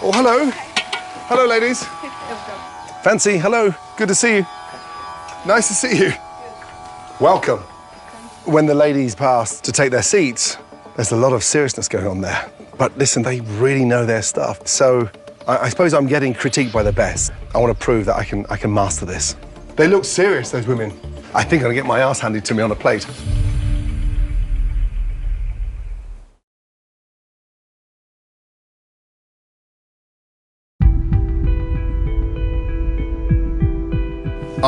Oh, hello. Hello, ladies. Fancy, hello. Good to see you. Nice to see you. Welcome. When the ladies pass to take their seats, there's a lot of seriousness going on there. But listen, they really know their stuff. So I suppose I'm getting critiqued by the best. I want to prove that I can master this. They look serious, those women. I think I'm going to get my ass handed to me on a plate.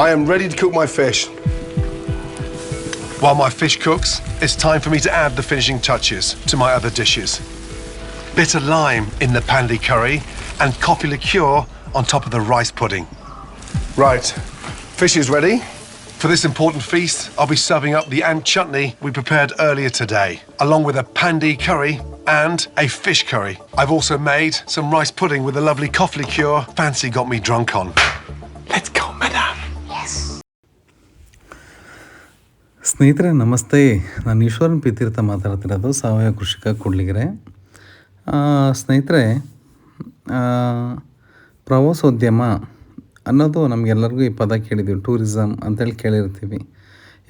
I am ready to cook my fish. While my fish cooks, it's time for me to add the finishing touches to my other dishes. Bitter lime in the pandi curry and coffee liqueur on top of the rice pudding. Right, fish is ready. For this important feast, I'll be serving up the ant chutney we prepared earlier today, along with a pandi curry and a fish curry. I've also made some rice pudding with a lovely coffee liqueur Fancy got me drunk on. Let's go, madame. ಸ್ನೇಹಿತರೆ ನಮಸ್ತೆ. ನಾನು ಈಶ್ವರನ್ ಪಿತೀರ್ಥ ಮಾತಾಡ್ತಿರೋದು, ಸಾವಯವ ಕೃಷಿಕ ಕೂಡ್ಲಿಗೆರೆ. ಸ್ನೇಹಿತರೆ, ಪ್ರವಾಸೋದ್ಯಮ ಅನ್ನೋದು ನಮಗೆಲ್ಲರಿಗೂ ಈ ಪದ ಕೇಳಿದ್ದೀವಿ, ಟೂರಿಸಮ್ ಅಂತೇಳಿ ಕೇಳಿರ್ತೀವಿ.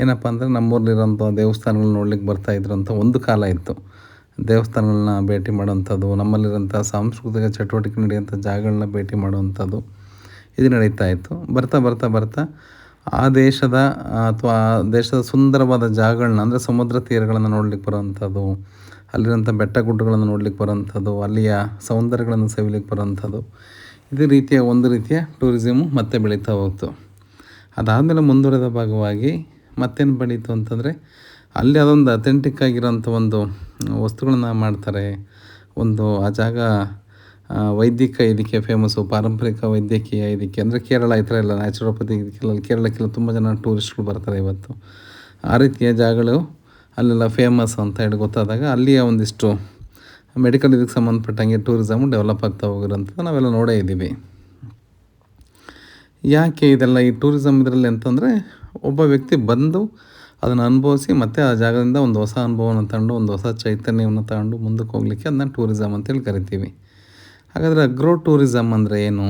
ಏನಪ್ಪ ಅಂದರೆ ನಮ್ಮೂರಲ್ಲಿರೋಂಥ ದೇವಸ್ಥಾನಗಳನ್ನ ನೋಡ್ಲಿಕ್ಕೆ ಬರ್ತಾಯಿದ್ರು ಅಂತ ಒಂದು ಕಾಲ ಇತ್ತು. ದೇವಸ್ಥಾನಗಳನ್ನ ಭೇಟಿ ಮಾಡೋವಂಥದ್ದು, ನಮ್ಮಲ್ಲಿರೋಂಥ ಸಾಂಸ್ಕೃತಿಕ ಚಟುವಟಿಕೆ ನಡೆಯುವಂಥ ಜಾಗಗಳನ್ನ ಭೇಟಿ ಮಾಡುವಂಥದ್ದು ಇದು ನಡೀತಾ ಇತ್ತು. ಬರ್ತಾ ಆ ದೇಶದ ಅಥವಾ ದೇಶದ ಸುಂದರವಾದ ಜಾಗಗಳನ್ನ ಅಂದರೆ ಸಮುದ್ರ ತೀರಗಳನ್ನು ನೋಡ್ಲಿಕ್ಕೆ ಬರೋವಂಥದ್ದು, ಅಲ್ಲಿರೋಂಥ ಬೆಟ್ಟ ಗುಡ್ಡಗಳನ್ನು ನೋಡ್ಲಿಕ್ಕೆ ಬರೋವಂಥದ್ದು, ಅಲ್ಲಿಯ ಸೌಂದರ್ಯಗಳನ್ನು ಸವಿಲಿಕ್ಕೆ ಬರೋವಂಥದ್ದು, ಇದೇ ರೀತಿಯ ಒಂದು ರೀತಿಯ ಟೂರಿಸಮು ಮತ್ತೆ ಬೆಳೀತಾ ಹೋಗ್ತು. ಅದಾದಮೇಲೆ ಮುಂದುವರೆದ ಭಾಗವಾಗಿ ಮತ್ತೇನು ಬೆಳೀತು ಅಂತಂದರೆ, ಅಲ್ಲಿ ಅದೊಂದು ಅಥೆಂಟಿಕ್ ಆಗಿರೋಂಥ ಒಂದು ವಸ್ತುಗಳನ್ನ ಮಾಡ್ತಾರೆ. ಒಂದು ಆ ಜಾಗ ವೈದ್ಯಕ ಇದಕ್ಕೆ ಫೇಮಸ್ಸು, ಪಾರಂಪರಿಕ ವೈದ್ಯಕೀಯ ಇದಕ್ಕೆ ಅಂದರೆ ಕೇರಳ ಈ ಥರ ಎಲ್ಲ ನ್ಯಾಚುರೋಪತಿ ಇದಕ್ಕೆಲ್ಲ ಕೇರಳಕ್ಕೆಲ್ಲ ತುಂಬ ಜನ ಟೂರಿಸ್ಟ್ಗಳು ಬರ್ತಾರೆ ಇವತ್ತು. ಆ ರೀತಿಯ ಜಾಗಗಳು ಅಲ್ಲೆಲ್ಲ ಫೇಮಸ್ ಅಂತ ಹೇಳಿ ಗೊತ್ತಾದಾಗ ಅಲ್ಲಿಯ ಒಂದಿಷ್ಟು ಮೆಡಿಕಲ್ ಇದಕ್ಕೆ ಸಂಬಂಧಪಟ್ಟಂಗೆ ಟೂರಿಸಮು ಡೆವಲಪ್ ಆಗ್ತಾ ಹೋಗಿರೋಂಥದ್ದು ನಾವೆಲ್ಲ ನೋಡೇ ಇದ್ದೀವಿ. ಯಾಕೆ ಇದೆಲ್ಲ ಈ ಟೂರಿಸಮ್ ಇದರಲ್ಲಿ ಅಂತಂದರೆ, ಒಬ್ಬ ವ್ಯಕ್ತಿ ಬಂದು ಅದನ್ನು ಅನುಭವಿಸಿ ಮತ್ತು ಆ ಜಾಗದಿಂದ ಒಂದು ಹೊಸ ಅನುಭವವನ್ನು ತಗೊಂಡು ಒಂದು ಹೊಸ ಚೈತನ್ಯವನ್ನು ತಗೊಂಡು ಮುಂದಕ್ಕೆ ಹೋಗಲಿಕ್ಕೆ ಅದನ್ನ ಟೂರಿಸಮ್ ಅಂತೇಳಿ ಕರಿತೀವಿ. ಹಾಗಾದರೆ ಅಗ್ರೋ ಟೂರಿಸಮ್ ಅಂದರೆ ಏನು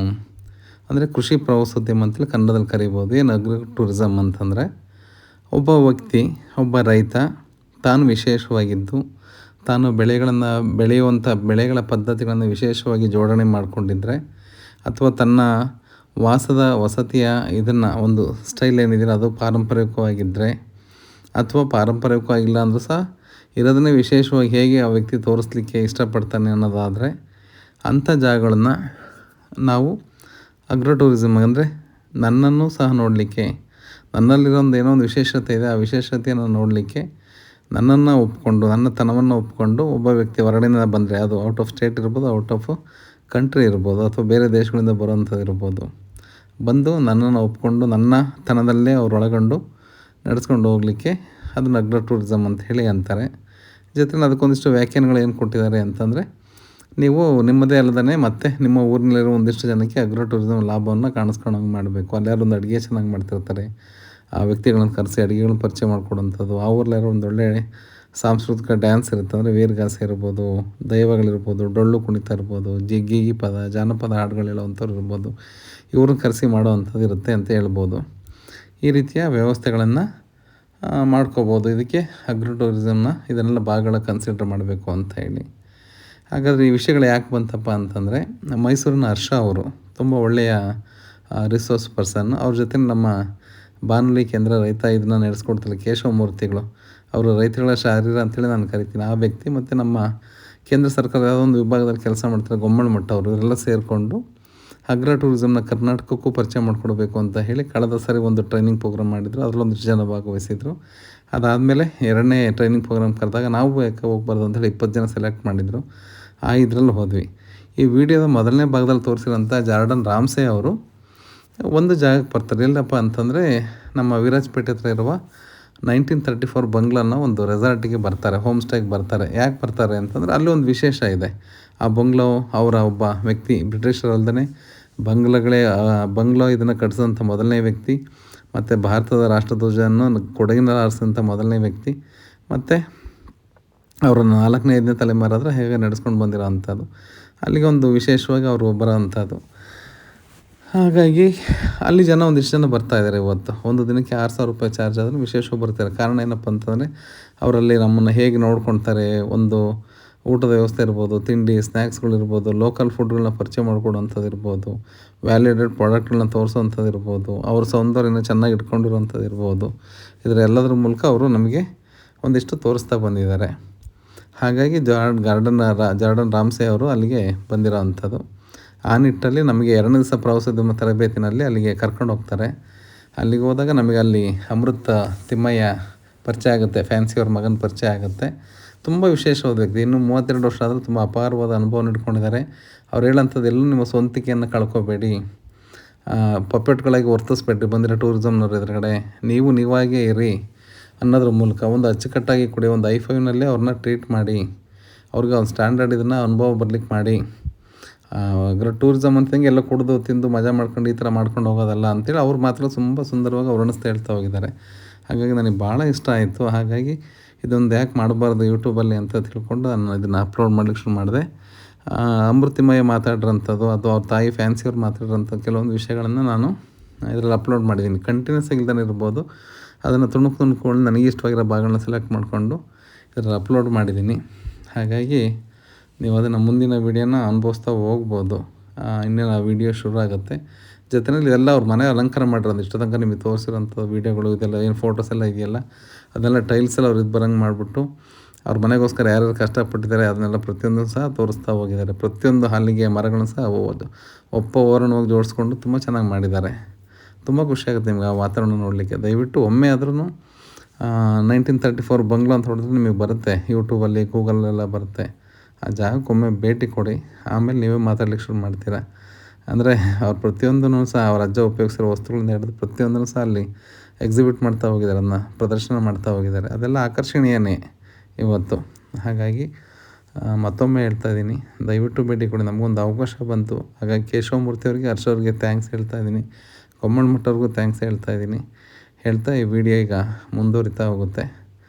ಅಂದರೆ, ಕೃಷಿ ಪ್ರವಾಸೋದ್ಯಮ ಅಂತೇಳಿ ಕನ್ನಡದಲ್ಲಿ ಕರಿಬೋದು. ಏನು ಅಗ್ರೋ ಟೂರಿಸಮ್ ಅಂತಂದರೆ, ಒಬ್ಬ ವ್ಯಕ್ತಿ, ಒಬ್ಬ ರೈತ ತಾನು ವಿಶೇಷವಾಗಿದ್ದು ತಾನು ಬೆಳೆಗಳನ್ನು ಬೆಳೆಯುವಂಥ ಬೆಳೆಗಳ ಪದ್ಧತಿಗಳನ್ನು ವಿಶೇಷವಾಗಿ ಜೋಡಣೆ ಮಾಡಿಕೊಂಡಿದ್ದರೆ, ಅಥವಾ ತನ್ನ ವಸತಿಯ ಇದನ್ನು ಒಂದು ಸ್ಟೈಲ್ ಏನಿದೆ ಅದು ಪಾರಂಪರಿಕವಾಗಿದ್ದರೆ, ಅಥವಾ ಪಾರಂಪರಿಕವಾಗಿಲ್ಲ ಅಂದರೂ ಸಹ ಇರೋದನ್ನೇ ವಿಶೇಷವಾಗಿ ಹೇಗೆ ಆ ವ್ಯಕ್ತಿ ತೋರಿಸ್ಲಿಕ್ಕೆ ಇಷ್ಟಪಡ್ತಾನೆ ಅನ್ನೋದಾದರೆ, ಅಂಥ ಜಾಗಗಳನ್ನು ನಾವು ಅಗ್ರೋ ಟೂರಿಸಮ್ ಅಂದರೆ ನನ್ನನ್ನು ಸಹ ನೋಡಲಿಕ್ಕೆ, ನನ್ನಲ್ಲಿರೋದು ಏನೋ ಒಂದು ವಿಶೇಷತೆ ಇದೆ, ಆ ವಿಶೇಷತೆಯನ್ನು ನೋಡಲಿಕ್ಕೆ ನನ್ನನ್ನು ಒಪ್ಕೊಂಡು, ನನ್ನ ತನವನ್ನು ಒಪ್ಕೊಂಡು ಒಬ್ಬ ವ್ಯಕ್ತಿ ಹೊರಗಡೆಯಿಂದ ಬಂದರೆ, ಅದು ಔಟ್ ಆಫ್ ಸ್ಟೇಟ್ ಇರ್ಬೋದು, ಔಟ್ ಆಫ್ ಕಂಟ್ರಿ ಇರ್ಬೋದು, ಅಥವಾ ಬೇರೆ ದೇಶಗಳಿಂದ ಬರೋವಂಥದ್ದು ಇರ್ಬೋದು, ಬಂದು ನನ್ನನ್ನು ಒಪ್ಕೊಂಡು ನನ್ನ ತನದಲ್ಲೇ ಅವ್ರು ಒಳಗೊಂಡು ನಡೆಸ್ಕೊಂಡು ಹೋಗಲಿಕ್ಕೆ ಅದನ್ನು ಅಗ್ರೋ ಟೂರಿಸಮ್ ಅಂತ ಹೇಳಿ ಅಂತಾರೆ. ಜೊತೆಲಿ ಅದಕ್ಕೊಂದಿಷ್ಟು ವ್ಯಾಖ್ಯಾನಗಳು ಏನು ಕೊಟ್ಟಿದ್ದಾರೆ ಅಂತಂದರೆ, ನೀವು ನಿಮ್ಮದೇ ಅಲ್ಲದೇ ಮತ್ತು ನಿಮ್ಮ ಊರಿನಲ್ಲಿರೋ ಒಂದಿಷ್ಟು ಜನಕ್ಕೆ ಅಗ್ರೋ ಟೂರಿಸಮ್ ಲಾಭವನ್ನು ಕಾಣಿಸ್ಕೊಂಡಂಗೆ ಮಾಡಬೇಕು. ಅಲ್ಲಾರು ಒಂದು ಅಡುಗೆ ಚೆನ್ನಾಗಿ ಮಾಡ್ತಿರ್ತಾರೆ, ಆ ವ್ಯಕ್ತಿಗಳನ್ನು ಕರೆಸಿ ಅಡುಗೆಗಳನ್ನ ಪರಿಚಯ ಮಾಡಿಕೊಡೋಂಥದ್ದು. ಆ ಊರಲ್ಲಾರೋ ಒಂದು ಒಳ್ಳೆ ಸಾಂಸ್ಕೃತಿಕ ಡ್ಯಾನ್ಸ್ ಇರುತ್ತೆ, ಅಂದರೆ ವೀರಗಾಸೆ ಇರ್ಬೋದು, ದೈವಗಳಿರ್ಬೋದು, ಡೊಳ್ಳು ಕುಣಿತ ಇರ್ಬೋದು, ಗೀಗಿ ಪದ, ಜಾನಪದ ಹಾಡುಗಳು ಹೇಳೋವಂಥವ್ರು ಇರ್ಬೋದು, ಇವ್ರನ್ನ ಕರೆಸಿ ಮಾಡೋವಂಥದ್ದು ಇರುತ್ತೆ ಅಂತ ಹೇಳ್ಬೋದು. ಈ ರೀತಿಯ ವ್ಯವಸ್ಥೆಗಳನ್ನು ಮಾಡ್ಕೋಬೋದು. ಇದಕ್ಕೆ ಅಗ್ರೋ ಟೂರಿಸಮ್ನ ಇದನ್ನೆಲ್ಲ ಭಾಗಗಳ ಕನ್ಸಿಡರ್ ಮಾಡಬೇಕು ಅಂತ ಹೇಳಿ. ಹಾಗಾದರೆ ಈ ವಿಷಯಗಳು ಯಾಕೆ ಬಂತಪ್ಪ ಅಂತಂದರೆ, ಮೈಸೂರಿನ ಹರ್ಷ ಅವರು ತುಂಬ ಒಳ್ಳೆಯ ರಿಸೋರ್ಸ್ ಪರ್ಸನ್. ಅವ್ರ ಜೊತೆ ನಮ್ಮ ಬಾನುಲಿ ಕೇಂದ್ರ ರೈತ ಇದನ್ನು ನಡೆಸ್ಕೊಡ್ತಿಲ್ಲ ಕೇಶವಮೂರ್ತಿಗಳು, ಅವರು ರೈತಗಳ ಶಾರೀರ ಅಂತೇಳಿ ನಾನು ಕರಿತೀನಿ. ಆ ವ್ಯಕ್ತಿ ಮತ್ತು ನಮ್ಮ ಕೇಂದ್ರ ಸರ್ಕಾರ ಯಾವುದೋ ಒಂದು ವಿಭಾಗದಲ್ಲಿ ಕೆಲಸ ಮಾಡ್ತಾರೆ ಗೊಮ್ಮಳ ಮಠ ಅವರು, ಇವರೆಲ್ಲ ಸೇರಿಕೊಂಡು ಅಗ್ರೋ ಟೂರಿಸಮ್ನ ಕರ್ನಾಟಕಕ್ಕೂ ಪರಿಚಯ ಮಾಡಿಕೊಡ್ಬೇಕು ಅಂತ ಹೇಳಿ ಕಳೆದ ಸಾರಿ ಒಂದು ಟ್ರೈನಿಂಗ್ ಪ್ರೋಗ್ರಾಮ್ ಮಾಡಿದರು. ಅದರಲ್ಲೊಂದು ಜನ ಭಾಗವಹಿಸಿದರು. ಅದಾದಮೇಲೆ ಎರಡನೇ ಟ್ರೈನಿಂಗ್ ಪ್ರೋಗ್ರಾಮ್ ಕರೆದಾಗ ನಾವು ಯಾಕೆ ಹೋಗ್ಬಾರ್ದು ಅಂತೇಳಿ 20 ಜನ ಸೆಲೆಕ್ಟ್ ಮಾಡಿದರು. ಇದರಲ್ಲಿ ಹೋದ್ವಿ. ಈ ವಿಡಿಯೋದ ಮೊದಲನೇ ಭಾಗದಲ್ಲಿ ತೋರಿಸಿರೋಂಥ ಜಾರ್ಡನ್ ರಾಮ್ಸೆ ಅವರು ಒಂದು ಜಾಗಕ್ಕೆ ಬರ್ತಾರೆ. ಎಲ್ಲಪ್ಪ ಅಂತಂದರೆ, ನಮ್ಮ ವಿರಾಜಪೇಟೆ ಹತ್ರ ಇರುವ 1934 ಬಂಗ್ಲಾನ ಒಂದು ರೆಸಾರ್ಟಿಗೆ ಬರ್ತಾರೆ, ಹೋಮ್ ಸ್ಟೇಗೆ ಬರ್ತಾರೆ. ಯಾಕೆ ಬರ್ತಾರೆ ಅಂತಂದರೆ, ಅಲ್ಲಿ ಒಂದು ವಿಶೇಷ ಇದೆ. ಆ ಬಂಗ್ಲೋ ಅವರ ಒಬ್ಬ ವ್ಯಕ್ತಿ, ಬ್ರಿಟಿಷರಲ್ದೇ ಬಂಗ್ಲೋ ಇದನ್ನು ಕಟ್ಟಿಸಿದಂಥ ಮೊದಲನೇ ವ್ಯಕ್ತಿ, ಮತ್ತು ಭಾರತದ ರಾಷ್ಟ್ರಧ್ವಜವನ್ನು ಕೊಡಗಿನಲ್ಲಿ ಹಾರಿಸಿದಂಥ ಮೊದಲನೇ ವ್ಯಕ್ತಿ, ಮತ್ತು ಅವರು 4ನೇ 5ನೇ ತಲೆಮಾರಾದರೆ ಹೇಗೆ ನಡೆಸ್ಕೊಂಡು ಬಂದಿರೋ ಅಂಥದ್ದು. ಅಲ್ಲಿಗೆ ಒಂದು ವಿಶೇಷವಾಗಿ ಅವರು ಬರೋವಂಥದ್ದು. ಹಾಗಾಗಿ ಅಲ್ಲಿ ಜನ ಒಂದಿಷ್ಟು ಜನ ಬರ್ತಾಯಿದ್ದಾರೆ ಇವತ್ತು. ಒಂದು ದಿನಕ್ಕೆ 6,000 ರೂಪಾಯಿ ಚಾರ್ಜ್ ಆದರೂ ವಿಶೇಷವಾಗಿ ಬರ್ತಾರೆ. ಕಾರಣ ಏನಪ್ಪ ಅಂತಂದರೆ ಅವರಲ್ಲಿ ನಮ್ಮನ್ನು ಹೇಗೆ ನೋಡ್ಕೊಳ್ತಾರೆ, ಒಂದು ಊಟದ ವ್ಯವಸ್ಥೆ ಇರ್ಬೋದು, ತಿಂಡಿ ಸ್ನ್ಯಾಕ್ಸ್ಗಳಿರ್ಬೋದು, ಲೋಕಲ್ ಫುಡ್ಗಳನ್ನ ಪರಿಚಯ ಮಾಡಿಕೊಡುವಂಥದ್ದು ಇರ್ಬೋದು, ವ್ಯಾಲಿಡೇಟೆಡ್ ಪ್ರಾಡಕ್ಟ್ಗಳನ್ನ ತೋರಿಸೋವಂಥದ್ದು ಇರ್ಬೋದು, ಅವ್ರ ಸೌಂದರ್ಯನ ಚೆನ್ನಾಗಿ ಇಟ್ಕೊಂಡಿರೋವಂಥದ್ದು ಇರ್ಬೋದು. ಇದರ ಎಲ್ಲದರ ಮೂಲಕ ಅವರು ನಮಗೆ ಒಂದಿಷ್ಟು ತೋರಿಸ್ತಾ ಬಂದಿದ್ದಾರೆ. ಹಾಗಾಗಿ ಜಾರ್ಡನ್ ರಾಮ್ಸೆ ಅವರು ಅಲ್ಲಿಗೆ ಬಂದಿರೋ ಅಂಥದ್ದು. ಆ ನಿಟ್ಟಲ್ಲಿ ನಮಗೆ 2ನೇ ದಿವಸ ಪ್ರವಾಸೋದ್ಯಮ ತರಬೇತಿನಲ್ಲಿ ಅಲ್ಲಿಗೆ ಕರ್ಕೊಂಡು ಹೋಗ್ತಾರೆ. ಅಲ್ಲಿಗೆ ಹೋದಾಗ ನಮಗೆ ಅಲ್ಲಿ ಅಮೃತ ತಿಮ್ಮಯ್ಯ ಪರಿಚಯ ಆಗುತ್ತೆ, ಫ್ಯಾನ್ಸಿಯವ್ರ ಮಗನ ಪರಿಚಯ ಆಗುತ್ತೆ. ತುಂಬ ವಿಶೇಷವಾದ ವ್ಯಕ್ತಿ, ಇನ್ನೂ 32 ವರ್ಷ ಆದರೂ ತುಂಬ ಅಪಾರವಾದ ಅನುಭವ ಇಟ್ಕೊಂಡಿದ್ದಾರೆ. ಅವ್ರು ಹೇಳೋಂಥದ್ದು ಎಲ್ಲೂ ನಿಮ್ಮ ಸ್ವಂತಿಕೆಯನ್ನು ಕಳ್ಕೊಬೇಡಿ, ಪಪೆಟ್ಗಳಾಗಿ ವರ್ತಿಸ್ಬೇಡ್ರಿ, ಬಂದಿರೋ ಟೂರಿಸಮ್ನವ್ರ ಎದುರುಗಡೆ ನೀವು ನೀವಾಗೇ ಇರಿ ಅನ್ನೋದ್ರ ಮೂಲಕ ಒಂದು ಅಚ್ಚುಕಟ್ಟಾಗಿ ಕುಡಿಯೋ ಒಂದು ಐಫೈವ್ನಲ್ಲೇ ಅವ್ರನ್ನ ಟ್ರೀಟ್ ಮಾಡಿ, ಅವ್ರಿಗೆ ಒಂದು ಸ್ಟ್ಯಾಂಡರ್ಡ್ ಇದನ್ನು ಅನುಭವ ಬರ್ಲಿಕ್ಕೆ ಮಾಡಿ. ಟೂರಿಸಮ್ ಅಂತಂಗೆ ಎಲ್ಲ ಕುಡಿದು ತಿಂದು ಮಜಾ ಮಾಡ್ಕೊಂಡು ಈ ಥರ ಮಾಡ್ಕೊಂಡು ಹೋಗೋದಲ್ಲ ಅಂತೇಳಿ ಅವ್ರು ಮಾತ್ರ ತುಂಬ ಸುಂದರವಾಗಿ ವರ್ಣಿಸ್ತಾ ಹೇಳ್ತಾ ಹೋಗಿದ್ದಾರೆ. ಹಾಗಾಗಿ ನನಗೆ ಭಾಳ ಇಷ್ಟ ಆಯಿತು. ಹಾಗಾಗಿ ಇದೊಂದು ಯಾಕೆ ಮಾಡಬಾರ್ದು ಯೂಟ್ಯೂಬಲ್ಲಿ ಅಂತ ತಿಳ್ಕೊಂಡು ನಾನು ಇದನ್ನು ಅಪ್ಲೋಡ್ ಮಾಡ್ಲಿಕ್ಕೆ ಶುರು ಮಾಡಿದೆ. ಅಮೃತಿಮಯ ಮಾತಾಡಿರೋಂಥದ್ದು, ಅದು ಅವ್ರ ತಾಯಿ ಫ್ಯಾನ್ಸಿಯವ್ರು ಮಾತಾಡಿರೋಂಥ ಕೆಲವೊಂದು ವಿಷಯಗಳನ್ನು ನಾನು ಇದರಲ್ಲಿ ಅಪ್ಲೋಡ್ ಮಾಡಿದ್ದೀನಿ. ಕಂಟಿನ್ಯೂಸ್ ಇಲ್ದೇ ಇರ್ಬೋದು, ಅದನ್ನು ತುಣುಕೊಂಡು ನನಗೆ ಇಷ್ಟವಾಗಿರೋ ಭಾಗಗಳನ್ನ ಸೆಲೆಕ್ಟ್ ಮಾಡಿಕೊಂಡು ಇದರಲ್ಲಿ ಅಪ್ಲೋಡ್ ಮಾಡಿದ್ದೀನಿ. ಹಾಗಾಗಿ ನೀವು ಅದನ್ನು ಮುಂದಿನ ವೀಡಿಯೋನ ಅನುಭವಿಸ್ತಾ ಹೋಗ್ಬೋದು. ಇನ್ನೇನು ಆ ವಿಡಿಯೋ ಶುರು ಆಗುತ್ತೆ. ಜೊತೆಯಲ್ಲಿ ಎಲ್ಲ ಅವ್ರ ಮನೆ ಅಲಂಕಾರ ಮಾಡಿರೋದು ಇಷ್ಟ ತನಕ ನಿಮಗೆ ತೋರಿಸಿರೋಂಥ ವೀಡಿಯೋಗಳು ಇದೆಲ್ಲ ಏನು ಫೋಟೋಸ್ ಎಲ್ಲ ಇದೆಯಲ್ಲ, ಅದನ್ನೆಲ್ಲ ಟೈಲ್ಸ್ ಎಲ್ಲ ಅವ್ರು ಇದು ಬರೋಂಗೆ ಮಾಡಿಬಿಟ್ಟು ಅವ್ರ ಮನೆಗೋಸ್ಕರ ಯಾರ್ಯಾರು ಕಷ್ಟಪಟ್ಟಿದ್ದಾರೆ ಅದನ್ನೆಲ್ಲ ಪ್ರತಿಯೊಂದು ಸಹ ತೋರಿಸ್ತಾ ಹೋಗಿದ್ದಾರೆ. ಪ್ರತಿಯೊಂದು ಹಲ್ಲಿಗೆ ಮರಗಳನ್ನು ಸಹ ಓರಣವಾಗಿ ಜೋಡಿಸ್ಕೊಂಡು ತುಂಬ ಚೆನ್ನಾಗಿ ಮಾಡಿದ್ದಾರೆ. ತುಂಬ ಖುಷಿಯಾಗುತ್ತೆ ನಿಮ್ಗೆ ಆ ವಾತಾವರಣ ನೋಡಲಿಕ್ಕೆ. ದಯವಿಟ್ಟು ಒಮ್ಮೆ ಆದ್ರೂ 1934 ಬಂಗ್ಲೋ ಅಂತ ಹೊಡೆದ್ರೆ ನಿಮಗೆ ಬರುತ್ತೆ, ಯೂಟ್ಯೂಬಲ್ಲಿ ಗೂಗಲ್ಲೆಲ್ಲ ಬರುತ್ತೆ. ಆ ಜಾಗಕ್ಕೊಮ್ಮೆ ಭೇಟಿ ಕೊಡಿ, ಆಮೇಲೆ ನೀವೇ ಮಾತಾಡ್ಲಿಕ್ಕೆ ಶುರು ಮಾಡ್ತೀರಾ. ಅಂದರೆ ಅವ್ರು ಪ್ರತಿಯೊಂದೂ ಸಹ ಅವ್ರ ಅಜ್ಜ ಉಪಯೋಗಿಸಿರೋ ವಸ್ತುಗಳಿಂದ ಹಿಡಿದು ಪ್ರತಿಯೊಂದನ್ನು ಸಹ ಅಲ್ಲಿ ಎಕ್ಸಿಬಿಟ್ ಮಾಡ್ತಾ ಹೋಗಿದ್ದಾರೆ, ಅದನ್ನು ಪ್ರದರ್ಶನ ಮಾಡ್ತಾ ಹೋಗಿದ್ದಾರೆ. ಅದೆಲ್ಲ ಆಕರ್ಷಣೀಯನೇ ಇವತ್ತು. ಹಾಗಾಗಿ ಮತ್ತೊಮ್ಮೆ ಹೇಳ್ತಾ ಇದ್ದೀನಿ, ದಯವಿಟ್ಟು ಭೇಟಿ ಕೊಡಿ. ನಮಗೊಂದು ಅವಕಾಶ ಬಂತು. ಹಾಗಾಗಿ ಕೇಶವಮೂರ್ತಿ ಅವರಿಗೆ, ಹರ್ಷ ಅವ್ರಿಗೆ ಥ್ಯಾಂಕ್ಸ್ ಹೇಳ್ತಾ ಇದ್ದೀನಿ, ಕೊಮ್ಮಣ್ಮಠ ಅವ್ರಿಗೂ ಥ್ಯಾಂಕ್ಸ್ ಹೇಳ್ತಾ ಇದ್ದೀನಿ. ಹೇಳ್ತಾ ಈ ವಿಡಿಯೋ ಈಗ ಮುಂದುವರಿತಾ ಹೋಗುತ್ತೆ.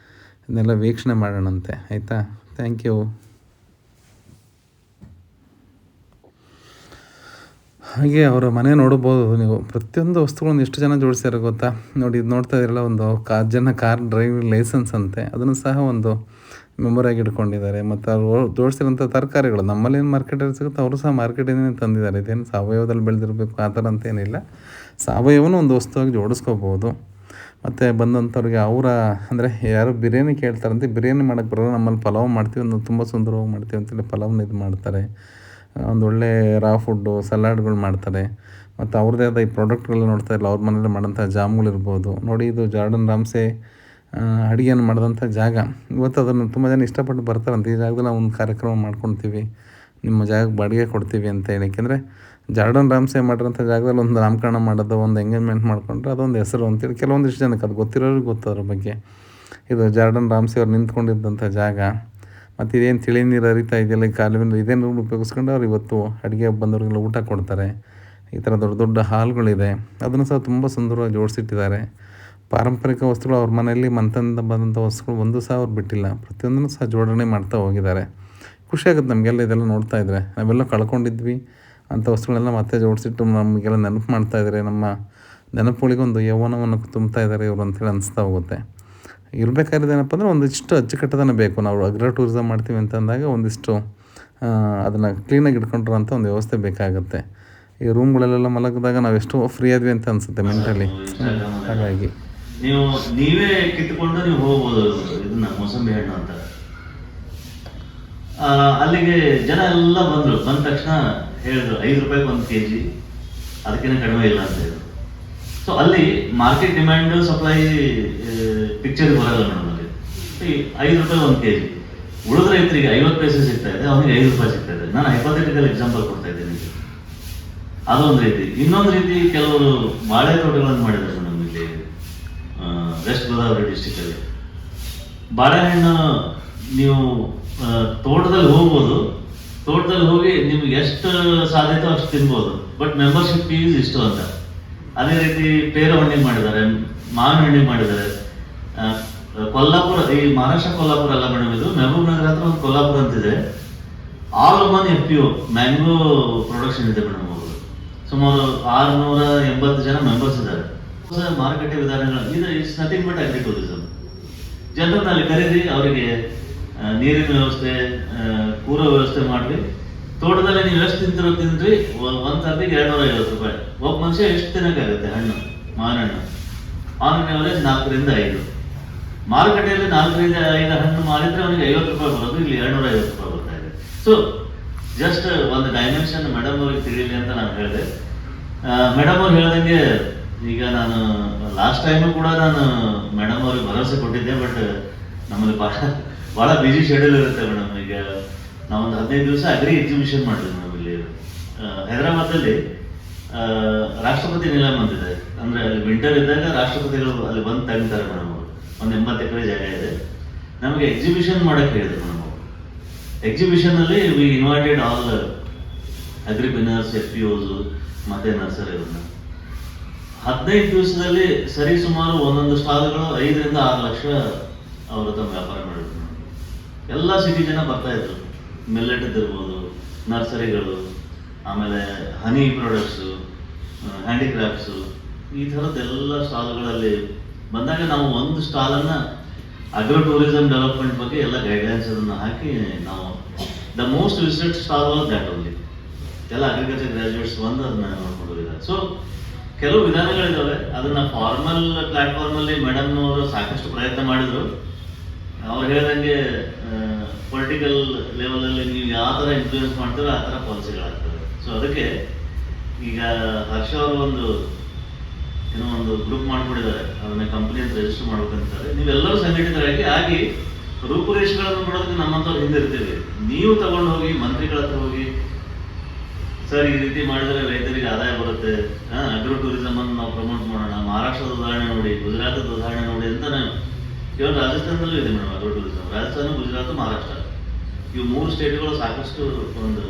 ಇದನ್ನೆಲ್ಲ ವೀಕ್ಷಣೆ ಮಾಡೋಣಂತೆ, ಆಯಿತಾ? Thank you. ಹಾಗೆ ಅವರ ಮನೆ ನೋಡ್ಬೋದು ನೀವು. ಪ್ರತಿಯೊಂದು ವಸ್ತುಗಳನ್ನು ಎಷ್ಟು ಜನ ಜೋಡಿಸ್ಯಾರ ಗೊತ್ತಾ? ನೋಡಿ, ಇದು ನೋಡ್ತಾ ಇದ್ದೀರಲ್ಲ, ಒಂದು ಕಾರ್ ಡ್ರೈವಿಂಗ್ ಲೈಸೆನ್ಸ್ ಅಂತೆ, ಅದನ್ನು ಸಹ ಒಂದು ಮೆಮೊರಿಯಾಗಿ ಇಟ್ಕೊಂಡಿದ್ದಾರೆ. ಮತ್ತು ಅವರು ಜೋಡಿಸಿರೋಂಥ ತರಕಾರಿಗಳು ನಮ್ಮಲ್ಲೇನು ಮಾರ್ಕೆಟಲ್ಲಿ ಸಿಗುತ್ತೆ ಅವರು ಸಹ ಮಾರ್ಕೆಟಿಂದನೇ ತಂದಿದ್ದಾರೆ. ಇದೇನು ಸಾವಯವದಲ್ಲಿ ಬೆಳೆದಿರಬೇಕು ಆ ಥರ ಅಂತೇನಿಲ್ಲ. ಸಾವಯವನೂ ಒಂದು ವಸ್ತುವಾಗಿ ಜೋಡಿಸ್ಕೋಬೋದು. ಮತ್ತು ಬಂದಂಥವ್ರಿಗೆ ಅಂದರೆ ಯಾರು ಬಿರಿಯಾನಿ ಕೇಳ್ತಾರಂತೆ, ಬಿರಿಯಾನಿ ಮಾಡೋಕ್ಕೆ ಬರೋಲ್ಲ, ನಮ್ಮಲ್ಲಿ ಪಲಾವ್ ಮಾಡ್ತೀವಿ, ಒಂದು ತುಂಬ ಸುಂದರವಾಗಿ ಮಾಡ್ತೀವಿ ಅಂತೇಳಿ ಪಲಾವ್ನ ಇದು ಮಾಡ್ತಾರೆ. ಒಂದು ಒಳ್ಳೆ ರಾ ಫುಡ್ಡು, ಸಲಾಡ್ಗಳು ಮಾಡ್ತಾರೆ. ಮತ್ತು ಅವ್ರದ್ದೇ ಆದ ಈ ಪ್ರಾಡಕ್ಟ್ಗಳನ್ನ ನೋಡ್ತಾ ಇಲ್ಲ, ಅವ್ರ ಮನೇಲಿ ಮಾಡೋಂಥ ಜಾಮ್ಗಳಿರ್ಬೋದು. ನೋಡಿ, ಇದು ಜಾರ್ಡನ್ ರಾಮ್ಸೆ ಅಡುಗೆಯನ್ನು ಮಾಡಿದಂಥ ಜಾಗ. ಇವತ್ತು ಅದನ್ನು ತುಂಬ ಜನ ಇಷ್ಟಪಟ್ಟು ಬರ್ತಾರಂತೆ. ಈ ಜಾಗದಲ್ಲಿ ನಾವು ಒಂದು ಕಾರ್ಯಕ್ರಮ ಮಾಡ್ಕೊಳ್ತೀವಿ, ನಿಮ್ಮ ಜಾಗಕ್ಕೆ ಬಾಡಿಗೆ ಕೊಡ್ತೀವಿ ಅಂತ ಹೇಳಿ. ಏಕೆಂದರೆ ಜಾರ್ಡನ್ ರಾಮ್ಸೆ ಮಾಡಿರೋಂಥ ಜಾಗದಲ್ಲಿ ಒಂದು ನಾಮಕರಣ ಮಾಡೋದು, ಒಂದು ಎಂಗೇಜ್ಮೆಂಟ್ ಮಾಡ್ಕೊಂಡ್ರೆ ಅದೊಂದು ಹೆಸರು ಅಂತೇಳಿ ಕೆಲವೊಂದಿಷ್ಟು ಜನಕ್ಕೆ ಅದು ಗೊತ್ತಿರೋರಿಗೆ ಗೊತ್ತು ಅದ್ರ ಬಗ್ಗೆ. ಇದು ಜಾರ್ಡನ್ ರಾಮ್ಸೆ ಅವ್ರು ನಿಂತ್ಕೊಂಡಿದ್ದಂಥ ಜಾಗ. ಮತ್ತು ಇದೇನು ತಿಳಿ ನೀರು ಹರಿತಾ ಇದೆಯಲ್ಲ, ಈ ಕಾಲುವೆಯಲ್ಲಿ ಇದೇನು ಉಪಯೋಗಿಸ್ಕೊಂಡು ಅವ್ರು ಇವತ್ತು ಅಡುಗೆ ಬಂದವ್ರಿಗೆಲ್ಲ ಊಟ ಕೊಡ್ತಾರೆ. ಈ ಥರ ದೊಡ್ಡ ದೊಡ್ಡ ಹಾಲ್ಗಳಿದೆ, ಅದನ್ನು ಸಹ ತುಂಬ ಸುಂದರವಾಗಿ ಜೋಡಿಸಿಟ್ಟಿದ್ದಾರೆ. ಪಾರಂಪರಿಕ ವಸ್ತುಗಳು ಅವ್ರ ಮನೆಯಲ್ಲಿ ಮಂತದಿಂದ ಬಂದಂಥ ವಸ್ತುಗಳು ಒಂದು ಸಹ ಅವ್ರು ಬಿಟ್ಟಿಲ್ಲ, ಪ್ರತಿಯೊಂದನ್ನು ಸಹ ಜೋಡಣೆ ಮಾಡ್ತಾ ಹೋಗಿದ್ದಾರೆ. ಖುಷಿಯಾಗುತ್ತೆ ನಮಗೆಲ್ಲ ಇದೆಲ್ಲ ನೋಡ್ತಾ ಇದ್ದರೆ. ನಾವೆಲ್ಲ ಕಳ್ಕೊಂಡಿದ್ವಿ ಅಂಥ ವಸ್ತುಗಳೆಲ್ಲ ಮತ್ತೆ ಜೋಡಿಸಿಟ್ಟು ನಮಗೆಲ್ಲ ನೆನಪು ಮಾಡ್ತಾಯಿದ್ದಾರೆ. ನಮ್ಮ ನೆನಪುಗಳಿಗೆ ಒಂದು ಯೌವನವನ್ನು ತುಂಬ್ತಾ ಇದ್ದಾರೆ ಇವರು ಅಂತೇಳಿ ಅನಿಸ್ತಾ ಹೋಗುತ್ತೆ. ಇರಬೇಕಾದ್ರೆ ಏನಪ್ಪ ಅಂದರೆ ಒಂದಿಷ್ಟು ಅಚ್ಚುಕಟ್ಟತನ ಬೇಕು. ನಾವು ಅಗ್ರ ಟೂರಿಸಮ್ ಮಾಡ್ತೀವಿ ಅಂತ ಅಂದಾಗ ಒಂದಿಷ್ಟು ಅದನ್ನು ಕ್ಲೀನಾಗಿ ಇಟ್ಕೊಂಡ್ರು ಅಂತ ಒಂದು ವ್ಯವಸ್ಥೆ ಬೇಕಾಗುತ್ತೆ. ಈ ರೂಮ್ಗಳಲ್ಲೆಲ್ಲ ಮಲಗಿದಾಗ ನಾವು ಎಷ್ಟೋ ಫ್ರೀ ಆದ್ವಿ ಅಂತ ಅನಿಸುತ್ತೆ ಮೆಂಟಲಿ. ಹಾಗಾಗಿ ನೀವೇ ಕಿತ್ಕೊಂಡು ನೀವು ಹೋಗ್ಬೋದು. ಇದನ್ನ ಮೋಸಂಬಿ ಹಣ್ಣು ಅಂತ ಅಲ್ಲಿಗೆ ಜನ ಎಲ್ಲ ಬಂದ ತಕ್ಷಣ ಹೇಳಿದ್ರು 5 ರೂಪಾಯಿಗೆ 1 kg, ಅದಕ್ಕಿಂತ ಕಡಿಮೆ ಇಲ್ಲ ಅಂತ ಹೇಳಿದ್ರು. ಸೊ ಅಲ್ಲಿ ಮಾರ್ಕೆಟ್ ಡಿಮ್ಯಾಂಡ್ ಸಪ್ಲೈ ಪಿಕ್ಚರ್ ಬರಲ್ಲ ಮೇಡಮ್. ಅಲ್ಲಿ 5 ರೂಪಾಯಿ 1 kg, ಉಳಿದ ರೈತರಿಗೆ 50 ಪೈಸೆ ಸಿಗ್ತಾ ಇದೆ, ಅವನಿಗೆ 5 ರೂಪಾಯಿ ಸಿಗ್ತಾ ಇದೆ. ನಾನು ಹೈಪೋಥೆಟಿಕಲ್ ಎಕ್ಸಾಂಪಲ್ ಕೊಡ್ತಾ ಇದ್ದೀನಿ. ಅದೊಂದು ರೀತಿ. ಇನ್ನೊಂದು ರೀತಿ, ಕೆಲವರು ಬಾಳೆ ತೋಟಗಳನ್ನು ಮಾಡಿದ್ದಾರೆ ಮೇಡಮ್ ಇಲ್ಲಿ ವೆಸ್ಟ್ ಗೋದಾವರಿ ಡಿಸ್ಟಿಕಲ್ಲಿ. ಬಾಳೆಹಣ್ಣು ನೀವು ತೋಟದಲ್ಲಿ ಹೋಗ್ಬೋದು, ತೋಟದಲ್ಲಿ ಹೋಗಿ ನಿಮ್ಗೆ ಎಷ್ಟು ಸಾಧ್ಯತೆ ಅಷ್ಟು ತಿನ್ಬೋದು, ಬಟ್ ಮೆಂಬರ್ಶಿಪ್ ಫೀಸ್ ಇಷ್ಟು ಅಂತ. ಅದೇ ರೀತಿ ಪೇರು ಹಣ್ಣಿಗೆ ಮಾಡಿದ್ದಾರೆ, ಮಾವಿನ ಹಣ್ಣಿಗೆ ಮಾಡಿದ್ದಾರೆ. ಕೊಲ್ಲಾಪುರ, ಈ ಮಹಾರಾಷ್ಟ್ರ ಕೊಲ್ಲಾಪುರ ಅಲ್ಲ ಮೇಡಮ್, ಇದು ಮೆಹಬೂಬ್ ನಗರ ಹತ್ರ ಒಂದು ಕೊಲ್ಲಾಪುರ ಅಂತಿದೆ. All one FPO mango production ಇದೆ ಮೇಡಮ್. ಅವರು ಸುಮಾರು 680 ಜನ ಮೆಂಬರ್ಸ್ ಇದ್ದಾರೆ. ಮಾರುಕಟ್ಟೆ ವಿಧಾನಗಳು ಇದು it's nothing but agri tourism. ಜನರನ್ನ ಅಲ್ಲಿ ಕರೀರಿ, ಅವರಿಗೆ ನೀರಿನ ವ್ಯವಸ್ಥೆ, ಕೂರೋ ವ್ಯವಸ್ಥೆ ಮಾಡಿ, ತೋಟದಲ್ಲಿ ನೀವು ಎಷ್ಟು ತಿಂದ್ರಿ, ಒಂದ್ ಸರ್ತಿಗೆ 250 ರೂಪಾಯಿ. ಒಬ್ಬ ಮನುಷ್ಯ ಎಷ್ಟು ತಿನ್ನಕ್ಕಾಗುತ್ತೆ ಹಣ್ಣು, ಮಾವಿನ ಆನ್ ಅವರೇಜ್ 4 ರಿಂದ 5. ಮಾರುಕಟ್ಟೆಯಲ್ಲಿ 4 ರಿಂದ 5 ಹಣ್ಣು ಮಾರಿದ್ರೆ ಅವನಿಗೆ 50 ರೂಪಾಯಿ ಬರೋದು, ಇಲ್ಲಿ 250 ರೂಪಾಯಿ ಬರ್ತಾ ಇದೆ. ಸೊ ಜಸ್ಟ್ ಒಂದು ಡೈಮೆನ್ಷನ್ ಮೇಡಮ್ ಅವ್ರಿಗೆ ತಿಳಿಯಲಿ ಅಂತ ನಾನು ಹೇಳಿದೆ. ಮೇಡಮ್ ಅವ್ರು ಹೇಳ್ದಂಗೆ ಈಗ ನಾನು ಲಾಸ್ಟ್ ಟೈಮು ಕೂಡ ನಾನು ಮೇಡಮ್ ಅವ್ರಿಗೆ ಭರವಸೆ ಕೊಟ್ಟಿದ್ದೆ. ಬಟ್ ನಮ್ಮಲ್ಲಿ ಬಹಳ ಬಿಜಿ ಶೆಡ್ಯೂಲ್ ಇರುತ್ತೆ ಮೇಡಮ್. ಈಗ ನಾವೊಂದು 15 ದಿವಸ ಅಗ್ರಿ ಎಕ್ಸಿಬಿಷನ್ ಮಾಡಿದ್ವಿ ಮೇಡಮ್. ಇಲ್ಲಿ ಹೈದರಾಬಾದಲ್ಲಿ ರಾಷ್ಟ್ರಪತಿ ನಿಲಯಂ ಅಂತಿದೆ. ಅಂದ್ರೆ ಅಲ್ಲಿ ವಿಂಟರ್ ಇದ್ದಾಗ ರಾಷ್ಟ್ರಪತಿಗಳು ಅಲ್ಲಿ ಬಂದು ತಗಿತಾರೆ ಮೇಡಮ್. ಅವರು ಒಂದು 80 ಎಕರೆ ಜಾಗ ಇದೆ. ನಮಗೆ ಎಕ್ಸಿಬಿಷನ್ ಮಾಡಕ್ಕೆ ಹೇಳಿದ್ರು ಮೇಡಮ್. ಎಕ್ಸಿಬಿಷನ್ ಅಲ್ಲಿ ವಿ ಇನ್ವೈಟೆಡ್ ಆಲ್ ಅಗ್ರಿಬಿನರ್ಸ್, FPOs ಮತ್ತೆ ನರ್ಸರಿಗಳನ್ನ. 15 ದಿವಸದಲ್ಲಿ ಸರಿ ಸುಮಾರು ಒಂದೊಂದು ಸ್ಟಾಲ್ಗಳು 5 ರಿಂದ 6 ಲಕ್ಷ ಅವರು ತಮ್ಮ ವ್ಯಾಪಾರ ಮಾಡಿದ್ರು. ಎಲ್ಲ ಸಿಟಿ ಜನ ಬರ್ತಾ ಇದ್ರು. ಮಿಲ್ಲೆಟ್ ಇರ್ಬೋದು, ನರ್ಸರಿಗಳು, ಆಮೇಲೆ ಹನಿ ಪ್ರಾಡಕ್ಟ್ಸು, ಹ್ಯಾಂಡಿಕ್ರಾಫ್ಟ್ಸು, ಈ ಥರದ್ದೆಲ್ಲ ಸ್ಟಾಲ್ಗಳಲ್ಲಿ ಬಂದಾಗ ನಾವು ಒಂದು ಸ್ಟಾಲನ್ನು ಅಗ್ರೋ ಟೂರಿಸಂ ಡೆವಲಪ್ಮೆಂಟ್ ಬಗ್ಗೆ ಎಲ್ಲ ಗೈಡ್ಲೈನ್ಸ್ ಅದನ್ನು ಹಾಕಿ ನಾವು the most visited stall was that only. ಎಲ್ಲ ಅಗ್ರಿಕಲ್ಚರ್ ಗ್ರಾಜುಯೇಟ್ಸ್ ಬಂದು ಅದನ್ನ ನೋಡ್ಕೊಂಡಿದ್ದಾರೆ. ಸೊ ಕೆಲವು ವಿಧಾನಗಳಿದ್ದಾವೆ. ಅದನ್ನ ಫಾರ್ಮಲ್ ಪ್ಲಾಟ್ಫಾರ್ಮಲ್ಲಿ ಮೇಡಮ್ ಅವರು ಸಾಕಷ್ಟು ಪ್ರಯತ್ನ ಮಾಡಿದ್ರು. ಅವ್ರು ಹೇಳ್ದಂಗೆ ಪೊಲಿಟಿಕಲ್ ಲೆವೆಲಲ್ಲಿ ನೀವು ಯಾವ ಥರ ಇನ್ಫ್ಲೂಯೆನ್ಸ್ ಮಾಡ್ತೀರೋ ಆ ಥರ ಪಾಲಿಸಿಗಳಾಗ್ತದೆ. ಸೊ ಅದಕ್ಕೆ ಈಗ ಹರ್ಷ ಅವರು ಒಂದು ಗ್ರೂಪ್ ಮಾಡ್ಕೊಂಡಿದ್ದಾರೆ. ಅದನ್ನ ಕಂಪನಿ ಅಂತ ರಿಜಿಸ್ಟರ್ ಮಾಡ್ಬೇಕಂತಾರೆ. ನೀವೆಲ್ಲರೂ ಸಂಘಟಿತರಾಗಿ ಆಗಿ ರೂಪುರೇಷೆಗಳನ್ನು ಕೊಡೋದಕ್ಕೆ ನಮ್ಮಂಥವ್ರು ಹಿಂದೆ ಇರ್ತೀವಿ. ನೀವು ತಗೊಂಡು ಹೋಗಿ ಮಂತ್ರಿಗಳ ಹತ್ರ ಹೋಗಿ, ಸರ್ ಈ ರೀತಿ ಮಾಡಿದರೆ ರೈತರಿಗೆ ಆದಾಯ ಬರುತ್ತೆ, ಅಗ್ರೋ ಟೂರಿಸಮ್ ಅನ್ನು ನಾವು ಪ್ರಮೋಟ್ ಮಾಡೋಣ, ಮಹಾರಾಷ್ಟ್ರದ ಉದಾಹರಣೆ ನೋಡಿ, ಗುಜರಾತದ ಉದಾಹರಣೆ ನೋಡಿ ಅಂತ ಕೇವಲ ರಾಜಸ್ಥಾನದಲ್ಲೂ ಇದೆ madam agro tourism. Rajasthan, Gujarat, Maharashtra ಇವು 3 ಸ್ಟೇಟ್ಗಳು ಸಾಕಷ್ಟು ಒಂದು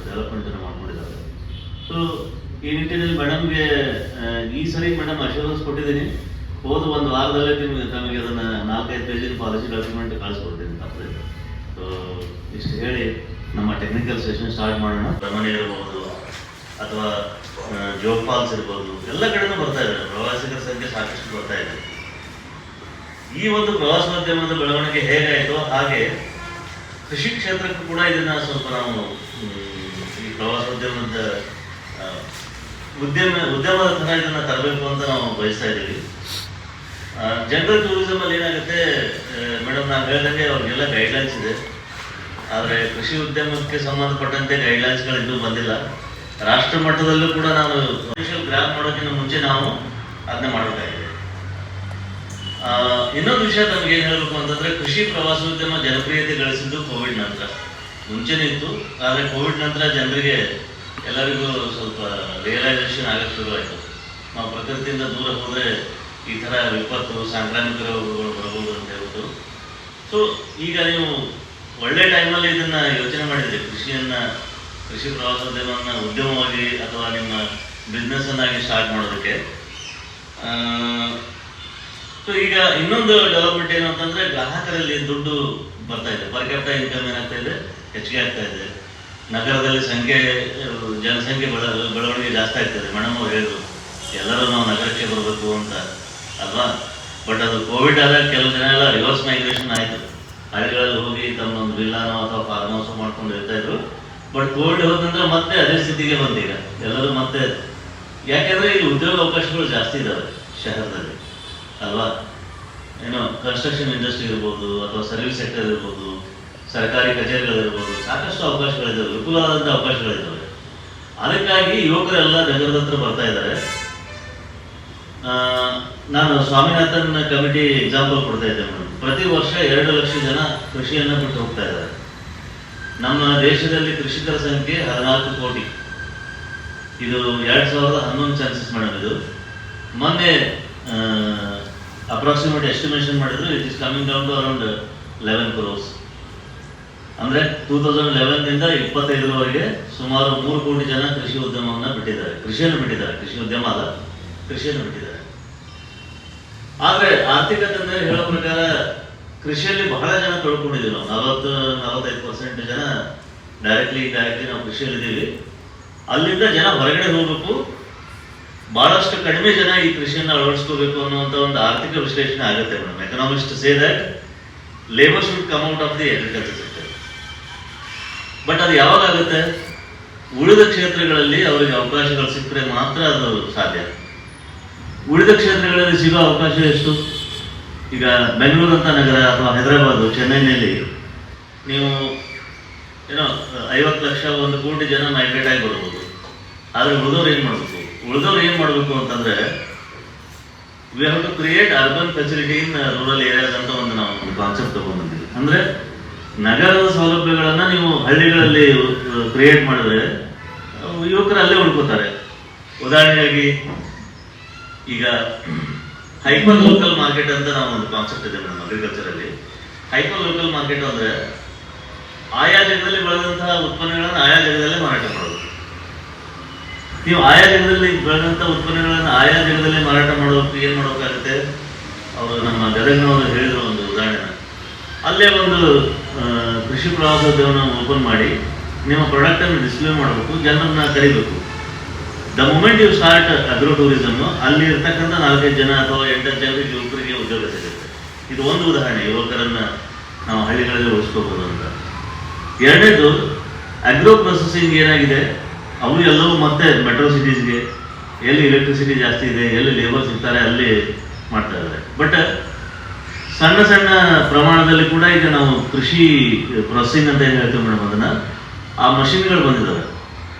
ಡೆವಲಪ್ಮೆಂಟ್ ಅನ್ನು ಮಾಡ್ಕೊಂಡಿದ್ದಾರೆ. ಸೊ ಈ ನಿಟ್ಟಿನಲ್ಲಿ ಮೇಡಮ್ಗೆ ಈ ಸರಿ ಮೇಡಮ್ ಅಶ್ಯೂರೆನ್ಸ್ ಕೊಟ್ಟಿದ್ದೀನಿ. ಹೋದ ಒಂದು ವಾರದಲ್ಲೇ ತಮಗೆ ಅದನ್ನ 4-5 ಪೇಜಿನ ಪಾಲಿಸಿ ಡಾಕ್ಯುಮೆಂಟ್ ಕಳಿಸ್ಕೊಡ್ತೀನಿ ತಪ್ಪದೆ. ಸೊ ಇಷ್ಟು ಹೇಳಿ ನಮ್ಮ ಟೆಕ್ನಿಕಲ್ ಸೆಷನ್ ಸ್ಟಾರ್ಟ್ ಮಾಡೋಣ. ರಮಣಿ ಇರ್ಬೋದು ಅಥವಾ ಜೋಗ್ ಫಾಲ್ಸ್ ಇರ್ಬೋದು, ಎಲ್ಲ ಕಡೆನೂ ಬರ್ತಾ ಇದ್ದಾರೆ. ಪ್ರವಾಸಿಗರ ಸಂಖ್ಯೆ ಸಾಕಷ್ಟು ಬರ್ತಾ ಇದೆ. ಈ ಒಂದು ಪ್ರವಾಸೋದ್ಯಮದ ಬೆಳವಣಿಗೆ ಹೇಗಾಯಿತೋ ಹಾಗೆ ಕೃಷಿ ಕ್ಷೇತ್ರಕ್ಕೂ ಕೂಡ ಇದನ್ನ ಸ್ವಲ್ಪ ನಾವು ಈ ಪ್ರವಾಸೋದ್ಯಮದ ಉದ್ಯಮದ ಥರ ಇದನ್ನ ತರಬೇಕು ಅಂತ ನಾವು ಬಯಸ್ತಾ ಇದ್ದೀವಿ. ಜನರಲ್ ಟೂರಿಸಮ್ ಅಲ್ಲಿ ಏನಾಗುತ್ತೆ ಮೇಡಮ್, ನಾನು ಹೇಳ್ದಂಗೆ ಅವ್ರಿಗೆಲ್ಲ ಗೈಡ್ಲೈನ್ಸ್ ಇದೆ. ಆದರೆ ಕೃಷಿ ಉದ್ಯಮಕ್ಕೆ ಸಂಬಂಧಪಟ್ಟಂತೆ ಗೈಡ್ಲೈನ್ಸ್ಗಳು ಇನ್ನೂ ಬಂದಿಲ್ಲ. ರಾಷ್ಟ್ರ ಮಟ್ಟದಲ್ಲೂ ಕೂಡ ನಾವು ಗ್ರಾಪ್ ಮಾಡೋಕ್ಕಿಂತ ಮುಂಚೆ ನಾವು ಅದನ್ನ ಮಾಡಬೇಕಾಗಿದೆ. ಇನ್ನೊಂದು ವಿಷಯ ನಮ್ಗೆ ಏನು ಹೇಳಬೇಕು ಅಂತಂದ್ರೆ, ಕೃಷಿ ಪ್ರವಾಸೋದ್ಯಮ ಜನಪ್ರಿಯತೆ ಗಳಿಸಿದ್ದು ಕೋವಿಡ್ ನಂತರ. ಮುಂಚೆನೇ ಇತ್ತು, ಆದರೆ ಕೋವಿಡ್ ನಂತರ ಜನರಿಗೆ ಎಲ್ಲರಿಗೂ ಸ್ವಲ್ಪ ರಿಯಲೈಸೇಷನ್ ಆಗಕ್ಕೆ ಶುರುವಾಯಿತು. ನಾವು ಪ್ರಕೃತಿಯಿಂದ ದೂರ ಹೋದರೆ ಈ ಥರ ವಿಪತ್ತು, ಸಾಂಕ್ರಾಮಿಕ ರೋಗಗಳು ಬರಬಹುದು ಅಂತ ಹೇಳ್ಬಿಟ್ಟು. ಸೊ ಈಗ ನೀವು ಒಳ್ಳೆ ಟೈಮಲ್ಲಿ ಇದನ್ನ ಯೋಚನೆ ಮಾಡಿದ್ರಿ, ಕೃಷಿ ಪ್ರವಾಸೋದ್ಯಮವನ್ನು ಉದ್ಯಮವಾಗಿ ಅಥವಾ ನಿಮ್ಮ ಬಿಸ್ನೆಸ್ ಅನ್ನಾಗಿ ಸ್ಟಾರ್ಟ್ ಮಾಡೋದಕ್ಕೆ. ಸೊ ಈಗ ಇನ್ನೊಂದು ಡೆವಲಪ್ಮೆಂಟ್ ಏನು ಅಂತಂದ್ರೆ, ಗ್ರಾಹಕರಲ್ಲಿ ದುಡ್ಡು ಬರ್ತಾ ಇದೆ, ಪರ್ ಕ್ಯಾಪಿಟಲ್ ಇನ್ಕಮ್ ಏನಾಗ್ತಾ ಇದೆ, ಹೆಚ್ಚಿಗೆ ಆಗ್ತಾ ಇದೆ. ನಗರದಲ್ಲಿ ಜನಸಂಖ್ಯೆ ಬೆಳವಣಿಗೆ ಜಾಸ್ತಿ ಆಗ್ತದೆ. ಮೇಡಮ್ ಅವ್ರು ಹೇಳಿದ್ರು ಎಲ್ಲರೂ ನಾವು ನಗರಕ್ಕೆ ಬರಬೇಕು ಅಂತ ಅಲ್ವಾ. ಬಟ್ ಅದು ಕೋವಿಡ್ ಆದಾಗ ಕೆಲವು ಜನ ಎಲ್ಲ ರಿವರ್ಸ್ ಮೈಗ್ರೇಷನ್ ಆಯಿತು. ಹಳ್ಳಿಗಳಲ್ಲಿ ಹೋಗಿ ತಮ್ಮೊಂದು ವಿಲ್ಲಾನೋ ಅಥವಾ ಫಾರ್ಮ್ ಹೌಸ್ ಮಾಡ್ಕೊಂಡು ಇರ್ತಾ ಇದ್ರು. ಬಟ್ ಕೋವಿಡ್ ಹೋದ ನಂತರ ಮತ್ತೆ ಅದೇ ಸ್ಥಿತಿಗೆ ಬಂದೀಗ ಎಲ್ಲರೂ ಮತ್ತೆ. ಯಾಕೆಂದ್ರೆ ಇಲ್ಲಿ ಉದ್ಯೋಗ ಅವಕಾಶಗಳು ಜಾಸ್ತಿ ಇದ್ದಾವೆ ಶಹರದಲ್ಲಿ ಅಲ್ವಾ. ಏನೋ ಕನ್ಸ್ಟ್ರಕ್ಷನ್ ಇಂಡಸ್ಟ್ರಿ ಇರ್ಬೋದು ಅಥವಾ ಸರ್ವಿಸ್ ಸೆಕ್ಟರ್ ಇರ್ಬೋದು, ಸರ್ಕಾರಿ ಕಚೇರಿಗಳಿರ್ಬೋದು, ಸಾಕಷ್ಟು ಅವಕಾಶಗಳಿದ್ದಾವೆ, ವಿಪುಲವಾದಂಥ ಅವಕಾಶಗಳಿದ್ದಾವೆ. ಅದಕ್ಕಾಗಿ ಯುವಕರೆಲ್ಲ ನಗರದ ಹತ್ರ ಬರ್ತಾ ಇದ್ದಾರೆ. ನಾನು ಸ್ವಾಮಿನಾಥನ್ ಕಮಿಟಿ ಎಕ್ಸಾಂಪಲ್ ಕೊಡ್ತಾ ಇದ್ದೆ ಮೇಡಮ್. ಪ್ರತಿ ವರ್ಷ 2 ಲಕ್ಷ ಜನ ಕೃಷಿಯನ್ನು ಬಿಟ್ಟು ಹೋಗ್ತಾ ಇದ್ದಾರೆ. ನಮ್ಮ ದೇಶದಲ್ಲಿ ಕೃಷಿಕರ ಸಂಖ್ಯೆ 14 ಕೋಟಿ. ಇದು 2011 ಸೆನ್ಸಸ್ ಮೇಡಮ್. ಇದು ಮೊನ್ನೆ ಅಪ್ರಾಕ್ಸಿಮೇಟ್ ಎಸ್ಟಿಮೇಷನ್ ಮಾಡಿದ್ರು, it is coming down to around 11 crores. ಅಂದರೆ 2011ದಿಂದ 2025 ಸುಮಾರು 3 ಕೋಟಿ ಜನ ಕೃಷಿ ಉದ್ಯಮವನ್ನು ಬಿಟ್ಟಿದ್ದಾರೆ, ಕೃಷಿಯನ್ನು ಬಿಟ್ಟಿದ್ದಾರೆ. ಕೃಷಿ ಉದ್ಯಮ ಅಲ್ಲ, ಕೃಷಿಯನ್ನು ಬಿಟ್ಟಿದ್ದಾರೆ. ಆದರೆ ಆರ್ಥಿಕತೆ ಮೇಲೆ ಹೇಳೋ ಪ್ರಕಾರ ಕೃಷಿಯಲ್ಲಿ ಬಹಳ ಜನ ತೊಳ್ಕೊಂಡಿದ್ದೀವಿ ನಾವು. 40-45% ಜನ ಡೈರೆಕ್ಟ್ಲಿ ನಾವು ಕೃಷಿಯಲ್ಲಿದ್ದೀವಿ. ಅಲ್ಲಿಂದ ಜನ ಹೊರಗಡೆ ಹೋಗ್ಬೇಕು, ಬಹಳಷ್ಟು ಕಡಿಮೆ ಜನ ಈ ಕೃಷಿಯನ್ನು ಅಳವಡಿಸ್ಕೋಬೇಕು ಅನ್ನುವಂಥ ಒಂದು ಆರ್ಥಿಕ ವಿಶ್ಲೇಷಣೆ ಆಗುತ್ತೆ madam. Economist say that labour should come out of the agriculture sector. But ಅದು ಯಾವಾಗ ಆಗುತ್ತೆ? ಉಳಿದ ಕ್ಷೇತ್ರಗಳಲ್ಲಿ ಅವರಿಗೆ ಅವಕಾಶಗಳು ಸಿಕ್ಕರೆ ಮಾತ್ರ ಅದು ಸಾಧ್ಯ. ಉಳಿದ ಕ್ಷೇತ್ರಗಳಲ್ಲಿ ಸಿಗೋ ಅವಕಾಶ ಎಷ್ಟು? ಈಗ ಬೆಂಗಳೂರು ಅಂತ ನಗರ ಅಥವಾ ಹೈದರಾಬಾದು, ಚೆನ್ನೈನಲ್ಲಿ ನೀವು 50 ಲಕ್ಷ 1 ಕೋಟಿ ಜನ ಮೈಗ್ರೇಟ್ ಆಗಿ ಬರ್ಬೋದು. ಆದರೆ ಉಳಿದವ್ರು ಏನು ಮಾಡಬೇಕು ಅಂತಂದ್ರೆ we have to create urban facility in rural areas ಅಂತ ನಾವು ಕಾನ್ಸೆಪ್ಟ್ ತಗೊಂಡ್ಬಂದಿದ್ದೀವಿ. ಅಂದ್ರೆ ನಗರದ ಸೌಲಭ್ಯಗಳನ್ನ ನೀವು ಹಳ್ಳಿಗಳಲ್ಲಿ ಕ್ರಿಯೇಟ್ ಮಾಡಿದ್ರೆ ಯುವಕರು ಅಲ್ಲೇ ಉಳ್ಕೋತಾರೆ. ಉದಾಹರಣೆಯಾಗಿ ಈಗ ಹೈಪರ್ ಲೋಕಲ್ ಮಾರ್ಕೆಟ್ ಅಂತ ನಾವು ಒಂದು ಕಾನ್ಸೆಪ್ಟ್ ಇದೆ ನಮ್ಮ ಅಗ್ರಿಕಲ್ಚರ್ ಅಲ್ಲಿ. ಹೈಪರ್ ಲೋಕಲ್ ಮಾರ್ಕೆಟ್ ಅಂದ್ರೆ ಆಯಾ ಜಾಗದಲ್ಲಿ ಬೆಳೆದಂತಹ ಉತ್ಪನ್ನಗಳನ್ನು ಆಯಾ ಜಾಗದಲ್ಲೇ ಮಾರಾಟ ಮಾಡೋದು. ನೀವು ಆಯಾ ಜಾಗದಲ್ಲಿ ಬೆಳೆದಂತಹ ಉತ್ಪನ್ನಗಳನ್ನು ಆಯಾ ಜಾಗದಲ್ಲೇ ಮಾರಾಟ ಮಾಡೋದಕ್ಕೆ ಏನ್ ಮಾಡೋಕ್ಕಾಗುತ್ತೆ? ಅವರು ನಮ್ಮ ಗದಗಿನವರು ಹೇಳಿದ್ರು ಒಂದು ಉದಾಹರಣೆ. ಅಲ್ಲೇ ಒಂದು ಕೃಷಿ ಪ್ರವಾಸೋದ್ಯಮನ ಓಪನ್ ಮಾಡಿ ನಿಮ್ಮ ಪ್ರಾಡಕ್ಟ್ ಅನ್ನು ಡಿಸ್ಪ್ಲೇ ಮಾಡಬೇಕು, ಜನರನ್ನ ಕರಿಬೇಕು. The moment you start agro tourism, ಅಲ್ಲಿ ಇರ್ತಕ್ಕಂಥ 4-5 ಜನ ಅಥವಾ 8-10 ಜನರಿಗೆ ಯುವಕರಿಗೆ ಉದ್ಯೋಗ ಸಿಗುತ್ತೆ. ಇದು ಒಂದು ಉದಾಹರಣೆ, ಯುವಕರನ್ನ ನಾವು ಹಳ್ಳಿಗಳಲ್ಲಿ ಉಳಿಸ್ಕೋಬಹುದು ಅಂತ. ಎರಡನೇದು ಅಗ್ರೋ ಪ್ರೊಸೆಸಿಂಗ್ ಏನಾಗಿದೆ, ಅವು ಎಲ್ಲವೂ ಮತ್ತೆ ಮೆಟ್ರೋ ಸಿಟೀಸ್ಗೆ, ಎಲ್ಲಿ ಎಲೆಕ್ಟ್ರಿಸಿಟಿ ಜಾಸ್ತಿ ಇದೆ, ಎಲ್ಲಿ ಲೇಬರ್ ಸಿಗ್ತಾರೆ ಅಲ್ಲಿ ಮಾಡ್ತಾ ಇದ್ದಾರೆ. ಬಟ್ ಸಣ್ಣ ಸಣ್ಣ ಪ್ರಮಾಣದಲ್ಲಿ ಕೂಡ ಈಗ ನಾವು ಕೃಷಿ ಪ್ರೊಸೆಸಿಂಗ್ ಅಂತ ಏನು ಹೇಳ್ತೀವಿ ಮೇಡಮ್, ಅದನ್ನ ಆ ಮಷಿನ್ಗಳು ಬಂದಿದ್ದಾವೆ.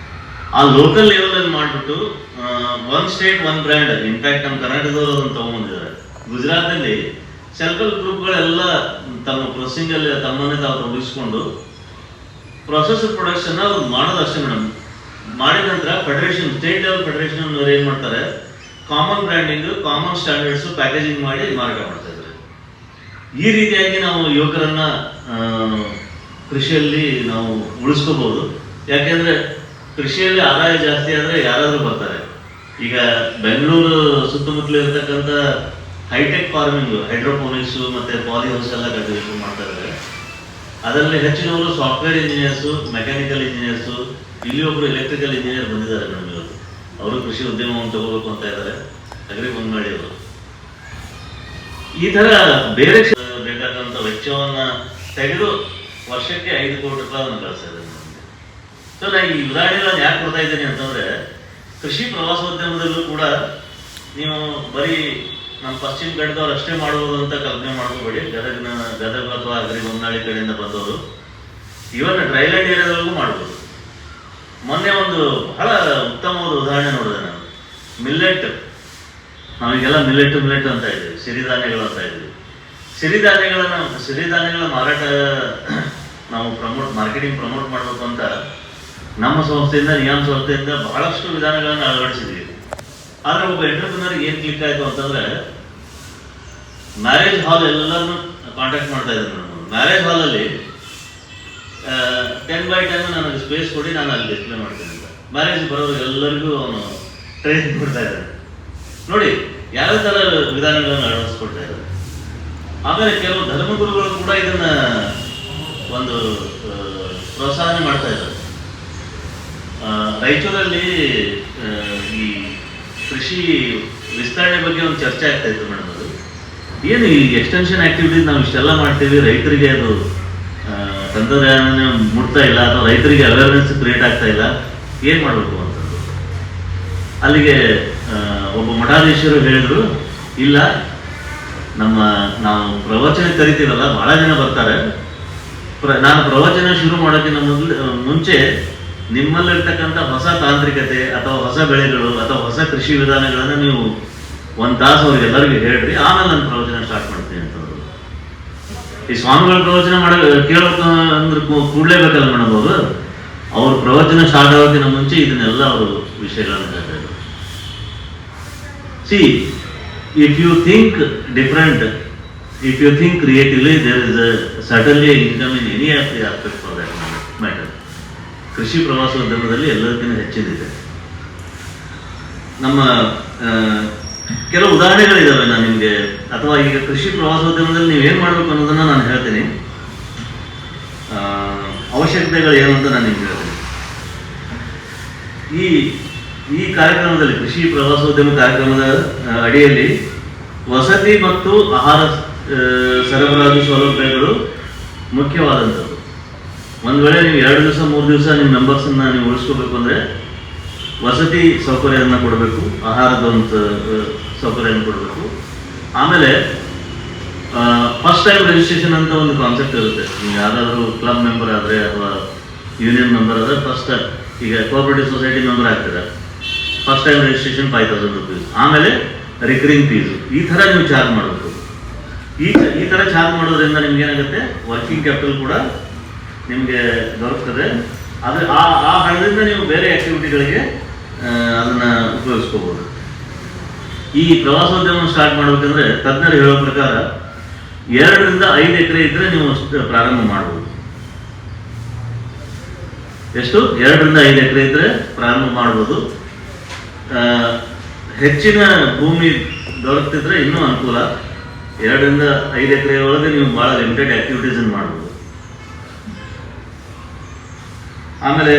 ಆ ಲೋಕಲ್ ಲೆವೆಲ್ ಅಲ್ಲಿ ಮಾಡಿಬಿಟ್ಟು one state one brand, in fact ನಮ್ಮ ಕರ್ನಾಟಕದವರು ಅದನ್ನು ತಗೊಂಡ್ಬಂದಿದ್ದಾರೆ. ಗುಜರಾತ್ ಅಲ್ಲಿ ಸೆಲ್ಫ್ ಹೆಲ್ಪ್ ಗ್ರೂಪ್ಗಳೆಲ್ಲ ತಮ್ಮ ಪ್ರೊಸೆಸಿಂಗ್ ಅಲ್ಲಿ ತಮ್ಮನ್ನೇ ತಾವು ತೊಡಗಿಸ್ಕೊಂಡು ಪ್ರೊಸೆಸ್ ಪ್ರೊಡಕ್ಷನ್ ಅವ್ರು ಮಾಡೋದು ಅಷ್ಟೇ ಮೇಡಮ್. ಮಾಡಿದ ನಂತರ ಫೆಡರೇಷನ್, ಸ್ಟೇಟ್ ಲೆವೆಲ್ ಫೆಡರೇಷನ್ ಅವ್ರು ಏನ್ ಮಾಡ್ತಾರೆ, common branding, common standards packaging ಮಾಡಿ ಮಾರಾಟ ಮಾಡ್ತಾ ಇದ್ದಾರೆ. ಈ ರೀತಿಯಾಗಿ ನಾವು ಯುವಕರನ್ನ ಕೃಷಿಯಲ್ಲಿ ನಾವು ಉಳಿಸ್ಕೋಬಹುದು. ಯಾಕೆಂದ್ರೆ ಕೃಷಿಯಲ್ಲಿ ಆದಾಯ ಜಾಸ್ತಿ ಆದ್ರೆ ಯಾರಾದ್ರೂ ಬರ್ತಾರೆ. ಈಗ ಬೆಂಗಳೂರು ಸುತ್ತಮುತ್ತಲು ಇರತಕ್ಕಂಥ ಹೈಟೆಕ್ ಫಾರ್ಮಿಂಗ್, ಹೈಡ್ರೋಪೋನಿಕ್ಸ್ ಮತ್ತೆ ಪಾಲಿ ಹೌಸ್ ಎಲ್ಲ ಕಲ್ಟಿವೇಶನ್ ಮಾಡ್ತಾ ಇದ್ದಾರೆ. ಅದರಲ್ಲಿ ಹೆಚ್ಚಿನವರು ಸಾಫ್ಟ್ವೇರ್ ಇಂಜಿನಿಯರ್ಸು, ಮೆಕ್ಯಾನಿಕಲ್ ಇಂಜಿನಿಯರ್ಸು, ಇಲ್ಲಿ ಒಬ್ರು ಎಲೆಕ್ಟ್ರಿಕಲ್ ಇಂಜಿನಿಯರ್ ಬಂದಿದ್ದಾರೆ ಮೇಡಮ್. ಇವತ್ತು ಅವರು ಕೃಷಿ ಉದ್ಯಮವನ್ನು ತಗೋಬೇಕು ಅಂತ ಇದ್ದಾರೆ, ಅಗ್ರಿ ಬಂದ್ ಮಾಡಿ ಅವರು. ಈ ತರ ಬೇರೆ ಬೇಕಾದಂತ ವೆಚ್ಚವನ್ನ ತೆಗೆದು ವರ್ಷಕ್ಕೆ 5 ಕೋಟಿ ರೂಪಾಯಿಯನ್ನು ಗಳಿಸ್ತಾ ಇದ್ದಾರೆ. ಸೊ ನಾನು ಈ ಉದಾಹರಣೆಗಳನ್ನು ಯಾಕೆ ಕೊಡ್ತಾ ಇದ್ದೇನೆ ಅಂತಂದ್ರೆ, ಕೃಷಿ ಪ್ರವಾಸೋದ್ಯಮದಲ್ಲೂ ಕೂಡ ನೀವು ಬರೀ ನಮ್ಮ ಪಶ್ಚಿಮ ಘಟ್ಟದವ್ರು ಅಷ್ಟೇ ಮಾಡುವುದು ಅಂತ ಕಲ್ಪನೆ ಮಾಡ್ಕೋಬೇಡಿ. ಗದಗ ಅಥವಾ ಅಗ್ರಿ ಹೊನ್ನಾಳಿ ಕಡೆಯಿಂದ ಬಂದವರು ಇವನ್ನ ಡ್ರೈಲ್ಯಾಂಡ್ ಏರಿಯಾದವರೆಗೂ ಮಾಡ್ಬೋದು. ಮೊನ್ನೆ ಒಂದು ಬಹಳ ಉತ್ತಮವಾದ ಉದಾಹರಣೆ ನೋಡಿದೆ ನಾನು. ಮಿಲ್ಲೆಟ್, ನಾವೀಗೆಲ್ಲ ಮಿಲ್ಲೆಟ್ ಅಂತ ಇದ್ದೀವಿ, ಸಿರಿಧಾನ್ಯಗಳು ಅಂತ ಇದ್ದೀವಿ. ಸಿರಿಧಾನ್ಯಗಳ ಮಾರಾಟ ನಾವು ಮಾರ್ಕೆಟಿಂಗ್ ಪ್ರಮೋಟ್ ಮಾಡಬೇಕು ಅಂತ ನಮ್ಮ ಸಂಸ್ಥೆಯಿಂದ, ನಿಯಾಮ್ ಸಂಸ್ಥೆಯಿಂದ ಬಹಳಷ್ಟು ವಿಧಾನಗಳನ್ನು ಅಳವಡಿಸಿದ್ವಿ. ಆದ್ರೆ ಒಬ್ಬ ಎಂಟರ್ಪ್ರಿನರ್ ಏನ್ ಕ್ಲಿಕ್ ಆಯ್ತು ಅಂತಂದ್ರೆ, ಮ್ಯಾರೇಜ್ ಹಾಲ್ ಎಲ್ಲರನ್ನು ಕಾಂಟ್ಯಾಕ್ಟ್ ಮಾಡ್ತಾ ಇದ್ದಾರೆ ನಾನು. ಮ್ಯಾರೇಜ್ ಹಾಲ್ ಅಲ್ಲಿ 10x10 ನನಗೆ ಸ್ಪೇಸ್ ಕೊಡಿ, ನಾನು ಅಲ್ಲಿ ಡಿಸ್ಪ್ಲೇ ಮಾಡ್ತೀನಿ ಅಂತ. ಮ್ಯಾರೇಜ್ ಬರೋರು ಎಲ್ಲರಿಗೂ ಅವನು ಟ್ರೈನಿಂಗ್ ಕೊಡ್ತಾ ಇದ್ದಾರೆ. ನೋಡಿ ಯಾವ ತರ ವಿಧಾನಗಳನ್ನು ಅಳವಡಿಸ್ಕೊಡ್ತಾ ಇದ್ದಾರೆ. ಆಮೇಲೆ ಕೆಲವು ಧರ್ಮಗುರುಗಳು ಕೂಡ ಇದನ್ನ ಒಂದು ಪ್ರೋತ್ಸಾಹ ಮಾಡ್ತಾ ಇದ್ದಾರೆ. ರಾಯಚೂರಲ್ಲಿ ಈ ಕೃಷಿ ವಿಸ್ತರಣೆ ಬಗ್ಗೆ ಒಂದು ಚರ್ಚೆ ಆಗ್ತಾ ಇತ್ತು ಮೇಡಮ್. ಅದು ಏನು ಈ ಎಕ್ಸ್ಟೆನ್ಷನ್ ಆಕ್ಟಿವಿಟೀಸ್ ನಾವು ಇಷ್ಟೆಲ್ಲ ಮಾಡ್ತೀವಿ, ರೈತರಿಗೆ ಅದು ತಂತ್ರಜ್ಞಾನ ಮುಟ್ತಾ ಇಲ್ಲ ಅಥವಾ ರೈತರಿಗೆ ಅವೇರ್ನೆಸ್ ಕ್ರಿಯೇಟ್ ಆಗ್ತಾ ಇಲ್ಲ, ಏನ್ ಮಾಡಬೇಕು ಅಂತಂದು. ಅಲ್ಲಿಗೆ ಒಬ್ಬ ಮಠಾಧೀಶರು ಹೇಳಿದ್ರು, ಇಲ್ಲ ನಾವು ಪ್ರವಚನ ಕರಿತೀವಲ್ಲ, ಬಹಳ ಜನ ಬರ್ತಾರೆ. ನಾನು ಪ್ರವಚನ ಶುರು ಮಾಡೋಕ್ಕಿಂತ ಮುಂಚೆ ನಿಮ್ಮಲ್ಲಿರ್ತಕ್ಕಂಥ ಹೊಸ ತಾಂತ್ರಿಕತೆ ಅಥವಾ ಹೊಸ ಬೆಳೆಗಳು ಅಥವಾ ಹೊಸ ಕೃಷಿ ವಿಧಾನಗಳನ್ನ ನೀವು 1 ತಾಸು ಅವ್ರಿಗೆಲ್ಲರಿಗೂ ಹೇಳ್ರಿ, ಆಮೇಲೆ ನಾನು ಪ್ರವಚನ ಸ್ಟಾರ್ಟ್ ಮಾಡ್ತೀನಿ ಅಂತಂದ್ರು. ಈ ಸ್ವಾಮಿಗಳ ಪ್ರವಚನ ಕೇಳೋಕೆ ಅಂದ್ರೆ ಕೂಡ್ಲೇಬೇಕಲ್ಲ ಮೇಡಮ್. ಅವ್ರ ಪ್ರವಚನ ಸ್ಟಾರ್ಟ್ ಆಗೋಕ್ಕಿಂತ ಮುಂಚೆ ಇದನ್ನೆಲ್ಲ ಅವರು ವಿಷಯಗಳನ್ನು ಹೇಳ್ತಾ ಇದ್ರು. C, if you think different, if you think creatively, there is certainly income in any of the aspects for that matter. ಕೃಷಿ ಪ್ರವಾಸೋದ್ಯಮದಲ್ಲಿ ಎಲ್ಲದಕ್ಕಿಂತ ಹೆಚ್ಚಿನಿದೆ. ನಮ್ಮ ಕೆಲವು ಉದಾಹರಣೆಗಳಿದಾವೆ ನಾನು ನಿಮಗೆ, ಅಥವಾ ಈಗ ಕೃಷಿ ಪ್ರವಾಸೋದ್ಯಮದಲ್ಲಿ ನೀವೇನ್ ಮಾಡ್ಬೇಕು ಅನ್ನೋದನ್ನ ನಾನು ಹೇಳ್ತೀನಿ. ಅವಶ್ಯಕತೆಗಳು ಏನು ಅಂತ ನಾನು ನಿಮ್ಗೆ ಹೇಳ್ತೀನಿ. ಈ ಕಾರ್ಯಕ್ರಮದಲ್ಲಿ, ಕೃಷಿ ಪ್ರವಾಸೋದ್ಯಮ ಕಾರ್ಯಕ್ರಮದ ಅಡಿಯಲ್ಲಿ ವಸತಿ ಮತ್ತು ಆಹಾರ ಸರಬರಾಜು ಸೌಲಭ್ಯಗಳು ಮುಖ್ಯವಾದಂಥದ್ದು. ಒಂದು ವೇಳೆ ನೀವು 2 ದಿವಸ 3 ದಿವಸ ನಿಮ್ಮ ಮೆಂಬರ್ಸನ್ನು ನೀವು ಉಳಿಸ್ಕೋಬೇಕು ಅಂದರೆ ವಸತಿ ಸೌಕರ್ಯವನ್ನು ಕೊಡಬೇಕು, ಆಹಾರದ ಒಂದು ಸೌಕರ್ಯವನ್ನು ಕೊಡಬೇಕು. ಆಮೇಲೆ ಫಸ್ಟ್ ಟೈಮ್ ರಿಜಿಸ್ಟ್ರೇಷನ್ ಅಂತ ಒಂದು ಕಾನ್ಸೆಪ್ಟ್ ಇರುತ್ತೆ. ನೀವು ಯಾರಾದರೂ ಕ್ಲಬ್ ಮೆಂಬರ್ ಆದರೆ ಅಥವಾ ಯೂನಿಯನ್ ಮೆಂಬರ್ ಆದರೆ ಫಸ್ಟ್, ಈಗ ಕೋಆಪರೇಟಿವ್ ಸೊಸೈಟಿ ಮೆಂಬರ್ ಆಗ್ತೀರಾ, ಫಸ್ಟ್ ಟೈಮ್ ರಿಜಿಸ್ಟ್ರೇಷನ್ 5000 ರೂಪೀಸ್. ಆಮೇಲೆ ರಿಕರಿಂಗ್ ಫೀಸು ಈ ಥರ ನೀವು ಚಾರ್ಜ್ ಮಾಡಬೇಕು. ಈ ಥರ ಚಾರ್ಜ್ ಮಾಡೋದ್ರಿಂದ ನಿಮ್ಗೆ ಏನಾಗುತ್ತೆ, ವರ್ಕಿಂಗ್ ಕ್ಯಾಪಿಟಲ್ ಕೂಡ ನಿಮಗೆ ದೊರಕ್ತದೆ. ಅದು ಆ ಹಣದಿಂದ ನೀವು ಬೇರೆ ಆ್ಯಕ್ಟಿವಿಟಿಗಳಿಗೆ ಅದನ್ನು ಉಪಯೋಗಿಸ್ಕೋಬೋದು. ಈ ಪ್ರವಾಸೋದ್ಯಮ ಸ್ಟಾರ್ಟ್ ಮಾಡಬೇಕಂದ್ರೆ ತಜ್ಞರು ಹೇಳೋ ಪ್ರಕಾರ 2 ರಿಂದ 5 ಎಕರೆ ಇದ್ದರೆ ನೀವು ಪ್ರಾರಂಭ ಮಾಡ್ಬೋದು. ಎಷ್ಟು? 2 ರಿಂದ 5 ಎಕರೆ ಇದ್ದರೆ ಪ್ರಾರಂಭ ಮಾಡ್ಬೋದು. ಹೆಚ್ಚಿನ ಭೂಮಿ ದೊರಕ್ತಿದ್ರೆ ಇನ್ನೂ ಅನುಕೂಲ. 2 ರಿಂದ 5 ಎಕರೆ ಒಳಗೆ ನೀವು ಭಾಳ ಲಿಮಿಟೆಡ್ ಆಕ್ಟಿವಿಟೀಸನ್ನು ಮಾಡ್ಬೋದು. ಆಮೇಲೆ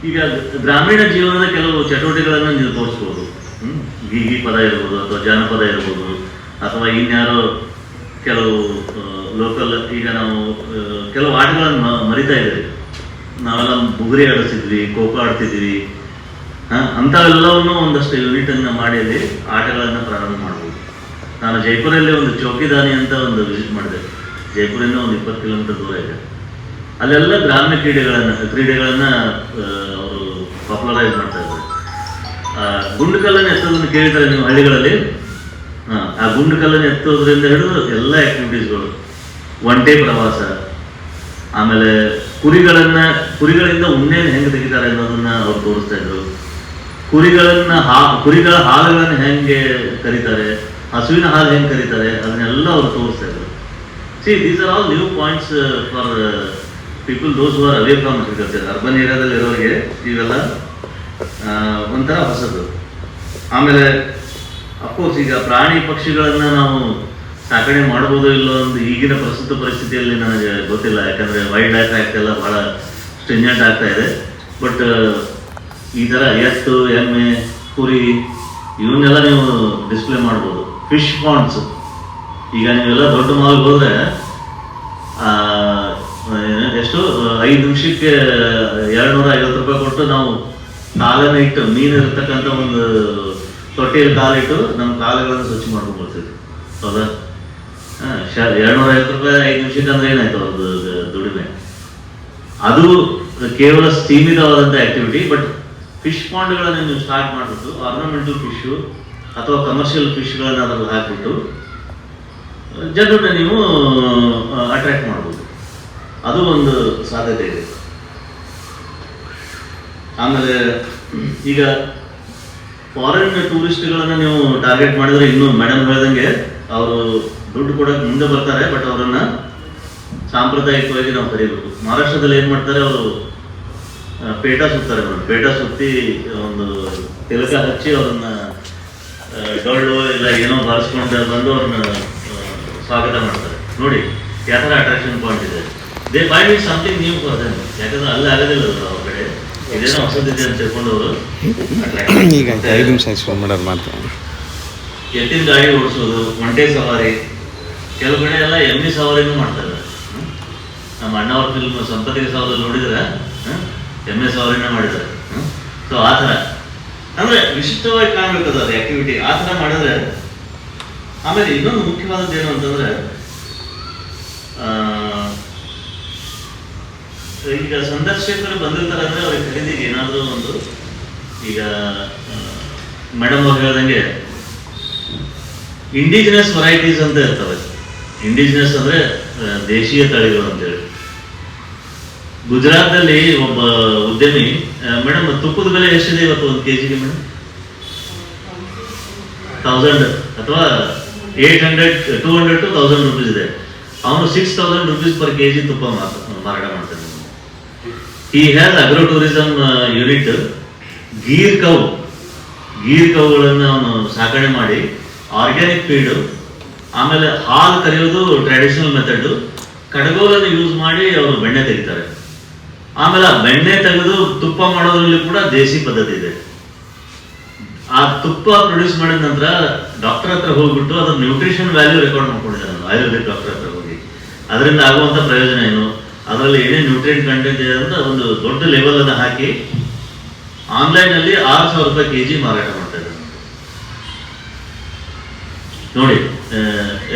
ಈಗ ಗ್ರಾಮೀಣ ಜೀವನದ ಕೆಲವು ಚಟುವಟಿಕೆಗಳನ್ನು ನೀವು ತೋರಿಸ್ಬೋದು. ಗೀಗಿ ಪದ ಇರ್ಬೋದು, ಅಥವಾ ಜಾನಪದ ಇರ್ಬೋದು, ಅಥವಾ ಇನ್ಯಾರೋ ಕೆಲವು ಲೋಕಲ್. ಈಗ ನಾವು ಕೆಲವು ಆಟಗಳನ್ನು ಮರಿತಾ ಇದ್ದೀವಿ. ನಾವೆಲ್ಲ ಬುಗುರಿ ಆಡಿಸ್ತಿದ್ವಿ, ಖೋಖೋ ಆಡ್ತಿದ್ವಿ. ಅಂಥವೆಲ್ಲವನ್ನು ಒಂದಷ್ಟು ಯೂನಿಟನ್ನು ಮಾಡಿ ಅಲ್ಲಿ ಆಟಗಳನ್ನು ಪ್ರಾರಂಭ ಮಾಡ್ಬೋದು. ನಾನು ಜೈಪುರಲ್ಲಿ ಒಂದು ಚೌಕಿದಾನಿ ಅಂತ ಒಂದು ವಿಸಿಟ್ ಮಾಡಿದೆ. ಜೈಪುರಿಂದ ಒಂದು 20 ಕಿಲೋಮೀಟರ್ ದೂರ ಇದೆ. ಅಲ್ಲೆಲ್ಲ ಗ್ರಾಮ್ಯ ಕ್ರೀಡೆಗಳನ್ನು ಅವರು ಪಾಪ್ಯುಲರೈಸ್ ಮಾಡ್ತಾ ಇದ್ದಾರೆ. ಗುಂಡುಕಲ್ಲನ್ನು ಎತ್ತೋದನ್ನು ಕೇಳಿದ್ದಾರೆ ನೀವು ಹಳ್ಳಿಗಳಲ್ಲಿ. ಆ ಗುಂಡುಕಲ್ಲನ್ನು ಎತ್ತೋದ್ರಿಂದ ಹಿಡಿದು ಎಲ್ಲ ಆ್ಯಕ್ಟಿವಿಟೀಸ್ಗಳು, ಒಂಟೆ ಪ್ರವಾಸ, ಆಮೇಲೆ ಕುರಿಗಳಿಂದ ಉಣ್ಣೆಯನ್ನು ಹೆಂಗೆ ತೆಗಿತಾರೆ ಅನ್ನೋದನ್ನು ಅವ್ರು ತೋರಿಸ್ತಾ ಇದ್ರು. ಕುರಿಗಳ ಹಾಲುಗಳನ್ನು ಹೆಂಗೆ ಕರೀತಾರೆ, ಹಸುವಿನ ಹಾಲು ಹೆಂಗೆ ಕರೀತಾರೆ, ಅದನ್ನೆಲ್ಲ ಅವರು ತೋರಿಸ್ತಾ ಇದ್ರು. These are all new points for people those who are away from agriculture. Urban ಏರಿಯಾದಲ್ಲಿ ಇರೋರಿಗೆ ಇವೆಲ್ಲ ಒಂಥರ ಹೊಸದು. ಆಮೇಲೆ ಅಫ್ಕೋರ್ಸ್ ಈಗ ಪ್ರಾಣಿ ಪಕ್ಷಿಗಳನ್ನು ನಾವು ಸಾಕಣೆ ಮಾಡ್ಬೋದೋ ಇಲ್ಲೋ ಒಂದು ಈಗಿನ ಪ್ರಸ್ತುತ ಪರಿಸ್ಥಿತಿಯಲ್ಲಿ ನನಗೆ ಗೊತ್ತಿಲ್ಲ. ಯಾಕಂದರೆ ವೈಲ್ಡ್ ಲೈಫ್ ಆ್ಯಕ್ಟ್ ಎಲ್ಲ ಭಾಳ ಸ್ಟ್ರಿಂಜೆಂಟ್ ಆಗ್ತಾ ಇದೆ. ಬಟ್ ಈ ಥರ ಎತ್ತು, ಎಮ್ಮೆ, ಕುರಿ ಇವನ್ನೆಲ್ಲ ನೀವು ಡಿಸ್ಪ್ಲೇ ಮಾಡ್ಬೋದು. ಫಿಶ್ ಪಾಂಡ್ಸ್, ಈಗ ನೀವೆಲ್ಲ ದೊಡ್ಡ ಮಾಲ್ಗೆ ಹೋದರೆ ಎಷ್ಟು 5 ನಿಮಿಷಕ್ಕೆ 250 ರೂಪಾಯಿ ಕೊಟ್ಟು ನಾವು ಕಾಲನ್ನು ಇಟ್ಟು, ಮೀನು ಇರತಕ್ಕಂಥ ಒಂದು ತೊಟ್ಟಿಯಲ್ಲಿ ಕಾಲಿಟ್ಟು ನಮ್ಮ ಕಾಲುಗಳನ್ನು ಸ್ವಚ್ಛ ಮಾಡ್ಕೊಂಡು ಬರ್ತೀವಿ. ಹೌದಾ? 250 ರೂಪಾಯಿ 5 ನಿಮಿಷಕ್ಕೆ ಅಂದ್ರೆ ಏನಾಯ್ತು ಅವ್ರದ್ದು ದುಡಿಮೆ? ಅದು ಕೇವಲ ಸೀಮಿತವಾದಂಥ ಆ್ಯಕ್ಟಿವಿಟಿ. ಬಟ್ ಫಿಶ್ ಪಾಂಡ್ಗಳನ್ನು ನೀವು ಸ್ಟಾರ್ಟ್ ಮಾಡಿಬಿಟ್ಟು ಆರ್ನಮೆಂಟಲ್ ಫಿಶ್ಶು ಅಥವಾ ಕಮರ್ಷಿಯಲ್ ಫಿಶ್ಗಳನ್ನು ಅದರಲ್ಲಿ ಹಾಕಿಬಿಟ್ಟು ಜನರನ್ನ ನೀವು ಅಟ್ರಾಕ್ಟ್ ಮಾಡ್ಬೋದು. ಅದು ಒಂದು ಸಾಧ್ಯತೆ ಇದೆ. ಆಮೇಲೆ ಈಗ ಫಾರಿನ್ ಟೂರಿಸ್ಟ್ಗಳನ್ನು ನೀವು ಟಾರ್ಗೆಟ್ ಮಾಡಿದ್ರೆ ಇನ್ನೂ ಮೇಡಮ್ ಹೇಳ್ದಂಗೆ ಅವರು ದುಡ್ಡು ಕೊಡೋಕೆ ಮುಂದೆ ಬರ್ತಾರೆ. ಬಟ್ ಅವರನ್ನು ಸಾಂಪ್ರದಾಯಿಕವಾಗಿ ನಾವು ಕರೀಬೇಕು. ಮಹಾರಾಷ್ಟ್ರದಲ್ಲಿ ಏನು ಮಾಡ್ತಾರೆ, ಅವರು ಪೇಟ ಸುತ್ತಾರೆ. ಪೇಟ ಸುತ್ತಿ ಒಂದು ತಿಲಕ ಹಚ್ಚಿ ಅವ್ರನ್ನ ಡೊಳ್ಳು ಇಲ್ಲ ಏನೋ ಬಾರಿಸ್ಕೊಂಡು ಬಂದು ಅವ್ರನ್ನ ಸ್ವಾಗತ ಮಾಡ್ತಾರೆ. ನೋಡಿ ಯಾವ ಥರ ಅಟ್ರಾಕ್ಷನ್ ಪಾಯಿಂಟ್ ಇದೆ. They find it something new for them. ಯಾಕಂದ್ರೆ ಅಲ್ಲಿ ಆಗೋದಿಲ್ಲ ಅವ್ರ ಕಡೆ, ಇದೇನೋ ಹೊಸದಿದೆ ಅಂತ ತಿಳ್ಕೊಂಡು ಅವರು ಈಗ 5 ನಿಮಿಷ ಮಾಡೋದು ಮಾಡ್ತಾರೆ. ಎತ್ತಿನ ಗಾಡಿ ಓಡಿಸೋದು, ಒಂಟೆ ಸವಾರಿ, ಕೆಲವು ಕಡೆ ಎಲ್ಲ ಎಮ್ಮೆ ಸವಾರಿನೂ ಮಾಡ್ತಾರೆ. ನಮ್ಮ ಅಣ್ಣವ್ರ ಫಿಲ್ಮ್ ಸಂಪತ್ತಿಗೆ ಸವಾರಿ ನೋಡಿದ್ರೆ ಎಮ್ಮೆ ಸವಾರಿನ ಮಾಡಿದ್ದಾರೆ. ಸೊ ಆ ಥರ ಅಂದರೆ ವಿಶಿಷ್ಟವಾಗಿ ಕಾಣಬೇಕದು ಅದು ಆ್ಯಕ್ಟಿವಿಟಿ. ಆ ಥರ ಮಾಡಿದ್ರೆ. ಆಮೇಲೆ ಇನ್ನೊಂದು ಮುಖ್ಯವಾದದ್ದು ಏನು ಅಂತಂದರೆ, ಈಗ ಸಂದರ್ಶಕರು ಬಂದಿರ್ತಾರೆ ಅಂದರೆ ಅವ್ರಿಗೆ ಖರೀದಿಗೆ ಏನಾದರೂ ಒಂದು, ಈಗ ಮೇಡಮ್ ಅವ್ರು ಹೇಳ್ದಂಗೆ ಇಂಡಿಜಿನಸ್ ವೆರೈಟೀಸ್ ಅಂತ ಇರ್ತವೆ. ಇಂಡಿಜಿನಸ್ ಅಂದರೆ ದೇಶೀಯ ತಳಿಗಳು ಅಂತೇಳಿ. ಗುಜರಾತ್ನಲ್ಲಿ ಒಬ್ಬ ಉದ್ಯಮಿ, ಮೇಡಮ್ ತುಪ್ಪದ ಬೆಲೆ ಎಷ್ಟಿದೆ ಇವತ್ತು 1 kg ಮೇಡಮ್? 1000 ಅಥವಾ 800, 200 to 1000 ರೂಪೀಸ್ ಇದೆ. ಅವನು 6000 ರೂಪೀಸ್ ಪರ್ kg ತುಪ್ಪ ಮಾರಾಟ ಮಾಡ್ತಾನೆ. ಈ has agro tourism unit. Gir ಕೌಗಳನ್ನು ಅವನು ಸಾಕಣೆ ಮಾಡಿ ಆರ್ಗ್ಯಾನಿಕ್ ಫೀಡು, ಆಮೇಲೆ ಹಾಲು ಕರೆಯೋದು ಟ್ರೆಡಿಷನಲ್ ಮೆಥಡ್, ಕಡಗೋಲನ್ನು ಯೂಸ್ ಮಾಡಿ ಅವರು ಬೆಣ್ಣೆ ತೆಗಿತಾರೆ. ಆಮೇಲೆ ಆ ಬೆಣ್ಣೆ ತೆಗೆದು ತುಪ್ಪ ಮಾಡೋದ್ರಲ್ಲಿ ಕೂಡ ದೇಸಿ ಪದ್ಧತಿ ಇದೆ. ಆ ತುಪ್ಪ ಪ್ರೊಡ್ಯೂಸ್ ಮಾಡಿದ ನಂತರ ಡಾಕ್ಟರ್ ಹತ್ರ ಹೋಗ್ಬಿಟ್ಟು ಅದ್ರ ನ್ಯೂಟ್ರಿಷನ್ ವ್ಯಾಲ್ಯೂ ರೆಕಾರ್ಡ್ ಮಾಡ್ಕೊಂಡಿದ್ದಾರೆ ನಾನು, ಆಯುರ್ವೇದಿಕ್ ಡಾಕ್ಟರ್ ಹತ್ರ ಹೋಗಿ. ಅದರಿಂದ ಆಗುವಂತ ಪ್ರಯೋಜನ ಏನು, ಅದರಲ್ಲಿ ಏನೇನು ನ್ಯೂಟ್ರಿಯೆಂಟ್ ಕಂಟೆಂಟ್ ಇದೆ ಅಂತ ಒಂದು ದೊಡ್ಡ ಲೆವೆಲ್ ಅನ್ನು ಹಾಕಿ ಆನ್ಲೈನ್ ಅಲ್ಲಿ 6,000 ರೂಪಾಯಿ kg ಮಾರಾಟ ಮಾಡ್ತಾ ಇದ್ದಾರೆ. ನೋಡಿ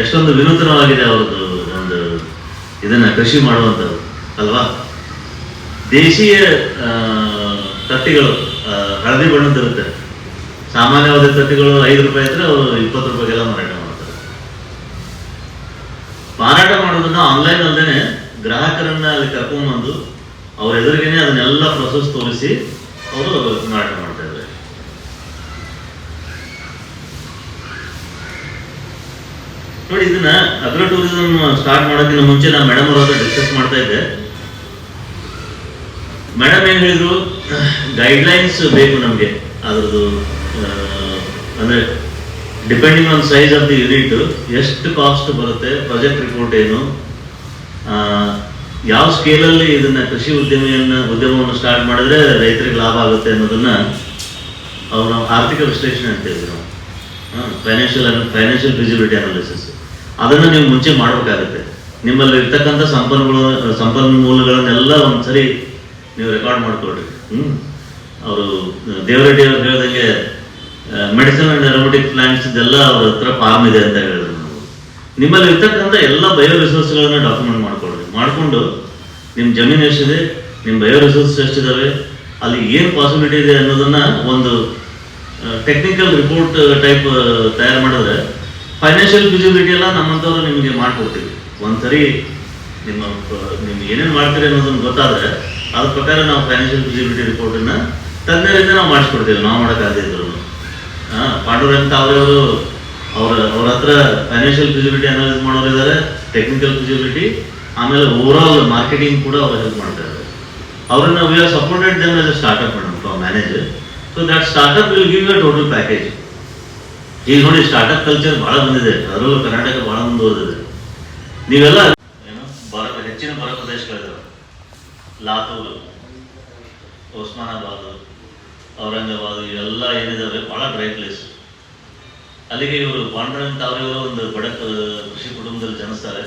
ಎಷ್ಟೊಂದು ವಿನೂತನವಾಗಿದೆ ಅವ್ರದ್ದು ಒಂದು ಇದನ್ನ ಕೃಷಿ ಮಾಡುವಂಥದ್ದು ಅಲ್ವಾ. ದೇಶೀಯ ತತ್ತಿಗಳು ಹಳದಿ ಬಣ್ಣದಿರುತ್ತೆ. ಸಾಮಾನ್ಯವಾದ ತತ್ತಿಗಳು 5 ರೂಪಾಯಿ ಇದ್ರೆ ಅವರು 20 ರೂಪಾಯಿಗೆಲ್ಲ ಮಾರಾಟ ಮಾಡ್ತಾರೆ. ಮಾರಾಟ ಮಾಡೋದನ್ನ ಆನ್ಲೈನ್ ಅಲ್ಲದೆ ಗ್ರಾಹಕರನ್ನ ಅಲ್ಲಿ ಕರ್ಕೊಂಡ್ಬಂದು ಅವ್ರ ಎದುರಿಗೇನೆ ಅದನ್ನೆಲ್ಲ ಪ್ರೊಸೆಸ್ ತೋರಿಸಿ ಅವರು ಮಾರಾಟ ಮಾಡ್ತಾ ಇದ್ದಾರೆ. ನೋಡಿ, ಇದನ್ನ ಅಗ್ರೋ ಟೂರಿಸಂ ಸ್ಟಾರ್ಟ್ ಮಾಡೋಕ್ಕಿಂತ ಮುಂಚೆ ನಾನು ಮೇಡಮ್ ಅವ್ರ ಹತ್ರ ಡಿಸ್ಕಸ್ ಮಾಡ್ತಾ ಇದ್ದೆ. ಮೇಡಮ್ ಏನ್ ಹೇಳಿದ್ರು, ಗೈಡ್ಲೈನ್ಸ್ ಬೇಕು ನಮಗೆ. ಅದ್ರದ್ದು ಅಂದ್ರೆ depending on size of the unit ಎಷ್ಟು ಕಾಸ್ಟ್ ಬರುತ್ತೆ, ಪ್ರಾಜೆಕ್ಟ್ ರಿಪೋರ್ಟ್ ಏನು, ಯಾವ ಸ್ಕೇಲಲ್ಲಿ ಇದನ್ನ ಕೃಷಿ ಉದ್ಯಮವನ್ನು ಸ್ಟಾರ್ಟ್ ಮಾಡಿದ್ರೆ ರೈತರಿಗೆ ಲಾಭ ಆಗುತ್ತೆ ಅನ್ನೋದನ್ನ ಅವ್ರು ನಾವು ಆರ್ಥಿಕ ವಿಶ್ಲೇಷಣೆ ಅಂತೇಳಿ ನಾವು ಫೈನಾನ್ಷಿಯಲ್ ಫಿಸಿಬಿಲಿಟಿ ಅನಾಲಿಸಿಸ್ ಅದನ್ನ ನೀವು ಮುಂಚೆ ಮಾಡಬೇಕಾಗುತ್ತೆ. ನಿಮ್ಮಲ್ಲಿ ಇರ್ತಕ್ಕಂಥ ಸಂಪನ್ಮೂಲಗಳನ್ನೆಲ್ಲ ಒಂದ್ಸರಿ ನೀವು ರೆಕಾರ್ಡ್ ಮಾಡ್ಕೊಳ್ರಿ. ಅವರು ದೇವರೆಡ್ಡಿ ಅವ್ರು ಹೇಳ್ದಂಗೆ ಮೆಡಿಸಿನ್ ಅಂಡ್ ಅರೋಮೆಟಿಕ್ ಪ್ಲಾಂಟ್ಸ್ ಇದೆಲ್ಲ ಅವ್ರ ಹತ್ರ ಫಾರ್ಮ್ ಇದೆ ಅಂತ ಹೇಳಿದ್ರು. ನಾವು ನಿಮ್ಮಲ್ಲಿ ಇರ್ತಕ್ಕಂಥ ಎಲ್ಲ ಬಯೋ ರಿಸೋರ್ಸ್ಗಳನ್ನ ಡಾಕ್ಯುಮೆಂಟ್ ಮಾಡಿಕೊಂಡು ನಿಮ್ಮ ಜಮೀನು ಎಷ್ಟಿದೆ, ನಿಮ್ಮ ಬಯೋ ರಿಸೋರ್ಸ್ ಎಷ್ಟಿದಾವೆ, ಅಲ್ಲಿ ಏನು ಪಾಸಿಬಿಲಿಟಿ ಇದೆ ಅನ್ನೋದನ್ನ ಒಂದು ಟೆಕ್ನಿಕಲ್ ರಿಪೋರ್ಟ್ ಟೈಪ್ ತಯಾರು ಮಾಡಿದ್ರೆ ಫೈನಾನ್ಷಿಯಲ್ ಫಿಸಿಬಿಲಿಟಿ ಎಲ್ಲ ನಮ್ಮಂಥವ್ರು ನಿಮಗೆ ಮಾಡ್ಕೊಡ್ತೀವಿ. ಒಂದ್ಸರಿ ನಿಮ್ಗೆ ಏನೇನು ಮಾಡ್ತೀರಿ ಅನ್ನೋದನ್ನ ಗೊತ್ತಾದ್ರೆ ಅದ್ರ ಪ್ರಕಾರ ನಾವು ಫೈನಾನ್ಷಿಯಲ್ ಫಿಸಿಬಿಲಿಟಿ ರಿಪೋರ್ಟನ್ನ ತಜ್ಞರಿಂದ ನಾವು ಮಾಡಿಸ್ಕೊಡ್ತೀವಿ. ನಾವು ಮಾಡೋಕ್ಕಾಗದಿದ್ರು ಪಾಂಡುರಂಗ ಅವರವರು ಅವ್ರ ಹತ್ರ ಫೈನಾನ್ಷಿಯಲ್ ಫಿಸಿಬಿಲಿಟಿ ಅನಾಲಿಸ್ ಮಾಡೋರು ಇದ್ದಾರೆ, ಟೆಕ್ನಿಕಲ್ ಫಿಸಿಬಿಲಿಟಿ, ಆಮೇಲೆ ಓವರ್ ಆಲ್ ಮಾರ್ಕೆಟಿಂಗ್ ಕೂಡ ಅವ್ರು ಹೆಲ್ಪ್ ಮಾಡ್ತಾ ಇದ್ದಾರೆ. ಅವ್ರನ್ನ we are supported them as a startup madam from manager. So that startup will give you total package. ಈಗ ನೋಡಿ, ಸ್ಟಾರ್ಟ್ಅಪ್ ಕಲ್ಚರ್ ಬಹಳ ಬಂದಿದೆ, ಅದರಲ್ಲೂ ಕರ್ನಾಟಕ ಬಹಳ ಮುಂದುವರೆದಿದೆ. ನೀವೆಲ್ಲ ಏನು ಹೆಚ್ಚಿನ ಬರ ಪ್ರದೇಶಗಳಿದಾವೆ, ಲಾತೂರು, ಒಸ್ಮಾನಾಬಾದ್, ಔರಂಗಾಬಾದ್ ಇವೆಲ್ಲ ಏನಿದಾವೆ ಬಹಳ ಡ್ರೈ ಪ್ಲೇಸ್. ಅಲ್ಲಿಗೆ ಇವರು ಪಾಂಡುರಂಗ ಅವರಿವರು ಒಂದು ಬಡ ಕೃಷಿ ಕುಟುಂಬದಲ್ಲಿ ಜನಿಸ್ತಾರೆ.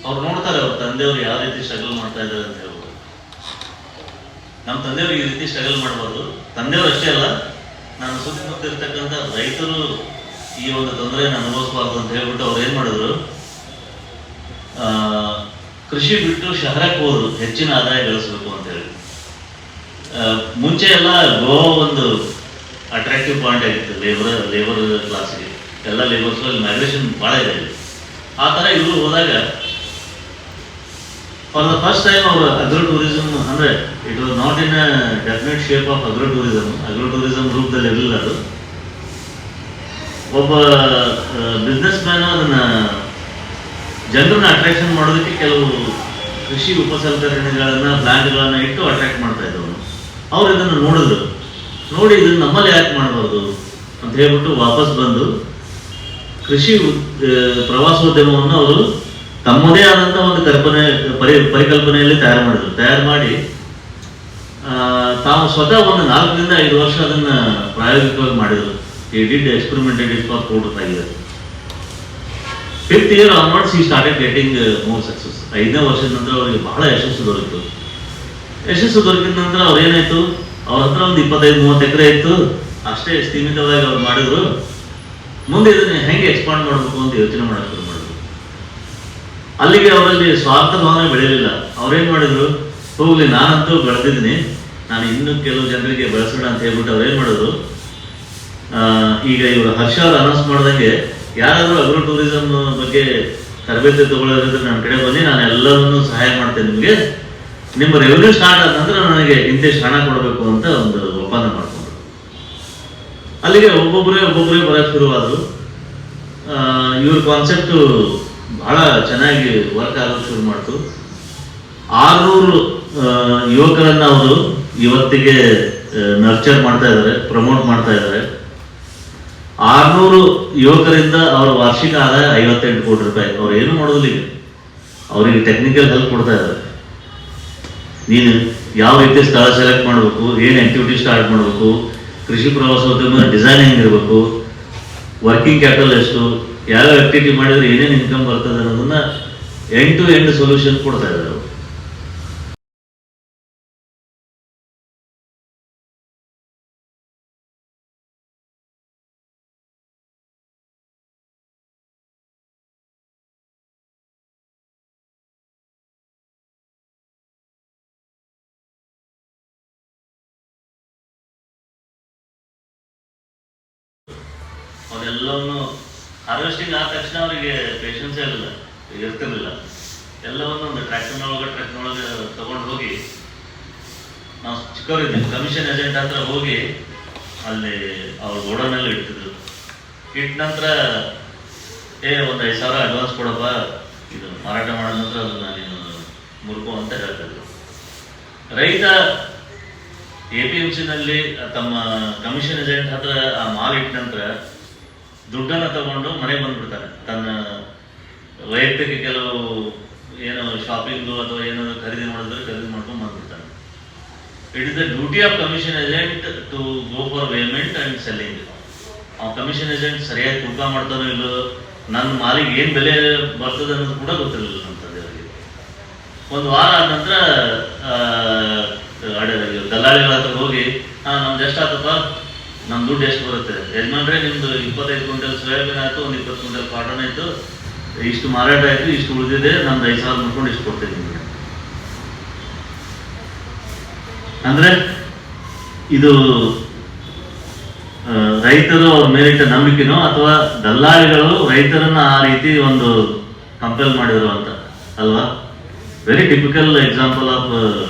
ಅವ್ರು ನೋಡ್ತಾರೆ ಅವ್ರ ತಂದೆಯವರು ಯಾವ ರೀತಿ ಸ್ಟ್ರಗಲ್ ಮಾಡ್ತಾ ಇದ್ದಾರೆ ಅಂತ ಹೇಳ್ಬೋದು. ನಮ್ಮ ತಂದೆಯವರು ಈ ರೀತಿ ಸ್ಟ್ರಗಲ್ ಮಾಡಬಾರ್ದು. ತಂದೆಯವರು ಅಷ್ಟೇ ಅಲ್ಲ, ನಾನು ಸುತ್ತಮುತ್ತ ಇರ್ತಕ್ಕಂಥ ರೈತರು ಈ ಒಂದು ತೊಂದರೆಯನ್ನು ಅನುಭವಿಸಬಾರ್ದು ಅಂತ ಹೇಳ್ಬಿಟ್ಟು ಅವ್ರು ಏನ್ ಮಾಡಿದ್ರು, ಕೃಷಿ ಬಿಟ್ಟು ಶಹರಕ್ಕೆ ಹೋದ್ರು ಹೆಚ್ಚಿನ ಆದಾಯ ಗಳಿಸ್ಬೇಕು ಅಂತ ಹೇಳಿ. ಮುಂಚೆ ಎಲ್ಲ ಗೋವಾ ಒಂದು ಅಟ್ರಾಕ್ಟಿವ್ ಪಾಯಿಂಟ್ ಆಗಿತ್ತು ಲೇಬರ್ ಕ್ಲಾಸ್ಗೆ. ಎಲ್ಲ ಲೇಬರ್ಸ್ ಅಲ್ಲಿ ಮೈಗ್ರೇಷನ್ ಭಾಳ ಇದೆ. ಆ ಥರ ಇವರು ಹೋದಾಗ ಫಾರ್ ದ ಫಸ್ಟ್ ಟೈಮ್ ಅವರು ಅಗ್ರೋ ಟೂರಿಸಂ ಅಂದ್ರೆ it was not in a definite shape of agro tourism ರೂಪದಲ್ಲಿ ಇರಲಿಲ್ಲ. ಅದು ಒಬ್ಬ ಬಿಸ್ನೆಸ್ ಮ್ಯಾನ್ ಅದನ್ನ ಜನರನ್ನ ಅಟ್ರಾಕ್ಷನ್ ಮಾಡೋದಕ್ಕೆ ಕೆಲವು ಕೃಷಿ ಉಪಸಲಕರಣೆಗಳನ್ನ ಪ್ಲಾಂಟ್ಗಳನ್ನ ಇಟ್ಟು ಅಟ್ರಾಕ್ಟ್ ಮಾಡ್ತಾ ಇದ್ದವನು. ಅವ್ರು ಇದನ್ನು ನೋಡಿ ಇದನ್ನ ನಮ್ಮಲ್ಲಿ ಯಾಕೆ ಮಾಡಬಾರ್ದು ಅಂತ ಹೇಳ್ಬಿಟ್ಟು ವಾಪಸ್ ಬಂದು ಕೃಷಿ ಪ್ರವಾಸೋದ್ಯಮವನ್ನು ಅವರು ತಮ್ಮದೇ ಆದಂತ ಒಂದು ಪರಿಕಲ್ಪನೆಯಲ್ಲಿ ತಯಾರು ಮಾಡಿ ತಾವು ಸ್ವತಃ ಒಂದು 4 ರಿಂದ 5 ವರ್ಷ ಅದನ್ನ ಪ್ರಾಯೋಗಿಕವಾಗಿ ಮಾಡಿದ್ರು. ಈ did experimented it for fruit ಆಗಿದೆ. 5th year onwards he started getting more success. 5ನೇ ವರ್ಷದ ನಂತರ ಅವರಿಗೆ ಬಹಳ ಯಶಸ್ಸು ದೊರಕಿದ ನಂತರ ಅವ್ರು ಏನಾಯ್ತು, ಅವ್ರ ಹತ್ರ ಒಂದು 25-30 ಎಕರೆ ಇತ್ತು, ಅಷ್ಟೇ ಸೀಮಿತವಾಗಿ ಅವ್ರು ಮಾಡಿದ್ರು. ಮುಂದೆ ಇದನ್ನ ಹೆಂಗೆ ಎಕ್ಸ್ಪಾಂಡ್ ಮಾಡಬೇಕು ಅಂತ ಯೋಚನೆ ಮಾಡಕ್ ಶುರು ಮಾಡಿದ್ರು. ಅಲ್ಲಿಗೆ ಅವರಲ್ಲಿ ಸ್ವಾರ್ಥ ಭಾವನೆ ಬೆಳೆಯಲಿಲ್ಲ. ಅವ್ರೇನ್ ಮಾಡಿದ್ರು, ಹೋಗ್ಲಿ ನಾನಂತೂ ಬೆಳೆದಿದ್ದೀನಿ, ನಾನು ಇನ್ನೂ ಕೆಲವು ಜನರಿಗೆ ಬೆಳೆಸೋಣ ಅಂತ ಹೇಳ್ಬಿಟ್ಟು ಅವ್ರೇನ್ ಮಾಡಿದ್ರು, ಈಗ ಇವರು ಹರ್ಷ ಅವ್ರು ಅನೌನ್ಸ್ ಮಾಡ್ದಂಗೆ ಯಾರಾದ್ರೂ ಅಗ್ರೋ ಟೂರಿಸಂ ಬಗ್ಗೆ ತರಬೇತಿ ತಗೊಳ್ಳೋದ್ರೆ ನನ್ನ ಕಡೆ ಬನ್ನಿ, ನಾನು ಎಲ್ಲರನ್ನೂ ಸಹಾಯ ಮಾಡ್ತೇನೆ, ನಿಮಗೆ ನಿಮ್ಮ ರೆವೆನ್ಯೂ ಸ್ಟಾರ್ಟ್ ಆದ ನಂತರ ನನಗೆ ಇಂತಿಷ್ಟು ಹಣ ಕೊಡಬೇಕು ಅಂತ ಒಂದು ಒಪ್ಪಂದ ಮಾಡ್ಕೊಂಡ್ರು. ಅಲ್ಲಿಗೆ ಒಬ್ಬೊಬ್ಬರೇ ಬರಕ್ಕೆ ಶುರುವಾದ್ರು. ಇವ್ರ ಕಾನ್ಸೆಪ್ಟ್ ಬಹಳ ಚೆನ್ನಾಗಿ ವರ್ಕ್ ಆಗೋದು ಶುರು ಮಾಡ್ತು. 600 ಯುವಕರನ್ನ ಅವರು ಇವತ್ತಿಗೆ ನರ್ಚರ್ ಮಾಡ್ತಾ ಇದ್ದಾರೆ, ಪ್ರಮೋಟ್ ಮಾಡ್ತಾ ಇದ್ದಾರೆ. 600 ಯುವಕರಿಂದ ಅವರ ವಾರ್ಷಿಕ ಆದಾಯ 58 ಕೋಟಿ ರೂಪಾಯಿ. ಅವ್ರು ಏನು ಮಾಡೋದಿಲ್ಲ. ಈಗ ಅವರಿಗೆ ಟೆಕ್ನಿಕಲ್ ಹೆಲ್ಪ್ ಕೊಡ್ತಾ ಇದ್ದಾರೆ. ನೀನು ಯಾವ ರೀತಿ ಸ್ಥಳ ಸೆಲೆಕ್ಟ್ ಮಾಡಬೇಕು, ಏನು ಆಕ್ಟಿವಿಟಿ ಸ್ಟಾರ್ಟ್ ಮಾಡಬೇಕು, ಕೃಷಿ ಪ್ರವಾಸೋದ್ಯಮ ಡಿಸೈನ್ ಹೆಂಗಿರಬೇಕು, ವರ್ಕಿಂಗ್ ಕ್ಯಾಪಿಟಲ್ ಎಷ್ಟು, ಯಾವ ಆಕ್ಟಿವಿಟಿ ಮಾಡಿದ್ರೆ ಏನೇನು ಇನ್ಕಮ್ ಬರ್ತದೆ ಅನ್ನೋದನ್ನ ಎಂಡ್ ಟು ಎಂಡ್ ಸೊಲ್ಯೂಷನ್ ಕೊಡ್ತಾ ಇದ್ದಾರೆ. ಅವನ್ನೆಲ್ಲವನ್ನು ಹಾರ್ವೆಸ್ಟಿಂಗ್ ಆದ ತಕ್ಷಣ ಅವರಿಗೆ ಪೇಷನ್ಸ್ ಇರ್ತಿರ್ಲಿಲ್ಲ. ಎಲ್ಲವನ್ನು ಒಂದು ಟ್ರ್ಯಾಕ್ಟರ್ನೊಳಗೆ ತಗೊಂಡು ಹೋಗಿ, ನಾವು ಚಿಕ್ಕವರಿದ್ದೀವಿ, ಕಮಿಷನ್ ಏಜೆಂಟ್ ಹತ್ರ ಹೋಗಿ ಅಲ್ಲಿ ಅವ್ರ ಗೋಡೌನಲ್ಲಿ ಇಡ್ತಿದ್ರು. ಇಟ್ಟ ನಂತರ ಒಂದು 5,000 ಅಡ್ವಾನ್ಸ್ ಕೊಡಪ್ಪ, ಇದು ಮಾರಾಟ ಮಾಡಿದ ನಂತರ ಅದನ್ನ ನೀನು ಮುರುಕು ಅಂತ ಹೇಳ್ತಿದ್ರು. ರೈತ APMCನಲ್ಲಿ ತಮ್ಮ ಕಮಿಷನ್ ಏಜೆಂಟ್ ಹತ್ರ ಆ ಮಾಲ್ ಇಟ್ಟ ನಂತರ ದುಡ್ಡನ್ನು ತಗೊಂಡು ಮನೆಗೆ ಬಂದ್ಬಿಡ್ತಾನೆ. ತನ್ನ ವೈಯಕ್ತಿಕ ಕೆಲವು ಏನು ಶಾಪಿಂಗು ಅಥವಾ ಏನಾದ್ರು ಖರೀದಿ ಮಾಡಿದ್ರೆ ಖರೀದಿ ಮಾಡ್ಕೊಂಡು ಬಂದ್ಬಿಡ್ತಾನೆ. It is the duty of commission agent to go for payment and selling. ಆ ಕಮಿಷನ್ ಏಜೆಂಟ್ ಸರಿಯಾಗಿ ತೂಕ ಮಾಡ್ತಾನೋ ಇಲ್ಲೋ, ನನ್ನ ಮಾಲಿಗೆ ಏನು ಬೆಲೆ ಬರ್ತದೆ ಅನ್ನೋದು ಕೂಡ ಗೊತ್ತಿರಲಿಲ್ಲ ಅಂತಂದೆ ಅವರಿಗೆ. ಒಂದು ವಾರ ಆದ ನಂತರ ದಲ್ಲಾಳಿಗಳ ಹತ್ರ ಹೋಗಿ, ನಮ್ದು ಎಷ್ಟು ಆತಪ್ಪ, ನಮ್ಮ ದುಡ್ಡು ಎಷ್ಟು ಬರುತ್ತೆ ಯಜಮಾನ್ರೆ, ನಿಮ್ದು 25 ಕ್ವಿಂಟಲ್ ಸೋಯಾಬೀನ್ ಆಯಿತು, ಒಂದು 20 ಕ್ವಿಂಟಲ್ ಕಾಟನ್ ಆಯಿತು, ಇಷ್ಟು ಮಾರಾಟ ಆಯಿತು, ಇಷ್ಟು ಉಳಿದಿದೆ, ನಮ್ದು 5,000 ಮಾಡ್ಕೊಂಡು ಇಷ್ಟು ಕೊಡ್ತೇನೆ ನಿಮಗೆ. ಅಂದ್ರೆ ಇದು ರೈತರು ಅವ್ರ ಮೇಲಿಟ್ಟ ನಂಬಿಕೆನೋ ಅಥವಾ ದಲ್ಲಾಳಿಗಳು ರೈತರನ್ನ ಆ ರೀತಿ ಒಂದು ಕಂಪೇಲ್ ಮಾಡಿದ್ರು ಅಂತ ಅಲ್ವಾ? Very typical example of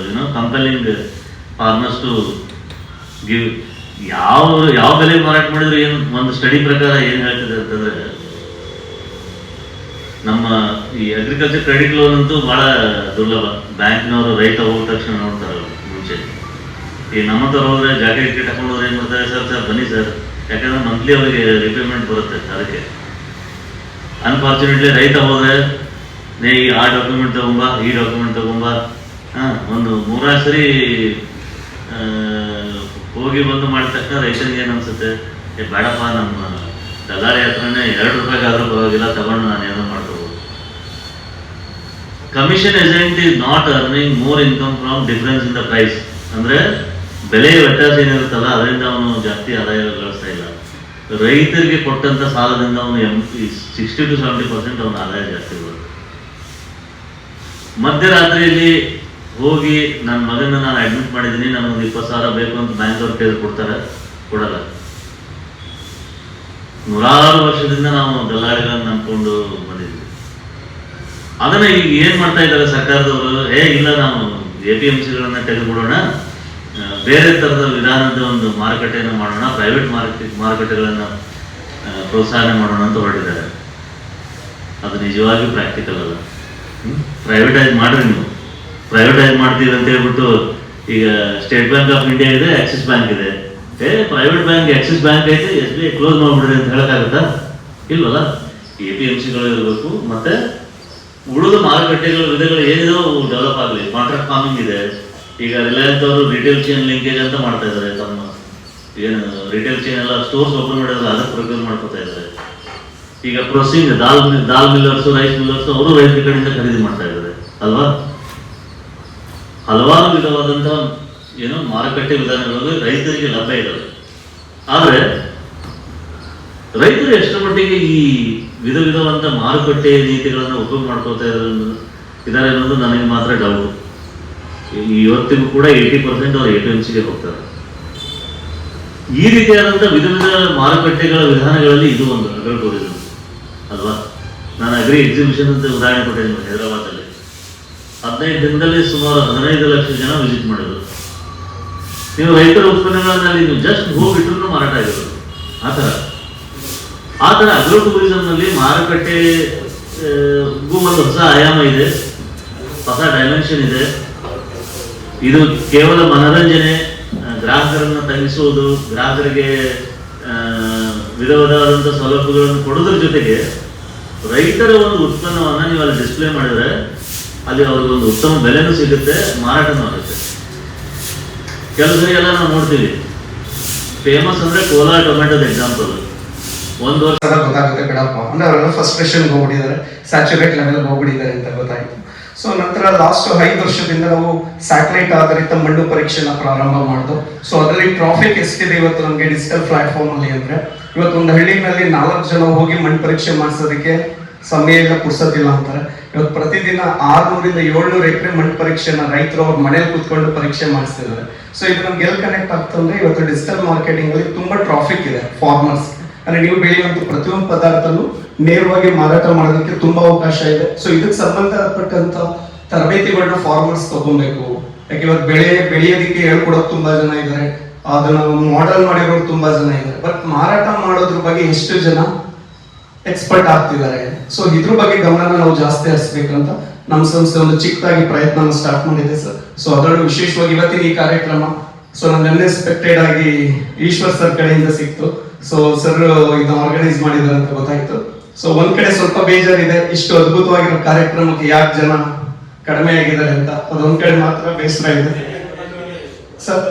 compelling farmers to give. ಯಾವ ಬೆಲೆ ಮಾರಾಟ ಮಾಡಿದ್ರು ಏನು, ಒಂದು ಸ್ಟಡಿ ಪ್ರಕಾರ ಏನ್ ಹೇಳ್ತಿದೆ ಅಂತಂದ್ರೆ, ನಮ್ಮ ಈ ಅಗ್ರಿಕಲ್ಚರ್ ಕ್ರೆಡಿಟ್ ಲೋನ್ ಅಂತೂ ಬಹಳ ದುರ್ಲಭ. ಬ್ಯಾಂಕ್ನವರು ರೈತ ಹೋದ ತಕ್ಷಣ ನೋಡ್ತಾರಲ್ಲ ಮುಂಚೆ. ಈ ನಮ್ಮ ಹತ್ರ ಹೋದ್ರೆ ಜಾಕೆಟ್ ಗಿಟ್ ಹಾಕೊಂಡು ಏನ್ ಮಾಡ್ತಾರೆ, ಸರ್ ಬನ್ನಿ ಸರ್, ಯಾಕಂದ್ರೆ ಮಂತ್ಲಿ ಅವರಿಗೆ ರಿಪೇಮೆಂಟ್ ಬರುತ್ತೆ. ಅದಕ್ಕೆ ಅನ್ಫಾರ್ಚುನೇಟ್ಲಿ ರೈತ ಹೋದ್ರೆ ಆ ಡಾಕ್ಯುಮೆಂಟ್ ತಗೊಂಬ, ಈ ಡಾಕ್ಯುಮೆಂಟ್ ತಗೊಂಬ, ಒಂದು 3 ಸರಿ ಹೋಗಿ ಬಂದು ಮಾಡಿದ ತಕ್ಷಣ ರೈತನಿಗೆ ಏನು ಅನ್ಸುತ್ತೆ, ಬೇಡಪ್ಪ, ನಮ್ಮ ದಲ್ಲಾಳಿ ಹತ್ರನೇ 2 ರೂಪಾಯಿಗಾದ್ರೂ ಪರವಾಗಿಲ್ಲ, ತಗೊಂಡು ನಾನು ಏನೋ ಮಾಡ್ಕೋಬಹುದು. Commission agent is not earning more income from difference in the price. ಅಂದ್ರೆ ಬೆಲೆಯ ವ್ಯತ್ಯಾಸ ಏನಿರುತ್ತಲ್ಲ ಅದರಿಂದ ಅವನು ಜಾಸ್ತಿ ಆದಾಯ ಗಳಿಸ್ತಾ ಇಲ್ಲ. ರೈತರಿಗೆ ಕೊಟ್ಟಂತ ಸಾಲದಿಂದ ಅವನು 60 to 70% ಅವನ ಆದಾಯ ಜಾಸ್ತಿ ಬರುತ್ತೆ. ಮಧ್ಯರಾತ್ರಿಯಲ್ಲಿ ಹೋಗಿ ನನ್ನ ಮಗನ ನಾನು ಅಡ್ಮಿಟ್ ಮಾಡಿದ್ದೀನಿ, ನನಗೊಂದು 20,000 ಬೇಕು ಅಂತ ಬ್ಯಾಂಕ್ ಅವ್ರು ಕೇಳಿ ಕೊಡ್ತಾರೆ, ಕೊಡಲ್ಲ. 100 ವರ್ಷದಿಂದ ನಾವು ದಲ್ಲಾಳಿಗಳನ್ನ ನಂಬ್ಕೊಂಡು ಬಂದಿದ್ವಿ. ಅದನ್ನ ಈಗ ಏನ್ ಮಾಡ್ತಾ ಇದ್ದಾರೆ ಸರ್ಕಾರದವರು, ಇಲ್ಲ ನಾವು APMCಗಳನ್ನ ತೆಗೆದುಬಿಡೋಣ, ಬೇರೆ ತರದ ವಿಧಾನದ ಒಂದು ಮಾರುಕಟ್ಟೆಯನ್ನು ಮಾಡೋಣ, ಪ್ರೈವೇಟ್ ಮಾರುಕಟ್ಟೆಗಳನ್ನ ಪ್ರೋತ್ಸಾಹನೆ ಮಾಡೋಣ ಅಂತ ಹೊರಟಿದ್ದಾರೆ. ಅದು ನಿಜವಾಗಿ ಪ್ರಾಕ್ಟಿಕಲ್ ಅಲ್ಲ. ಪ್ರೈವೇಟೈಸ್ ಮಾಡ್ರಿ, ನೀವು ಪ್ರೈವೇಟೈಸ್ ಮಾಡ್ತೀವಿ ಅಂತ ಹೇಳ್ಬಿಟ್ಟು, ಈಗ ಸ್ಟೇಟ್ ಬ್ಯಾಂಕ್ ಆಫ್ ಇಂಡಿಯಾ ಇದೆ, ಆಕ್ಸಿಸ್ ಬ್ಯಾಂಕ್ ಇದೆ, ಪ್ರೈವೇಟ್ ಬ್ಯಾಂಕ್ ಆಕ್ಸಿಸ್ ಬ್ಯಾಂಕ್ ಐತೆ, SBI ಕ್ಲೋಸ್ ಮಾಡ್ಬಿಡ್ರಿ ಅಂತ ಹೇಳಕ್ಕಾಗತ್ತಾ? ಇಲ್ವಲ್ಲ. APMCಗಳು ಇರಬೇಕು, ಮತ್ತೆ ಉಳಿದ ಮಾರುಕಟ್ಟೆಗಳ ವಿಧಗಳು ಏನಿದೆ ಡೆವಲಪ್ ಆಗಲಿ. ಕಾಂಟ್ರಾಕ್ಟ್ ಫಾರ್ಮಿಂಗ್ ಇದೆ, ಈಗ ರಿಲಯನ್ಸ್ ಅವರು ರಿಟೇಲ್ ಚೈನ್ ಲಿಂಕೇಜ್ ಅಂತ ಮಾಡ್ತಾ ಇದ್ದಾರೆ. ತಮ್ಮ ಏನು ರಿಟೇಲ್ ಚೈನ್ ಎಲ್ಲ ಸ್ಟೋರ್ಸ್ ಓಪನ್ ಮಾಡಿದ್ರೆ ಅದಕ್ಕೆ ಪ್ರೊಕ್ಯೂರ್ ಮಾಡ್ಕೊತಾ ಇದ್ದಾರೆ. ಈಗ ಪ್ರೊಸೀಂಗ್ ದಾಲ್ ಮಿಲ್ಲರ್ಸ್, ರೈಸ್ ಮಿಲ್ಲರ್ಸ್ ಅವರು ರೈತರ ಕಡೆಯಿಂದ ಖರೀದಿ ಮಾಡ್ತಾ ಇದ್ದಾರೆ ಅಲ್ವಾ? ಹಲವಾರು ವಿಧವಾದಂತಹ ಮಾರುಕಟ್ಟೆ ವಿಧಾನಗಳು ರೈತರಿಗೆ ಲಭ್ಯ ಇದ್ದಾವೆ. ಆದ್ರೆ ರೈತರು ಎಷ್ಟರ ಮಟ್ಟಿಗೆ ಈ ವಿಧವಾದ ಮಾರುಕಟ್ಟೆ ನೀತಿಗಳನ್ನು ಉಪಯೋಗ ಮಾಡ್ಕೊಳ್ತಾ ಇದ್ದಾರೆ ಅನ್ನೋದು ನನಗೆ ಮಾತ್ರ ಡೌಟ್. ಇವತ್ತಿಗೂ ಕೂಡ 80% ಅವರು APMCಗೆ ಹೋಗ್ತಾರೆ. ಈ ರೀತಿಯಾದಂತಹ ವಿಧ ಮಾರುಕಟ್ಟೆಗಳ ವಿಧಾನಗಳಲ್ಲಿ ಇದು ಒಂದು ಅಗ್ರೋ ಟೂರಿಸಂ ಅಲ್ವಾ? ನಾನು ಅಗ್ರಿ ಎಕ್ಸಿಬಿಷನ್ ಅಂತ ಉದಾಹರಣೆ ಕೊಟ್ಟಿದ್ದೀನಿ ಹೈದರಾಬಾದಲ್ಲಿ. 15 ದಿನದಲ್ಲಿ ಸುಮಾರು 15 ಲಕ್ಷ ಜನ ವಿಸಿಟ್ ಮಾಡಿದ್ರು. ನೀವು ರೈತರ ಉತ್ಪನ್ನಗಳಲ್ಲಿ ನೀವು ಜಸ್ಟ್ ಹೋಗಿಟ್ರು ಮಾರಾಟ ಆಗಿರೋದು. ಆ ಥರ ಅಗ್ರೋ ಟೂರಿಸಂನಲ್ಲಿ ಮಾರುಕಟ್ಟೆಗೂ ಒಂದು ಹೊಸ ಆಯಾಮ ಇದೆ, ಹೊಸ ಡೈಮೆನ್ಷನ್ ಇದೆ. ಇದು ಕೇವಲ ಮನರಂಜನೆ, ಗ್ರಾಹಕರನ್ನು ತಗ್ಗಿಸುವುದು, ಗ್ರಾಹಕರಿಗೆ ವಿಧವಾದಂಥ ಸೌಲಭ್ಯಗಳನ್ನು ಕೊಡೋದ್ರ ಜೊತೆಗೆ ರೈತರ ಒಂದು ಉತ್ಪನ್ನವನ್ನು ನೀವು ಅಲ್ಲಿ ಡಿಸ್ಪ್ಲೇ ಮಾಡಿದ್ರೆ ಅಲ್ಲಿ ಅವ್ರಿಗೊಂದು ಉತ್ತಮ ಬೆಲೆನೂ ಸಿಗುತ್ತೆ, ಮಾರಾಟನೂ ಆಗುತ್ತೆ. ಕೆಲವು ಸರಿ ಎಲ್ಲ ನಾವು ನೋಡ್ತೀವಿ, ಫೇಮಸ್ ಅಂದ್ರೆ ಕೋಲಾರ ಟೊಮೆಟೊದ ಎಕ್ಸಾಂಪಲ್. ಒಂದು ವರ್ಷ ಗೊತ್ತಾಗುತ್ತೆ ಬಿಡಪ್ಪ ಅಂದ್ರೆ ಅವರೆಲ್ಲ ಫಸ್ಟ್ರೇಷನ್ಗೆ ಹೋಗ್ಬಿಟ್ಟಿದ್ದಾರೆ, ಸ್ಯಾಚುರೇಟ್ ಲೆವೆಲ್ ಹೋಗ್ಬಿಟ್ಟಿದ್ದಾರೆ ಅಂತ ಗೊತ್ತಾಯ್ತು. ಸೊ ನಂತರ ಲಾಸ್ಟ್ 5 ವರ್ಷದಿಂದ ನಾವು ಸ್ಯಾಟಲೈಟ್ ಆಧಾರಿತ ಮಣ್ಣು ಪರೀಕ್ಷೆನ ಪ್ರಾರಂಭ ಮಾಡಿದ್ವು. ಸೊ ಅದರಲ್ಲಿ ಟ್ರಾಫಿಕ್ ಎಷ್ಟಿದೆ ಇವತ್ತು ನಮಗೆ ಡಿಜಿಟಲ್ ಪ್ಲಾಟ್ಫಾರ್ಮ್ ಅಲ್ಲಿ ಅಂದ್ರೆ, ಇವತ್ತು ಒಂದು ಹಳ್ಳಿನಲ್ಲಿ 4 ಜನ ಹೋಗಿ ಮಣ್ಣು ಪರೀಕ್ಷೆ ಮಾಡಿಸೋದಕ್ಕೆ ಸಮಯ ಇಲ್ಲ, ಪುರ್ಸೋದಿಲ್ಲ ಅಂತಾರೆ. ಇವತ್ತು ಪ್ರತಿದಿನ 600 ಇಂದ 700 ಎಕರೆ ಮಣ್ಣು ಪರೀಕ್ಷೆನ ರೈತರು ಅವ್ರ ಮನೇಲಿ ಕೂತ್ಕೊಂಡು ಪರೀಕ್ಷೆ ಮಾಡಿಸ್ತಿದ್ದಾರೆ. ಸೊ ಇದು ನಮ್ಗೆ ಎಲ್ಲಿ ಕನೆಕ್ಟ್ ಆಗ್ತಂದ್ರೆ, ಇವತ್ತು ಡಿಜಿಟಲ್ ಮಾರ್ಕೆಟಿಂಗ್ ಅಲ್ಲಿ ತುಂಬಾ ಟ್ರಾಫಿಕ್ ಇದೆ ಫಾರ್ಮರ್ಸ್. ಅಂದ್ರೆ ನೀವು ಬೆಳೆಯುವಂತ ಪ್ರತಿಯೊಂದು ಪದಾರ್ಥನು ನೇರವಾಗಿ ಮಾರಾಟ ಮಾಡೋದಕ್ಕೆ ತುಂಬಾ ಅವಕಾಶ ಇದೆ. ಸೊ ಇದಕ್ಕೆ ಸಂಬಂಧಪಟ್ಟಂತ ತರಬೇತಿಗಳನ್ನ ಫಾರ್ಮರ್ಸ್ ತಗೊಬೇಕು. ಯಾಕೆ ಇವತ್ತು ಬೆಳೆಯೋದಕ್ಕೆ ಹೇಳ್ಕೊಡೋದು ತುಂಬಾ ಜನ ಇದ್ದಾರೆ, ಅದನ್ನ ಮಾಡೆಲ್ ಮಾಡಿರೋರು ತುಂಬಾ ಜನ ಇದ್ದಾರೆ, ಬಟ್ ಮಾರಾಟ ಮಾಡೋದ್ರ ಬಗ್ಗೆ ಎಷ್ಟು ಜನ ಎಕ್ಸ್ಪರ್ಟ್ ಆಗ್ತಿದ್ದಾರೆ. ಸೊ ಇದ್ರ ಬಗ್ಗೆ ಗಮನ ನಾವು ಜಾಸ್ತಿ ಹರಿಸ್ಬೇಕಂತ ನಮ್ಮ ಸಂಸ್ಥೆ ಒಂದು ಚಿಕ್ಕದಾಗಿ ಪ್ರಯತ್ನ ಸ್ಟಾರ್ಟ್ ಮಾಡಿದೆ ಸರ್. ಸೊ ಅದರಲ್ಲೂ ವಿಶೇಷವಾಗಿ ಇವತ್ತಿನ ಈ ಕಾರ್ಯಕ್ರಮ ಸೊ ನನ್ಗೆ ಅನ್ಎಕ್ಸ್ಪೆಕ್ಟೆಡ್ ಆಗಿ ಈಶ್ವರ್ ಸರ್ ಕಡೆಯಿಂದ ಸಿಕ್ತು. ಸೊ ಸರ್ ಇದನ್ನ ಆರ್ಗನೈಸ್ ಮಾಡಿದ್ದಾರೆ ಅಂತ ಗೊತ್ತಾಯ್ತು. ಸೊ ಒಂದ್ ಕಡೆ ಸ್ವಲ್ಪ ಬೇಜಾರಿದೆ, ಇಷ್ಟು ಅದ್ಭುತವಾಗಿರೋ ಕಾರ್ಯಕ್ರಮಕ್ಕೆ ಯಾಕೆ ಜನ ಕಡಿಮೆ ಆಗಿದ್ದಾರೆ ಅಂತ, ಅದೊಂದ್ ಕಡೆ ಮಾತ್ರ ಬೇಸರ ಇದೆ ಸರ್.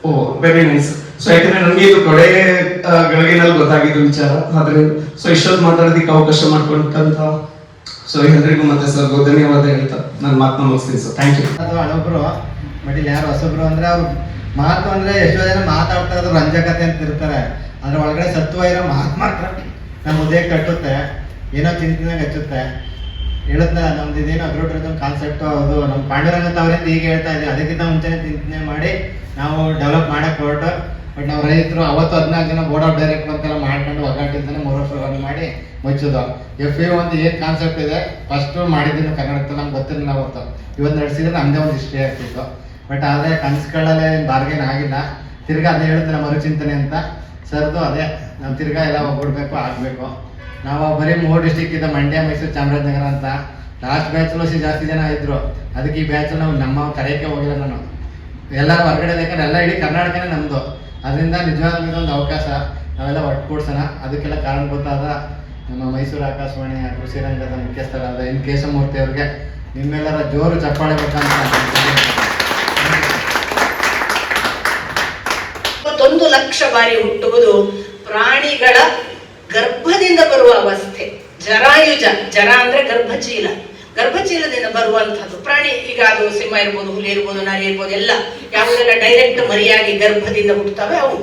ಓ ವೆರಿ ನೈಸ್. ಸೊ ಯಾಕಂದ್ರೆ ನನಗೆ ಇದು ಗಳಿಗೆನಲ್ಲಿ ಗೊತ್ತಾಗಿದ್ದು ವಿಚಾರ, ಆದ್ರೆ ಸೊ ಇಷ್ಟೊಂದು ಮಾತಾಡೋದಕ್ಕೆ ಅವಕಾಶ ಮಾಡ್ಕೊಂಡಂತ ಸೊ ಎಲ್ರಿಗೂ ಮತ್ತೆ ಸರ್ ಧನ್ಯವಾದ ಹೇಳ್ತಾ ನಾನು ಮಾತನ್ನ ಮುಗಿಸ್ತೀನಿ ಸರ್. Thank you. ಅದು ಹಳಬ್ರು ಬಟ್ ಇಲ್ಲಿ ಯಾರು ಹೊಸಬ್ರು ಅಂದ್ರೆ ಅವ್ರು ಮಾತು ಅಂದ್ರೆ ಎಷ್ಟೋ ಜನ ಮಾತಾಡ್ತಾ ಇರೋದು ರಂಜಕತೆ ಅಂತ ಇರ್ತಾರೆ, ಅದ್ರ ಒಳಗಡೆ ಸತ್ವ ಇರೋ ಮಾತು ಮಾತ್ರ ನಮ್ಮ ಹೃದಯ ಕಟ್ಟುತ್ತೆ, ಏನೋ ಚಿಂತನೆಗೆ ಹಚ್ಚುತ್ತೆ. ಹೇಳದ್ನ ನಮ್ದು ಇದೇನೋ ಅಗ್ರೋಟೂರಿಸಂ ಕಾನ್ಸೆಪ್ಟ್, ಅದು ನಮ್ಮ ಪಾಂಡುರಂಗ ಅಂತ ಅವರಿಂದ ಈಗ ಹೇಳ್ತಾ ಇದ್ದೀವಿ, ಅದಕ್ಕಿಂತ ಮುಂಚೆನೆ ಚಿಂತನೆ ಮಾಡಿ ನಾವು ಡೆವಲಪ್ ಮಾಡಕ್ಕೆ ಹೊರಟು. ಬಟ್ ನಾವು ರೈತರು ಅವತ್ತು 14 ಜನ ಬೋರ್ಡ್ ಆಫ್ ಡೈರೆಕ್ಟರ್ ಅಂತೆಲ್ಲ ಮಾಡ್ಕೊಂಡು ಒಗ್ಗಟ್ಟಿಂದನೇ 3 ವರ್ಷ ರನ್ ಮಾಡಿ ಮುಚ್ಚೋದು. FAO ಒಂದು ಏನು ಕಾನ್ಸೆಪ್ಟ್ ಇದೆ ಫಸ್ಟ್ ಮಾಡಿದ್ದೀನಿ ಕನ್ನಡಕ್ಕೆ, ನಮ್ಗೆ ಗೊತ್ತಿರಲಿಲ್ಲ ಅವತ್ತು. ಇವತ್ತು ನಡೆಸಿದ್ರೆ ನಮ್ಮದೇ ಒಂದು ಹಿಸ್ಟ್ರಿ ಆಗ್ತಿತ್ತು. ಬಟ್ ಆದರೆ ಕನಸುಗಳಲ್ಲೇ ಬಾರ್ಗೇನ್ ಆಗಿಲ್ಲ. ತಿರ್ಗಾ ಅದೇ ಹೇಳಿದ್ರೆ ನಮ್ಮ ಮರುಚಿಂತನೆ ಅಂತ ಸರ್ದು ಅದೇ ನಾವು ತಿರ್ಗಾ ಎಲ್ಲ ಹೋಗ್ಬಿಡ್ಬೇಕು, ಆಗಬೇಕು. ನಾವು ಬರೀ 3 ಡಿಸ್ಟಿಕ್ ಇದೆ, ಮಂಡ್ಯ, ಮೈಸೂರು, ಚಾಮರಾಜನಗರ ಅಂತ. ಲಾಸ್ಟ್ ಬ್ಯಾಚಲ್ಲೂ ಜಾಸ್ತಿ ಜನ ಇದ್ರು, ಅದಕ್ಕೆ ಈ ಬ್ಯಾಚಲ್ಲಿ ನಾವು ನಮ್ಮ ಕರೆಯೋಕ್ಕೆ ಹೋಗಿಲ್ಲ ನಾನು. ಎಲ್ಲರೂ ಹೊರಗಡೆ ಯಾಕಂದ್ರೆ ಎಲ್ಲ ಇಡೀ ಕರ್ನಾಟಕನೇ ನಮ್ಮದು. ಅದರಿಂದ ನಿಜವಾಗ್ಲೂ ಇದೊಂದು ಅವಕಾಶ, ನಾವೆಲ್ಲ ಒಟ್ಟುಗೂಡ್ಸೋಣ. ಅದಕ್ಕೆಲ್ಲ ಕಾರಣಭೂತಾದ ನಮ್ಮ ಮೈಸೂರು ಆಕಾಶವಾಣಿಯ ಕೃಷಿ ರಂಗದ ಮುಖ್ಯಸ್ಥರಾದ ಎನ್ ಕೇಶವಮೂರ್ತಿ ಅವ್ರಿಗೆ ನಿಮ್ಮೆಲ್ಲರ ಜೋರು ಚಪ್ಪಾಳೆ ಬೇಕಂತ. 1 ಲಕ್ಷ ಬಾರಿ ಹುಟ್ಟುವುದು ಪ್ರಾಣಿಗಳ ಗರ್ಭದಿಂದ ಬರುವ ಅವಸ್ಥೆ. ಜರಾಯುಜ, ಜರ ಅಂದ್ರೆ ಗರ್ಭಚೀಲ, ಗರ್ಭಚೀಲದಿಂದ ಬರುವಂತದ್ದು ಪ್ರಾಣಿ. ಈಗ ಅದು ಸಿಂಹ ಇರ್ಬೋದು, ಹುಲಿ ಇರ್ಬೋದು, ನರಿ ಇರ್ಬೋದು, ಎಲ್ಲ ಯಾವುದೆಲ್ಲ ಡೈರೆಕ್ಟ್ ಮರಿಯಾಗಿ ಗರ್ಭದಿಂದ ಹುಟ್ಟುತ್ತವೆ ಅವು.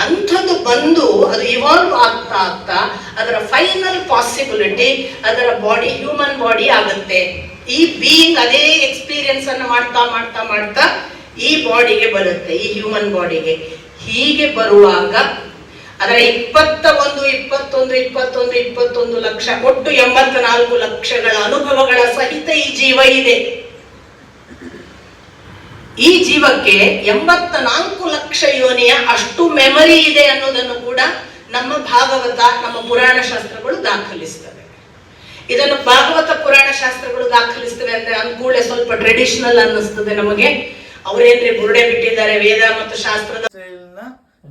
ಅಂಥದ್ದು ಬಂದು ಅದು ಇವಾಲ್ವ್ ಆಗ್ತಾ ಆಗ್ತಾ ಅದರ ಫೈನಲ್ ಪಾಸಿಬಿಲಿಟಿ ಅದರ ಬಾಡಿ ಹ್ಯೂಮನ್ ಬಾಡಿ ಆಗುತ್ತೆ. ಈ ಬೀಯಿಂಗ್ ಅದೇ ಎಕ್ಸ್ಪೀರಿಯನ್ಸ್ ಅನ್ನು ಮಾಡ್ತಾ ಮಾಡ್ತಾ ಮಾಡ್ತಾ ಈ ಬಾಡಿಗೆ ಬರುತ್ತೆ, ಈ ಹ್ಯೂಮನ್ ಬಾಡಿಗೆ. ಹೀಗೆ ಬರುವಾಗ ಅದರ 21 ಲಕ್ಷ ಒಟ್ಟು 84 ಲಕ್ಷಗಳ ಅನುಭವಗಳ ಸಹಿತ ಈ ಜೀವ ಇದೆ. ಈ ಜೀವಕ್ಕೆ 84 ಲಕ್ಷ ಯೋನಿಯ ಅಷ್ಟು ಮೆಮರಿ ಇದೆ ಅನ್ನೋದನ್ನು ಕೂಡ ನಮ್ಮ ಭಾಗವತ, ನಮ್ಮ ಪುರಾಣ ಶಾಸ್ತ್ರಗಳು ದಾಖಲಿಸ್ತವೆ. ಇದನ್ನು ಭಾಗವತ ಪುರಾಣ ಶಾಸ್ತ್ರಗಳು ದಾಖಲಿಸ್ತವೆ ಅಂದ್ರೆ ಅನ್ಕೂಳೆ ಸ್ವಲ್ಪ ಟ್ರೆಡಿಷನಲ್ ಅನ್ನಿಸ್ತದೆ ನಮಗೆ. ಅವರೇನ್ರಿ ಬುರುಡೆ ಬಿಟ್ಟಿದ್ದಾರೆ ವೇದ ಮತ್ತು ಶಾಸ್ತ್ರದ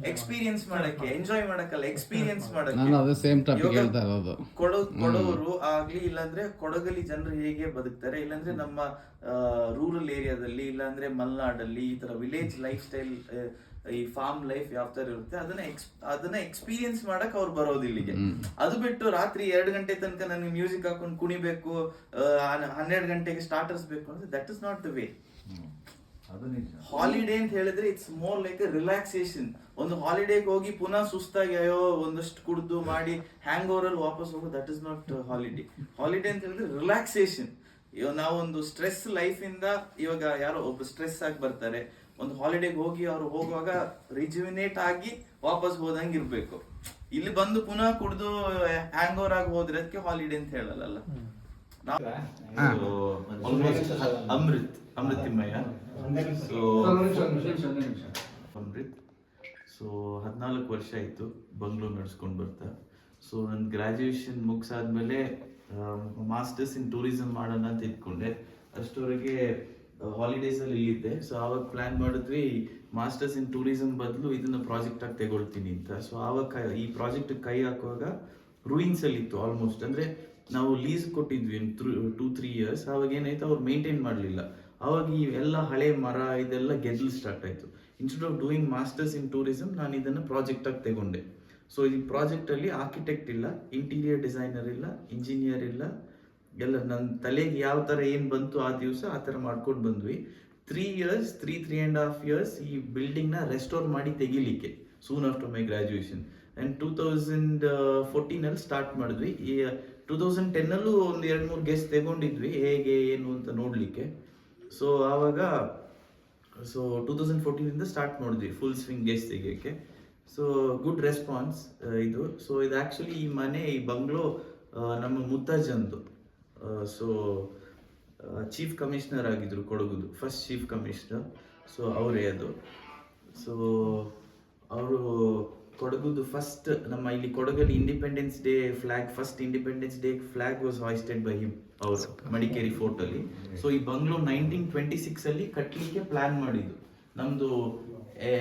ಎಕ್ಸ್ಪೀರಿಯನ್ಸ್ ಮಾಡಕ್ಕೆ, ಎಂಜಾಯ್ ಮಾಡಕ್ಕಲ್ಲ, ಎಕ್ಸ್ಪೀರಿಯನ್ಸ್ ಮಾಡಕ್ಕೆ. ನಾನು ಅದೇ ಸೇಮ್ ಟಾಪಿಕ್ ಹೇಳ್ತಾ ಇರೋದು. ಕೊಡೋರು ಆಗ್ಲಿ, ಇಲ್ಲಾಂದ್ರೆ ಕೊಡಗಲ್ಲಿ ಜನರು ಹೇಗೆ ಬದುಕ್ತಾರೆ, ಇಲ್ಲಾಂದ್ರೆ ನಮ್ಮ ರೂರಲ್ ಏರಿಯಾದಲ್ಲಿ, ಇಲ್ಲಾಂದ್ರೆ ಮಲ್ನಾಡಲ್ಲಿ ಈ ತರ ವಿಲೇಜ್ ಲೈಫ್ ಸ್ಟೈಲ್, ಈ ಫಾರ್ಮ್ ಲೈಫ್ ಯಾವ ತರ ಇರುತ್ತೆ ಅದನ್ನ ಎಕ್ಸ್ಪೀರಿಯನ್ಸ್ ಮಾಡಕ್ ಅವ್ರು ಬರೋದು ಇಲ್ಲಿಗೆ. ಅದು ಬಿಟ್ಟು ರಾತ್ರಿ 2 ಗಂಟೆ ತನಕ ನನಗೆ ಮ್ಯೂಸಿಕ್ ಹಾಕೊಂಡು ಕುಣಿಬೇಕು, 12 ಗಂಟೆಗೆ ಸ್ಟಾರ್ಟರ್ಸ್ ಬೇಕು ಅಂದ್ರೆ that is not the way. Holiday ಅಂತ ಹೇಳಿದ್ರೆ it's more like A relaxation. ಒಂದು ಹಾಲಿಡೇಗೆ ಹೋಗಿ ಪುನಃ ಸುಸ್ತಾಗಿ ಅಯ್ಯೋ ಒಂದಷ್ಟು ಕುಡಿದು ಮಾಡಿ ಹ್ಯಾಂಗ್ ಓವರ್ ಅಲ್ಲಿ ವಾಪಸ್ ಹೋಗೋದು, that is not holiday. Holiday ಅಂತ ಹೇಳಿದ್ರೆ ರಿಲ್ಯಾಕ್ಸೇಷನ್. ಇವಾಗ ನಾವೊಂದು ಸ್ಟ್ರೆಸ್ ಲೈಫ್ ಇಂದ ಇವಾಗ ಯಾರೋ ಒಬ್ಬ ಸ್ಟ್ರೆಸ್ ಆಗಿ ಬರ್ತಾರೆ, ಒಂದು ಹಾಲಿಡೇಗೆ ಹೋಗಿ ಅವ್ರು ಹೋಗುವಾಗ ರಿಜುವಿನೇಟ್ ಆಗಿ ವಾಪಸ್ ಹೋದಂಗೆ ಇರ್ಬೇಕು. ಇಲ್ಲಿ ಬಂದು ಪುನಃ ಕುಡಿದು ಹ್ಯಾಂಗ್ ಓವರ್ ಆಗಿ ಹೋದ್ರೆ ಅದಕ್ಕೆ ಹಾಲಿಡೇ ಅಂತ ಹೇಳಲ್ಲ. ಅಮೃತ್ ತಿಮ್ಮಯ್ಯ. ಅಮೃತ್. ಸೊ 14 ವರ್ಷ ಆಯ್ತು ಬೆಂಗಳೂರು ನಡ್ಸ್ಕೊಂಡು ಬರ್ತಾ. ಸೊ ನನ್ನ ಗ್ರಾಜುಯೇಷನ್ ಮುಗಿಸಾದ್ಮೇಲೆ ಮಾಸ್ಟರ್ಸ್ ಇನ್ ಟೂರಿಸಂ ಮಾಡೋಣ ಅಂತ ಇಟ್ಕೊಂಡೆ. ಅಷ್ಟವರೆಗೆ ಹಾಲಿಡೇಸ್ ಅಲ್ಲಿ ಇಲ್ಲಿದ್ದೆ. ಸೊ ಆವಾಗ ಪ್ಲಾನ್ ಮಾಡಿದ್ವಿ ಮಾಸ್ಟರ್ಸ್ ಇನ್ ಟೂರಿಸಂ ಬದಲು ಇದನ್ನ ಪ್ರಾಜೆಕ್ಟ್ ಆಗಿ ತಗೊಳ್ತೀನಿ ಅಂತ. ಸೊ ಆವಾಗ ಈ ಪ್ರಾಜೆಕ್ಟ್ ಕೈ ಹಾಕುವಾಗ ರೂಯಿನ್ಸ್ ಅಲ್ಲಿ ಇತ್ತು ಆಲ್ಮೋಸ್ಟ್. ಅಂದ್ರೆ ನಾವು ಲೀಸ್ ಕೊಟ್ಟಿದ್ವಿ 2-3 years. ಅವಾಗ ಏನಾಯ್ತು, ಅವ್ರು ಮೇಂಟೈನ್ ಮಾಡಲಿಲ್ಲ. ಅವಾಗ ಈ ಎಲ್ಲ ಹಳೆ ಮರ ಇದೆಲ್ಲ ಗೆದ್ದಲು ಸ್ಟಾರ್ಟ್ ಆಯಿತು. Instead of doing masters in tourism ನಾನು ಇದನ್ನು ಪ್ರಾಜೆಕ್ಟಾಗಿ ತಗೊಂಡೆ. ಸೊ ಈ ಪ್ರಾಜೆಕ್ಟಲ್ಲಿ ಆರ್ಕಿಟೆಕ್ಟ್ ಇಲ್ಲ, ಇಂಟೀರಿಯರ್ ಡಿಸೈನರ್ ಇಲ್ಲ, ಇಂಜಿನಿಯರ್ ಇಲ್ಲ, ಎಲ್ಲ ನನ್ನ ತಲೆಗೆ ಯಾವ ಥರ ಏನು ಬಂತು ಆ ದಿವಸ ಆ ಥರ ಮಾಡ್ಕೊಂಡು ಬಂದ್ವಿ. 3.5 years ಈ ಬಿಲ್ಡಿಂಗ್ನ ರೆಸ್ಟೋರ್ ಮಾಡಿ ತೆಗಿಲಿಕ್ಕೆ soon after my graduation. And 2014 start ಮಾಡಿದ್ವಿ. ಈ 2010 ಒಂದು 2-3 ಗೆಸ್ಟ್ ತಗೊಂಡಿದ್ವಿ ಹೇಗೆ ಏನು ಅಂತ ನೋಡಲಿಕ್ಕೆ. ಸೊ ಆವಾಗ 2014 ಸ್ಟಾರ್ಟ್ ಮಾಡಿದ್ವಿ ಫುಲ್ ಸ್ವಿಂಗ್ ಗೆಸ್ಟ್ ತೆಗಿಯೋಕ್ಕೆ. ಸೊ ಗುಡ್ ರೆಸ್ಪಾನ್ಸ್ ಇದು. ಸೊ ಇದು ಆ್ಯಕ್ಚುಲಿ ಈ ಮನೆ, ಈ ಬಂಗ್ಲೋ ನಮ್ಮ ಮುತ್ತಜ್ಜಂದು. ಸೊ ಚೀಫ್ ಕಮಿಷನರ್ ಆಗಿದ್ರು ಕೊಡಗುದು, ಫಸ್ಟ್ ಚೀಫ್ ಕಮಿಷನರ್. ಸೊ ಅವರೇ ಅದು. ಸೊ ಅವರು ಕೊಡಗುದು ಫಸ್ಟ್ ನಮ್ಮ ಇಲ್ಲಿ ಕೊಡಗಲ್ಲಿ independence day flag, first independence day flag was hoisted by him, ಅವರು ಮಡಿಕೇರಿ ಫೋರ್ಟ್ ಅಲ್ಲಿ. ಸೊ ಈ ಬಂಗ್ಲೋ 1926 ಕಟ್ಟಲಿಕ್ಕೆ ಪ್ಲಾನ್ ಮಾಡಿದ್ದು. ನಮ್ದು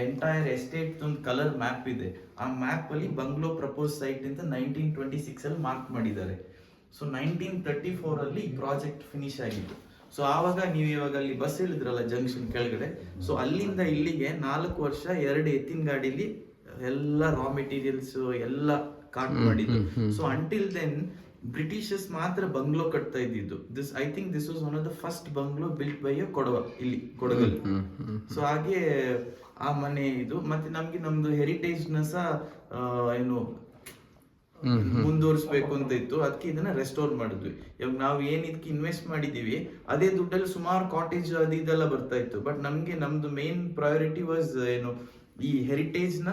ಎಂಟೈರ್ ಎಸ್ಟೇಟ್ ಒಂದು ಕಲರ್ ಮ್ಯಾಪ್ ಇದೆ. ಆ ಮ್ಯಾಪ್ ಅಲ್ಲಿ ಬಂಗ್ಲೋ ಪ್ರಪೋಸ್ ಸೈಟ್ ಅಂತ 1926 ಮಾರ್ಕ್ ಮಾಡಿದ್ದಾರೆ. ಸೊ 1934 ಈ ಪ್ರಾಜೆಕ್ಟ್ ಫಿನಿಶ್ ಆಗಿತ್ತು. ಸೊ ಆವಾಗ ನೀವು ಇವಾಗ ಅಲ್ಲಿ ಬಸ್ ಹೇಳಿದ್ರಲ್ಲ ಜಂಕ್ಷನ್ ಕೆಳಗಡೆ, ಸೊ ಅಲ್ಲಿಂದ ಇಲ್ಲಿಗೆ 4 ವರ್ಷ 2 ಎತ್ತಿನ ಗಾಡಿಲಿ ಎಲ್ಲ ರಾ ಮೆಟೀರಿಯಲ್ಸ್ ಎಲ್ಲ ಕಾಟ್ ಮಾಡಿದ್ದು. ಸೊ ಅಂಟಿಲ್ ದೆನ್ ಬ್ರಿಟಿಷರ್ಸ್ ಮಾತ್ರ ಬಂಗ್ಲೋ ಕಟ್ತಾ ಇದ್ದಿದ್ದು. I think this was one of the first bungalow built by a Kodava ಇಲ್ಲಿ ಕೊಡಗಲ್ಲಿ. ಸೊ ಹಾಗೆ ಆ ಮನೆ ಇದು. ಮತ್ತೆ ನಮ್ದು ಹೆರಿಟೇಜ್ ನ ಸಹ ಏನು ಮುಂದುವರಿಸಬೇಕು ಅಂತ ಇತ್ತು. ಅದಕ್ಕೆ ಇದನ್ನ ರೆಸ್ಟೋರ್ ಮಾಡಿದ್ವಿ. ಇವಾಗ ನಾವು ಏನ್ ಇದಕ್ಕೆ ಇನ್ವೆಸ್ಟ್ ಮಾಡಿದೀವಿ ಅದೇ ದುಡ್ಡಲ್ಲಿ ಸುಮಾರು ಕಾಟೇಜ್ ಅದು ಇದೆಲ್ಲ ಬರ್ತಾ ಇತ್ತು. ಬಟ್ ನಮ್ದು ಮೇನ್ ಪ್ರಯಾರಿಟಿ ವಾಸ್ ಏನು, ಈ ಹೆರಿಟೇಜ್ ನ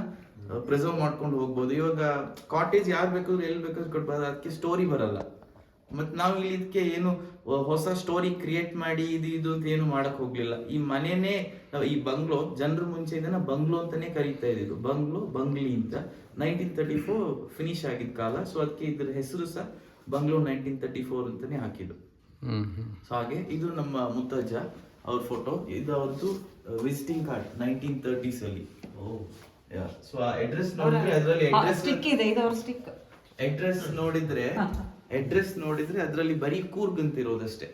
ಪ್ರಿಸರ್ವ್ ಮಾಡ್ಕೊಂಡು ಹೋಗ್ಬೋದು. ಇವಾಗ ಕಾಟೇಜ್ ಯಾರು ಬೇಕಾದ್ರೂ ಎಲ್ಲಿ ಬೇಕಾದ್ರೂ ಕೊಡ್ಬೋದು, ಅದಕ್ಕೆ ಸ್ಟೋರಿ ಬರಲ್ಲ. ಮತ್ ನಾವು ಇಲ್ಲಿ ಇದಕ್ಕೆ ಏನು ಹೊಸ ಸ್ಟೋರಿ ಕ್ರಿಯೇಟ್ ಮಾಡಿ ಇದು ಅಂತ ಏನು ಮಾಡಕ್ ಹೋಗ್ಲಿಲ್ಲ. ಈ ಮನೆನೇ ಈ ಬಂಗ್ಲೋ ಜನರ ಮುಂಚೆ ಇದನ್ನ ಬಂಗ್ಲೋ ಅಂತಾನೆ ಕರೀತಾ ಇದ್ದಿದ್ದು. ಬಂಗ್ಲಿ ಅಂತ 1934 ಫಿನಿಶ್ ಆಗಿದ್ ಕಾಲ. ಸೊ ಅದಕ್ಕೆ ಇದ್ರ ಹೆಸರು ಸಹ ಬಂಗ್ಲೋ 1934 ಅಂತಾನೆ ಹಾಕಿದ್ದು. ಸೊ ಹಾಗೆ ಇದು ನಮ್ಮ ಮುತ್ತಜ್ಜ ಅವ್ರ ಫೋಟೋ. ಇದು ಅವ್ರದ್ದು ವಿಸಿಟಿಂಗ್ ಕಾರ್ಡ್ 1930s ಅಲ್ಲಿ. ಸೊ ಆ ಅಡ್ರೆಸ್ ನೋಡಿದ್ರೆ ಅದರಲ್ಲಿ ಅಡ್ರೆಸ್ ನೋಡಿದ್ರೆ ಅದರಲ್ಲಿ ಬರೀ ಕೂರ್ಗ್ ಅಂತ ಇರೋದಷ್ಟೇ.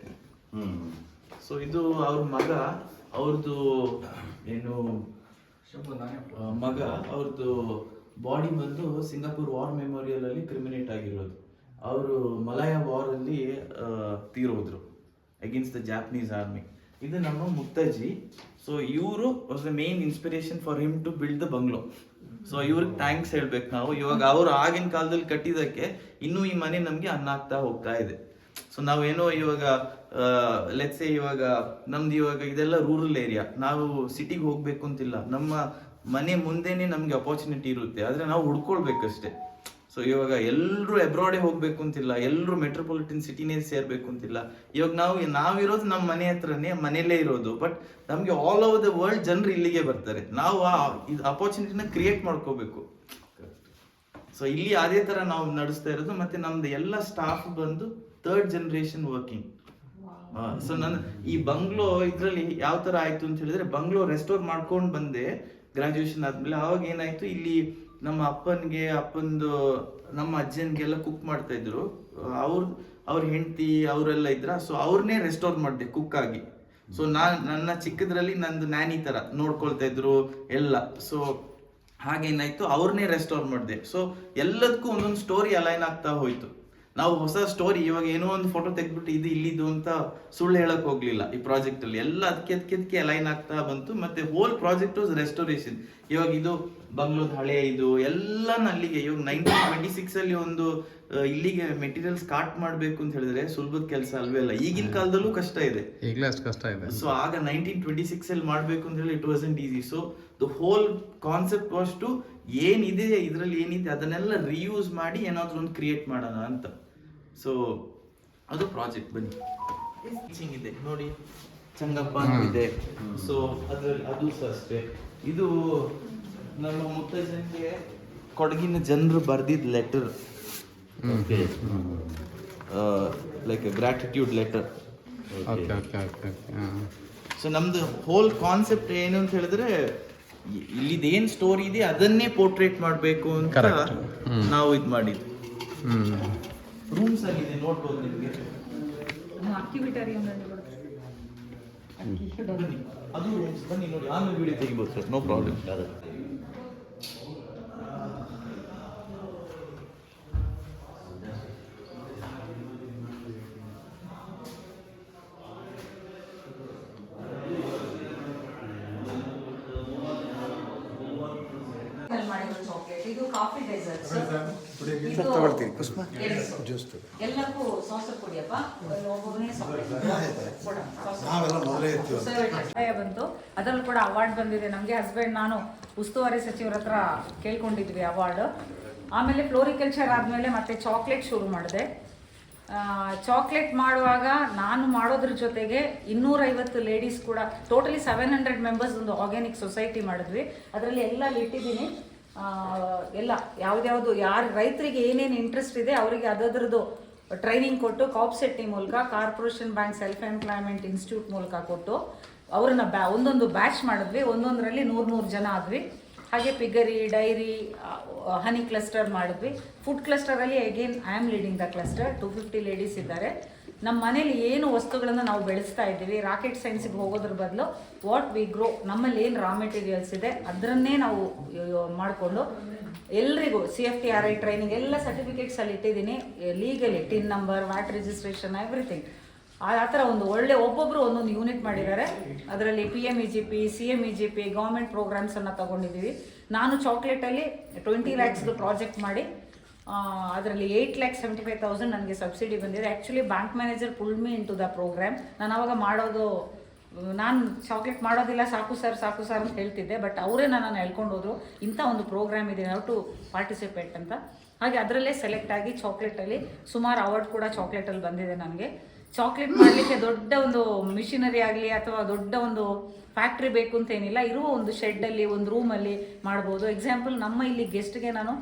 ಸೊ ಇದು ಅವ್ರ ಮಗ, ಅವ್ರದ್ದು ಏನು ಅವ್ರದ್ದು ಬಾಡಿ ಬಂದು ಸಿಂಗಾಪುರ್ ವಾರ್ ಮೆಮೋರಿಯಲ್ ಅಲ್ಲಿ ಕ್ರಿಮಿನೇಟ್ ಆಗಿರೋದು. ಅವರು ಮಲಾಯ ವಾರ್ ಅಲ್ಲಿ ತೀರೋದ್ರು ಅಗೇನ್ಸ್ಟ್ ದ ಜಾಪನೀಸ್ ಆರ್ಮಿ. ಇದು ನಮ್ಮ ಮುತ್ತಜ್ಜಿ. ಸೊ ಇವರು was the main inspiration for him to build the bungalow. So ಇವ್ರಿಗೆ ಥ್ಯಾಂಕ್ಸ್ ಹೇಳ್ಬೇಕು ನಾವು. ಇವಾಗ ಅವರು ಆಗಿನ ಕಾಲದಲ್ಲಿ ಕಟ್ಟಿದಕ್ಕೆ ಇನ್ನೂ ಈ ಮನೆ ನಮ್ಗೆ ಅನ್ನ ಆಗ್ತಾ ಹೋಗ್ತಾ ಇದೆ. ಸೊ ನಾವೇನೋ ಇವಾಗ ಲೆಟ್ಸ್ ಇವಾಗ ನಮ್ದು ಇವಾಗ ಇದೆಲ್ಲ ರೂರಲ್ ಏರಿಯಾ, ನಾವು ಸಿಟಿಗೆ ಹೋಗ್ಬೇಕು ಅಂತಿಲ್ಲ. ನಮ್ಮ ಮನೆ ಮುಂದೆನೆ ನಮ್ಗೆ ಅಪರ್ಚುನಿಟಿ ಇರುತ್ತೆ, ಆದ್ರೆ ನಾವು ಹುಡ್ಕೊಳ್ಬೇಕಷ್ಟೇ. ಸೊ ಇವಾಗ ಎಲ್ಲರೂ ಅಬ್ರಾಡೇ ಹೋಗ್ಬೇಕು ಅಂತಿಲ್ಲ, ಎಲ್ಲರೂ ಮೆಟ್ರೋಪಾಲಿಟನ್ ಸಿಟಿನೇ ಸೇರ್ಬೇಕು ಅಂತಿಲ್ಲ. ಇವಾಗ ನಾವಿರೋದು ನಮ್ಮ ಮನೆ ಹತ್ರನೇ, ಮನೆಯಲ್ಲೇ ಇರೋದು. ಬಟ್ ನಮ್ಗೆ ಆಲ್ ಓವರ್ ದ ವರ್ಲ್ಡ್ ಜನರು ಇಲ್ಲಿಗೆ ಬರ್ತಾರೆ. ನಾವು ಆ ಅಪರ್ಚುನಿಟಿನ ಕ್ರಿಯೇಟ್ ಮಾಡ್ಕೋಬೇಕು. ಸೊ ಇಲ್ಲಿ ಅದೇ ತರ ನಾವು ನಡೆಸ್ತಾ ಇರೋದು. ಮತ್ತೆ ನಮ್ದು ಎಲ್ಲ ಸ್ಟಾಫ್ ಬಂದು 3rd generation ವರ್ಕಿಂಗ್. ಸೊ ಈ ಬಂಗ್ಲೋ ಇದ್ರಲ್ಲಿ ಯಾವ ತರ ಆಯ್ತು ಅಂತ ಹೇಳಿದ್ರೆ, ಬಂಗ್ಲೋ ರೆಸ್ಟೋರ್ ಮಾಡ್ಕೊಂಡು ಬಂದೆ ಗ್ರಾಜುಯೇಷನ್ ಆದ್ಮೇಲೆ. ಅವಾಗ ಏನಾಯ್ತು, ಇಲ್ಲಿ ನಮ್ಮ ಅಪ್ಪಂದು ನಮ್ಮ ಅಜ್ಜನ್ಗೆಲ್ಲ ಕುಕ್ ಮಾಡ್ತಾ ಇದ್ರು. ಅವ್ರ ಹೆಂಡತಿ ಅವರೆಲ್ಲ ಇದ್ರ. ಸೊ ಅವ್ರನ್ನೇ ರೆಸ್ಟೋರ್ ಮಾಡಿದೆ ಕುಕ್ ಆಗಿ. ಸೊ ನನ್ನ ಚಿಕ್ಕದ್ರಲ್ಲಿ ನಂದು ನ್ಯಾನಿ ತರ ನೋಡ್ಕೊಳ್ತಾ ಇದ್ರು ಎಲ್ಲ. ಸೊ ಹಾಗೇನಾಯ್ತು, ಅವ್ರನ್ನೇ ರೆಸ್ಟೋರ್ ಮಾಡಿದೆ. ಸೊ ಎಲ್ಲದಕ್ಕೂ ಒಂದೊಂದು ಸ್ಟೋರಿ ಅಲೈನ್ ಆಗ್ತಾ ಹೋಯ್ತು. ನಾವು ಹೊಸ ಸ್ಟೋರಿ ಇವಾಗ ಏನೋ ಒಂದು ಫೋಟೋ ತೆಗೆದ್ಬಿಟ್ಟು ಇದು ಇಲ್ಲಿದ್ದು ಅಂತ ಸುಳ್ಳು ಹೇಳಕ್ ಹೋಗ್ಲಿಲ್ಲ. ಈ ಪ್ರಾಜೆಕ್ಟ್ ಅಲ್ಲಿ ಎಲ್ಲ ಅದಕ್ಕೆ ಅಲೈನ್ ಆಗ್ತಾ ಬಂತು. ಮತ್ತೆ ಹೋಲ್ ಪ್ರಾಜೆಕ್ಟ್ ವಾಸ್ ರೆಸ್ಟೋರೇಷನ್. ಇವಾಗ ಇದು ಬಂಗ್ಲೋದ್ ಹಳೆ ಇದು ಎಲ್ಲ ಅಲ್ಲಿಗೆ ಇವಾಗ 1926 ಅಲ್ಲಿ ಒಂದು ಇಲ್ಲಿಗೆ ಮೆಟೀರಿಯಲ್ಸ್ ಕಾಟ್ ಮಾಡ್ಬೇಕು ಅಂತ ಹೇಳಿದ್ರೆ ಸುಲಭದ ಕೆಲಸ ಅಲ್ವೇ ಅಲ್ಲ. ಈಗಿನ ಕಾಲದಲ್ಲೂ ಕಷ್ಟ ಇದೆ, ಈಗಲೂ ಅಷ್ಟು ಕಷ್ಟ ಇದೆ. ಸೊ ಆಗ 1926 ಅಲ್ಲಿ ಮಾಡ್ಬೇಕು ಅಂತ ಹೇಳಿ it wasn't easy. So the whole concept was to ಏನಿದೆ ಇದ್ರಲ್ಲಿ ಏನಿದೆ ಅದನ್ನೆಲ್ಲ ರಿಯೂಸ್ ಮಾಡಿ ಏನಾದ್ರೂ ಒಂದು ಕ್ರಿಯೇಟ್ ಮಾಡೋಣ ಅಂತ. ಸೊ ಅದು ಪ್ರಾಜೆಕ್ಟ್ ಬನ್ನಿ ಇದೆ ನೋಡಿ, ಚಂಗಪ್ಪ ಇದೆ. ಸೊ ಅದ್ರಲ್ಲಿ ಅದು ಸಹ ಅಷ್ಟೇ. ಇದು ನಮ್ಮ ಮುತ್ತಜ್ಜನಿಗೆ ಕೊಡಗಿನ ಜನರು ಬರ್ದಿದ್ದ letter, like gratitude letter. So ನಮ್ದು ಹೋಲ್ ಕಾನ್ಸೆಪ್ಟ್ ಏನು ಅಂತ ಹೇಳಿದ್ರೆ, ಇಲ್ಲಿದೇನ್ ಸ್ಟೋರಿ ಇದೆ ಅದನ್ನೇ ಪೋರ್ಟ್ರೇಟ್ ಮಾಡಬೇಕು ಅಂತ ನಾವು ಇದು ಮಾಡಿದ್ವಿ. ರೂಮ್ಸ್ ಆಗಿದೆ ನೋಡ್ಬೋದು ನಿಮಗೆ. ಬನ್ನಿ ಅದು rooms ಬನ್ನಿ ನೋಡಿ, ಆಮೇಲೆ ವಿಡಿಯೋ ತೆಗಿಬೋದು ಸರ್, ನೋ ಪ್ರಾಬ್ಲಮ್. ಇದು ಕಾಫಿ ಡೆಸರ್ಟ್ಸ್. ಎಲ್ಲಕ್ಕೂ ಸಾಸ್ ಕೊಡಿಯಪ್ಪ, ಒಬ್ಬೊಬ್ಬನೇ ಬಂತು. ಅದರಲ್ಲೂ ಕೂಡ ಅವಾರ್ಡ್ ಬಂದಿದೆ ನಮಗೆ. ಹಸ್ಬೆಂಡ್ ನಾನು ಉಸ್ತುವಾರಿ ಸಚಿವರ ಹತ್ರ ಕೇಳ್ಕೊಂಡಿದ್ವಿ ಅವಾರ್ಡ್. ಆಮೇಲೆ ಫ್ಲೋರಿಕಲ್ಚರ್ ಆದಮೇಲೆ ಮತ್ತೆ ಚಾಕ್ಲೇಟ್ ಶುರು ಮಾಡಿದೆ. ಚಾಕ್ಲೇಟ್ ಮಾಡುವಾಗ ನಾನು ಮಾಡೋದ್ರ ಜೊತೆಗೆ 250 ಲೇಡೀಸ್ ಕೂಡ, ಟೋಟಲಿ 700 ಮೆಂಬರ್ಸ್ ಒಂದು ಆರ್ಗ್ಯಾನಿಕ್ ಸೊಸೈಟಿ ಮಾಡಿದ್ವಿ. ಅದರಲ್ಲಿ ಎಲ್ಲ ಇಟ್ಟಿದ್ದೀನಿ. ಎಲ್ಲ ಯಾವ್ದ್ಯಾವುದು ಯಾರು ರೈತರಿಗೆ ಏನೇನು ಇಂಟ್ರೆಸ್ಟ್ ಇದೆ ಅವರಿಗೆ ಅದರದ್ದು ಟ್ರೈನಿಂಗ್ ಕೊಟ್ಟು ಕಾಪ್ಸೆಟ್ಟಿ ಮೂಲಕ, corporation bank self employment institute ಮೂಲಕ ಕೊಟ್ಟು ಅವ್ರನ್ನ ಒಂದೊಂದು ಬ್ಯಾಚ್ ಮಾಡಿದ್ವಿ. ಒಂದೊಂದರಲ್ಲಿ 100 ಜನ ಆದ್ವಿ. ಹಾಗೆ ಪಿಗರಿ, ಡೈರಿ, ಹನಿ ಕ್ಲಸ್ಟರ್ ಮಾಡಿದ್ವಿ. ಫುಡ್ ಕ್ಲಸ್ಟರಲ್ಲಿ again I am leading the cluster. 250 ladies ಇದ್ದಾರೆ. ನಮ್ಮ ಮನೇಲಿ ಏನು ವಸ್ತುಗಳನ್ನು ನಾವು ಬೆಳೆಸ್ತಾ ಇದ್ದೀವಿ, ರಾಕೆಟ್ ಸೈನ್ಸಿಗೆ ಹೋಗೋದ್ರ ಬದಲು ವಾಟ್ ವಿ ಗ್ರೋ, ನಮ್ಮಲ್ಲಿ ಏನು ರಾ ಮೆಟೀರಿಯಲ್ಸ್ ಇದೆ ಅದರನ್ನೇ ನಾವು ಮಾಡಿಕೊಂಡು ಎಲ್ರಿಗೂ CFTRI ಟ್ರೈನಿಂಗ್ ಎಲ್ಲ ಸರ್ಟಿಫಿಕೇಟ್ಸ್ ಅಲ್ಲಿ ಇಟ್ಟಿದ್ದೀನಿ. Legally tin number, watt registration, everything. ಆ ಥರ ಒಂದು ಒಳ್ಳೆ ಒಬ್ಬೊಬ್ಬರು ಒಂದೊಂದು ಯೂನಿಟ್ ಮಾಡಿದ್ದಾರೆ. ಅದರಲ್ಲಿ PMEGP, CMEGP ಗೌರ್ಮೆಂಟ್ ಪ್ರೋಗ್ರಾಮ್ಸನ್ನು ತೊಗೊಂಡಿದ್ದೀವಿ. ನಾನು ಚಾಕ್ಲೇಟಲ್ಲಿ 20 lakhsದು ಪ್ರಾಜೆಕ್ಟ್ ಮಾಡಿ ಅದರಲ್ಲಿ 8,75,000 ನನಗೆ ಸಬ್ಸಿಡಿ ಬಂದಿದೆ. Actually bank manager pull me into the programme. ನಾನು ಅವಾಗ ನಾನು ಚಾಕ್ಲೇಟ್ ಮಾಡೋದಿಲ್ಲ, ಸಾಕು ಸರ್ ಅಂತ ಹೇಳ್ತಿದ್ದೆ. ಬಟ್ ಅವರೇ ನನ್ನನ್ನು ಹೇಳ್ಕೊಂಡು ಹೋದರು, ಇಂಥ ಒಂದು ಪ್ರೋಗ್ರಾಮ್ ಇದೆ, ಹೌ ಟು ಪಾರ್ಟಿಸಿಪೇಟ್ ಅಂತ. ಹಾಗೆ ಅದರಲ್ಲೇ ಸೆಲೆಕ್ಟ್ ಆಗಿ ಚಾಕ್ಲೇಟಲ್ಲಿ ಸುಮಾರು ಅವಾರ್ಡ್ ಕೂಡ ಚಾಕ್ಲೇಟಲ್ಲಿ ಬಂದಿದೆ ನನಗೆ. ಚಾಕ್ಲೇಟ್ ಮಾಡಲಿಕ್ಕೆ ದೊಡ್ಡ ಒಂದು ಮಿಷಿನರಿ ಆಗಲಿ ಅಥವಾ ದೊಡ್ಡ ಒಂದು ಫ್ಯಾಕ್ಟ್ರಿ ಬೇಕು ಅಂತ ಏನಿಲ್ಲ. ಇರುವ ಒಂದು ಶೆಡ್ಡಲ್ಲಿ, ಒಂದು ರೂಮಲ್ಲಿ ಮಾಡ್ಬೋದು. ಎಕ್ಸಾಂಪಲ್, ನಮ್ಮ ಇಲ್ಲಿ ಗೆಸ್ಟ್ಗೆ ನಾನು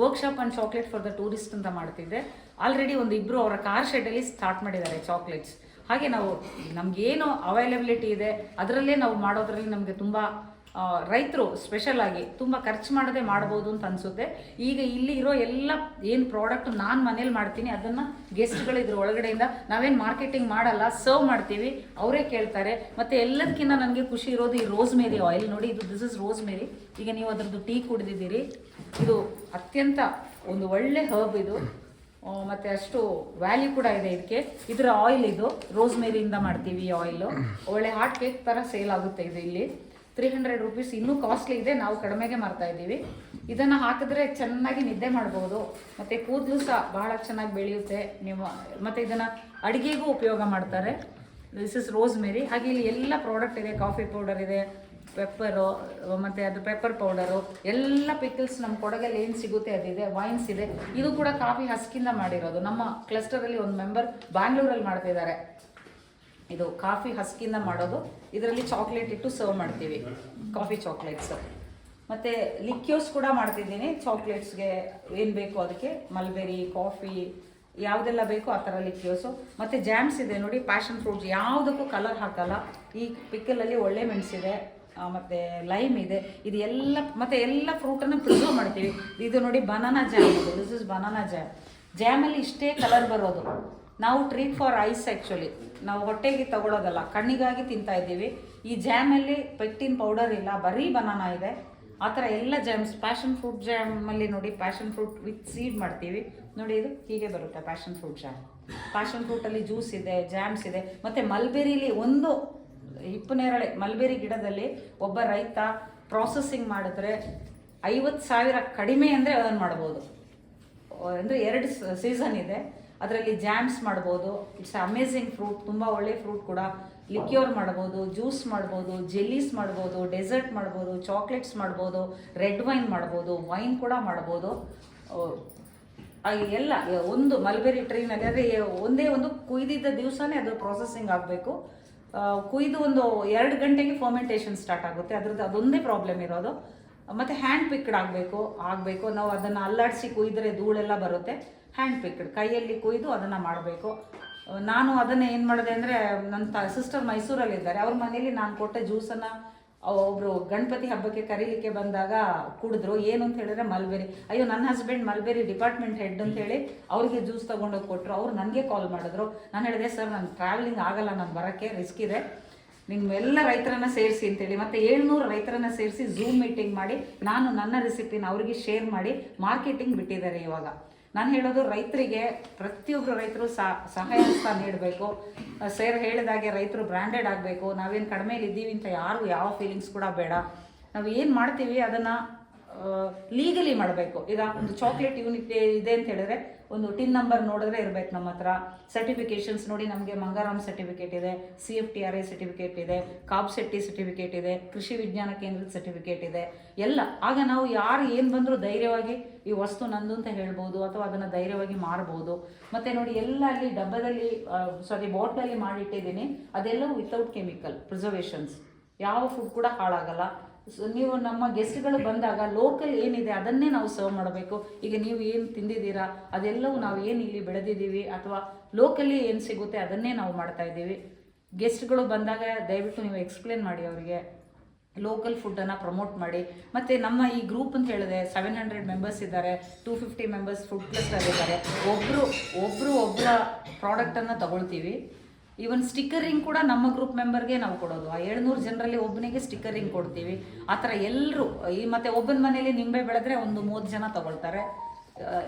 workshop and chocolate for the tourist ಅಂತ ಮಾಡ್ತಿದ್ದೆ. ಆಲ್ರೆಡಿ ಇಬ್ಬರು ಅವರ ಕಾರ್ ಶೆಡ್ಡಲ್ಲಿ ಸ್ಟಾರ್ಟ್ ಮಾಡಿದ್ದಾರೆ ಚಾಕ್ಲೇಟ್ಸ್. ಹಾಗೆ ನಾವು ನಮಗೇನು ಅವೈಲಬಿಲಿಟಿ ಇದೆ ಅದರಲ್ಲೇ ನಾವು ಮಾಡೋದ್ರಲ್ಲಿ ನಮಗೆ ತುಂಬ ರೈತರು ಸ್ಪೆಷಲ್ ಆಗಿ ತುಂಬ ಖರ್ಚು ಮಾಡದೆ ಮಾಡ್ಬೋದು ಅಂತ ಅನಿಸುತ್ತೆ. ಈಗ ಇಲ್ಲಿ ಇರೋ ಎಲ್ಲ ಏನು ಪ್ರಾಡಕ್ಟ್ ನಾನು ಮನೇಲಿ ಮಾಡ್ತೀನಿ ಅದನ್ನು ಗೆಸ್ಟ್ಗಳು ಇದ್ರ ಒಳಗಡೆಯಿಂದ, ನಾವೇನು ಮಾರ್ಕೆಟಿಂಗ್ ಮಾಡಲ್ಲ, ಸರ್ವ್ ಮಾಡ್ತೀವಿ, ಅವರೇ ಕೇಳ್ತಾರೆ. ಮತ್ತು ಎಲ್ಲದಕ್ಕಿಂತ ನನಗೆ ಖುಷಿ ಇರೋದು ಈ ರೋಸ್ಮೇರಿ ಆಯಿಲ್ ನೋಡಿ. This is rosemary. ಈಗ ನೀವು ಅದರದ್ದು ಟೀ ಕುಡಿದಿದ್ದೀರಿ. ಇದು ಅತ್ಯಂತ ಒಂದು ಒಳ್ಳೆ ಹರ್ಬ್ ಇದು, ಮತ್ತು ಅಷ್ಟು ವ್ಯಾಲ್ಯೂ ಕೂಡ ಇದೆ ಇದಕ್ಕೆ. ಇದರ ಆಯಿಲ್ ಇದು ರೋಸ್ಮೇರಿಯಿಂದ ಮಾಡ್ತೀವಿ ಈ ಆಯಿಲು. ಒಳ್ಳೆ ಹಾಟ್ ಕೇಕ್ ಥರ ಸೇಲ್ ಆಗುತ್ತೆ ಇದು. ಇಲ್ಲಿ 300 rupees, ಇನ್ನೂ ಕಾಸ್ಟ್ಲಿ ಇದೆ, ನಾವು ಕಡಿಮೆಗೆ ಮಾರ್ತಾ ಇದ್ದೀವಿ. ಇದನ್ನು ಹಾಕಿದ್ರೆ ಚೆನ್ನಾಗಿ ನಿದ್ದೆ ಮಾಡ್ಬೋದು, ಮತ್ತು ಕೂದಲು ಸಹ ಬಹಳ ಚೆನ್ನಾಗಿ ಬೆಳೆಯುತ್ತೆ ನೀವು. ಮತ್ತು ಇದನ್ನು ಅಡುಗೆಗೂ ಉಪಯೋಗ ಮಾಡ್ತಾರೆ. This is rosemary. ಹಾಗೆ ಇಲ್ಲಿ ಎಲ್ಲ ಪ್ರಾಡಕ್ಟ್ ಇದೆ. ಕಾಫಿ ಪೌಡರ್ ಇದೆ, ಪೆಪ್ಪರು, ಮತ್ತು ಅದು ಪೆಪ್ಪರ್ ಪೌಡರು, ಎಲ್ಲ ಪಿಕಲ್ಸ್ ನಮ್ಮ ಕೊಡಗಲ್ಲಿ ಏನು ಸಿಗುತ್ತೆ ಅದಿದೆ. ವೈನ್ಸ್ ಇದೆ. ಇದು ಕೂಡ ಕಾಫಿ ಹಸ್ಕಿಂದ ಮಾಡಿರೋದು. ನಮ್ಮ ಕ್ಲಸ್ಟರಲ್ಲಿ ಒಂದು ಮೆಂಬರ್ ಬ್ಯಾಂಗ್ಳೂರಲ್ಲಿ ಮಾಡ್ತಿದ್ದಾರೆ. ಇದು ಕಾಫಿ ಹಸ್ಕಿಂದ ಮಾಡೋದು. ಇದರಲ್ಲಿ ಚಾಕ್ಲೇಟ್ ಇಟ್ಟು ಸರ್ವ್ ಮಾಡ್ತೀವಿ, ಕಾಫಿ ಚಾಕ್ಲೇಟ್ಸ್. ಮತ್ತು ಲಿಕ್ಯೂರ್ಸ್ ಕೂಡ ಮಾಡ್ತಿದ್ದೀನಿ ಚಾಕ್ಲೇಟ್ಸ್ಗೆ. ಏನು ಬೇಕು ಅದಕ್ಕೆ ಮಲ್ಬೆರಿ, ಕಾಫಿ, ಯಾವುದೆಲ್ಲ ಬೇಕೋ ಆ ಥರ ಲಿಕ್ಯೂರ್ಸು. ಮತ್ತು ಜ್ಯಾಮ್ಸ್ ಇದೆ ನೋಡಿ, ಪ್ಯಾಷನ್ ಫ್ರೂಟ್ಸ್, ಯಾವುದಕ್ಕೂ ಕಲರ್ ಹಾಕಲ್ಲ. ಈ ಪಿಕ್ಕಲಲ್ಲಿ ಒಳ್ಳೆ ಮೆಣಸಿದೆ, ಮತ್ತು ಲೈಮ್ ಇದೆ. ಇದು ಎಲ್ಲ ಮತ್ತು ಎಲ್ಲ ಫ್ರೂಟನ್ನು ಪ್ರಿಸರ್ವ್ ಮಾಡ್ತೀವಿ. ಇದು ನೋಡಿ ಬನಾನಾ ಜ್ಯಾಮ್, ಇದು ದಿಸ್ ಇಸ್ ಬನಾನಾ ಜ್ಯಾಮ್. ಜ್ಯಾಮಲ್ಲಿ ಇಷ್ಟೇ ಕಲರ್ ಬರೋದು. ನಾವು ಟ್ರೀಟ್ ಫಾರ್ ಐಸ್, ಆ್ಯಕ್ಚುಲಿ ನಾವು ಹೊಟ್ಟೆಗೆ ತಗೊಳ್ಳೋದಲ್ಲ, ಕಣ್ಣಿಗಾಗಿ ತಿಂತಾ ಇದ್ದೀವಿ. ಈ ಜ್ಯಾಮಲ್ಲಿ ಪೆಕ್ಟಿನ್ ಪೌಡರ್ ಇಲ್ಲ, ಬರೀ ಬನಾನಾ ಇದೆ. ಆ ಥರ ಎಲ್ಲ ಜ್ಯಾಮ್ಸ್. ಪ್ಯಾಷನ್ ಫ್ರೂಟ್ ಜ್ಯಾಮಲ್ಲಿ ನೋಡಿ, ಪ್ಯಾಷನ್ ಫ್ರೂಟ್ ವಿತ್ ಸೀಡ್ ಮಾಡ್ತೀವಿ ನೋಡಿ. ಇದು ಹೀಗೆ ಬರುತ್ತೆ ಪ್ಯಾಷನ್ ಫ್ರೂಟ್ ಜ್ಯಾಮ್. ಪ್ಯಾಷನ್ ಫ್ರೂಟಲ್ಲಿ ಜ್ಯೂಸ್ ಇದೆ, ಜ್ಯಾಮ್ಸ್ ಇದೆ. ಮತ್ತು ಮಲ್ಬೆರಿಲಿ ಒಂದು ಹಿಪ್ಪನೇರಳೆ ಮಲ್ಬೆರಿ ಗಿಡದಲ್ಲಿ ಒಬ್ಬ ರೈತ ಪ್ರಾಸೆಸಿಂಗ್ ಮಾಡಿದ್ರೆ 50,000 ಕಡಿಮೆ ಅಂದರೆ ಅರ್ನ್ ಮಾಡ್ಬೋದು. ಅಂದರೆ 2 ಸೀಸನ್ ಇದೆ. ಅದರಲ್ಲಿ ಜ್ಯಾಮ್ಸ್ ಮಾಡ್ಬೋದು. ಇಟ್ಸ್ ಅಮೇಝಿಂಗ್ ಫ್ರೂಟ್, ತುಂಬ ಒಳ್ಳೆ ಫ್ರೂಟ್ ಕೂಡ. ಲಿಕ್ಯೂರ್ ಮಾಡ್ಬೋದು, ಜ್ಯೂಸ್ ಮಾಡ್ಬೋದು, ಜೆಲ್ಲೀಸ್ ಮಾಡ್ಬೋದು, ಡೆಸರ್ಟ್ ಮಾಡ್ಬೋದು, ಚಾಕ್ಲೇಟ್ಸ್ ಮಾಡ್ಬೋದು, ರೆಡ್ ವೈನ್ ಮಾಡ್ಬೋದು, ವೈನ್ ಕೂಡ ಮಾಡ್ಬೋದು. ಎಲ್ಲ ಒಂದು ಮಲ್ಬೆರಿ ಟ್ರೀನಲ್ಲಿ ಅಂದರೆ ಒಂದೇ ಒಂದು ಕುಯ್ದಿದ್ದ ದಿವಸನೇ ಅದು ಪ್ರೊಸೆಸಿಂಗ್ ಆಗಬೇಕು. ಕುಯ್ದು ಒಂದು 2 ಗಂಟೆಗೆ ಫರ್ಮೆಂಟೇಷನ್ ಸ್ಟಾರ್ಟ್ ಆಗುತ್ತೆ. ಅದ್ರದ್ದು ಅದೊಂದೇ ಪ್ರಾಬ್ಲಮ್ ಇರೋದು. ಮತ್ತು ಹ್ಯಾಂಡ್ ಪಿಕ್ಡ್ ಆಗಬೇಕು. ನಾವು ಅದನ್ನು ಅಲ್ಲಾಡಿಸಿ ಕುಯ್ದರೆ ಧೂಳೆಲ್ಲ ಬರುತ್ತೆ. ಹ್ಯಾಂಡ್ ಪಿಕ್ಡ್, ಕೈಯಲ್ಲಿ ಕುಯ್ದು ಅದನ್ನು ಮಾಡಬೇಕು. ನಾನು ಅದನ್ನು ಏನು ಮಾಡಿದೆ ಅಂದರೆ, ನನ್ನ ಸಿಸ್ಟರ್ ಮೈಸೂರಲ್ಲಿದ್ದಾರೆ, ಅವ್ರ ಮನೇಲಿ ನಾನು ಕೊಟ್ಟ ಜ್ಯೂಸನ್ನು ಒಬ್ರು ಗಣಪತಿ ಹಬ್ಬಕ್ಕೆ ಕರೀಲಿಕ್ಕೆ ಬಂದಾಗ ಕುಡಿದ್ರು. ಏನು ಅಂತ ಹೇಳಿದ್ರೆ ಮಲ್ಬೆರಿ. ಅಯ್ಯೋ ನನ್ನ ಹಸ್ಬೆಂಡ್ ಮಲ್ಬೆರಿ ಡಿಪಾರ್ಟ್ಮೆಂಟ್ ಹೆಡ್ ಅಂತ ಹೇಳಿ ಅವ್ರಿಗೆ ಜ್ಯೂಸ್ ತೊಗೊಂಡೋಗಿ ಕೊಟ್ಟರು. ಅವ್ರು ನನಗೆ ಕಾಲ್ ಮಾಡಿದ್ರು. ನಾನು ಹೇಳಿದೆ ಸರ್ ನಾನು ಟ್ರಾವೆಲಿಂಗ್ ಆಗಲ್ಲ, ನಾನು ಬರೋಕ್ಕೆ ರಿಸ್ಕ್ ಇದೆ, ನಿಮ್ಮೆಲ್ಲ ರೈತರನ್ನ ಸೇರಿಸಿ ಅಂತೇಳಿ. ಮತ್ತು 700 ರೈತರನ್ನ ಸೇರಿಸಿ ಝೂಮ್ ಮೀಟಿಂಗ್ ಮಾಡಿ ನಾನು ನನ್ನ ರೆಸಿಪಿನ ಅವರಿಗೆ ಶೇರ್ ಮಾಡಿ ಮಾರ್ಕೆಟಿಂಗ್ ಬಿಟ್ಟಿದ್ದಾರೆ. ಇವಾಗ ನಾನು ಹೇಳೋದು ರೈತರಿಗೆ, ಪ್ರತಿಯೊಬ್ಬರು ರೈತರು ಸಹಾಯ ಹಸ್ತ ನೀಡಬೇಕು. ಸೇರ್ ಹೇಳಿದಾಗೆ ರೈತರು ಬ್ರ್ಯಾಂಡೆಡ್ ಆಗಬೇಕು. ನಾವೇನು ಕಡಿಮೆಲಿ ಇದ್ದೀವಿ ಅಂತ ಯಾರು ಯಾವ ಫೀಲಿಂಗ್ಸ್ ಕೂಡ ಬೇಡ. ನಾವು ಏನು ಮಾಡ್ತೀವಿ ಅದನ್ನು ಲೀಗಲಿ ಮಾಡಬೇಕು. ಈಗ ಒಂದು ಚಾಕ್ಲೇಟ್ ಯೂನಿಟ್ ಇದೆ ಅಂತ ಹೇಳಿದ್ರೆ ಒಂದು ಟಿನ್ ನಂಬರ್ ನೋಡಿದ್ರೆ ಇರಬೇಕು ನಮ್ಮ ಹತ್ರ. ಸರ್ಟಿಫಿಕೇಷನ್ಸ್ ನೋಡಿ, ನಮಗೆ ಮಂಗಾರಾಮ್ ಸರ್ಟಿಫಿಕೇಟ್ ಇದೆ, CFTRI ಸರ್ಟಿಫಿಕೇಟ್ ಇದೆ, ಕಾಬ್ಸೆಟ್ಟಿ ಸರ್ಟಿಫಿಕೇಟ್ ಇದೆ, ಕೃಷಿ ವಿಜ್ಞಾನ ಕೇಂದ್ರದ ಸರ್ಟಿಫಿಕೇಟ್ ಇದೆ, ಎಲ್ಲ. ಆಗ ನಾವು ಯಾರು ಏನು ಬಂದರೂ ಧೈರ್ಯವಾಗಿ ಈ ವಸ್ತು ನಂದು ಅಂತ ಹೇಳ್ಬೋದು, ಅಥವಾ ಅದನ್ನು ಧೈರ್ಯವಾಗಿ ಮಾರ್ಬೋದು. ಮತ್ತು ನೋಡಿ ಎಲ್ಲ ಅಲ್ಲಿ ಡಬ್ಬದಲ್ಲಿ ಬಾಟ್ಲಲ್ಲಿ ಮಾಡಿಟ್ಟಿದ್ದೀನಿ. ಅದೆಲ್ಲವೂ ವಿತೌಟ್ ಕೆಮಿಕಲ್ ಪ್ರಿಸರ್ವೇಷನ್ಸ್. ಯಾವ ಫುಡ್ ಕೂಡ ಹಾಳಾಗಲ್ಲ. ನೀವು ನಮ್ಮ ಗೆಸ್ಟ್ಗಳು ಬಂದಾಗ ಲೋಕಲ್ ಏನಿದೆ ಅದನ್ನೇ ನಾವು ಸರ್ವ್ ಮಾಡಬೇಕು. ಈಗ ನೀವು ಏನು ತಿಂದಿದ್ದೀರಾ ಅದೆಲ್ಲವೂ ನಾವು ಏನು ಇಲ್ಲಿ ಬೆಳೆದಿದ್ದೀವಿ ಅಥವಾ ಲೋಕಲಿ ಏನು ಸಿಗುತ್ತೆ ಅದನ್ನೇ ನಾವು ಮಾಡ್ತಾ ಇದ್ದೀವಿ. ಗೆಸ್ಟ್ಗಳು ಬಂದಾಗ ದಯವಿಟ್ಟು ನೀವು ಎಕ್ಸ್ಪ್ಲೇನ್ ಮಾಡಿ ಅವರಿಗೆ, ಲೋಕಲ್ ಫುಡ್ಡನ್ನು ಪ್ರಮೋಟ್ ಮಾಡಿ. ಮತ್ತು ನಮ್ಮ ಈ ಗ್ರೂಪ್ ಅಂತ ಹೇಳಿದೆ 700 ಮೆಂಬರ್ಸ್ ಇದ್ದಾರೆ, 250 ಮೆಂಬರ್ಸ್ ಫುಡ್ ಪ್ಲಸ್ಸಲ್ಲಿದ್ದಾರೆ. ಒಬ್ಬರ ಪ್ರಾಡಕ್ಟನ್ನು ತಗೊಳ್ತೀವಿ. ಈವನ್ ಸ್ಟಿಕ್ಕರಿಂಗ್ ಕೂಡ ನಮ್ಮ ಗ್ರೂಪ್ ಮೆಂಬರ್ಗೆ ನಾವು ಕೊಡೋದು. ಆ 700 ಜನರಲ್ಲಿ ಒಬ್ಬನಿಗೆ ಸ್ಟಿಕ್ಕರಿಂಗ್ ಕೊಡ್ತೀವಿ. ಆ ಥರ ಎಲ್ಲರೂ ಮತ್ತು ಒಬ್ಬನ ಮನೇಲಿ ನಿಂಬೆ ಬೆಳೆದ್ರೆ ಒಂದು 30 ಜನ ತಗೊಳ್ತಾರೆ.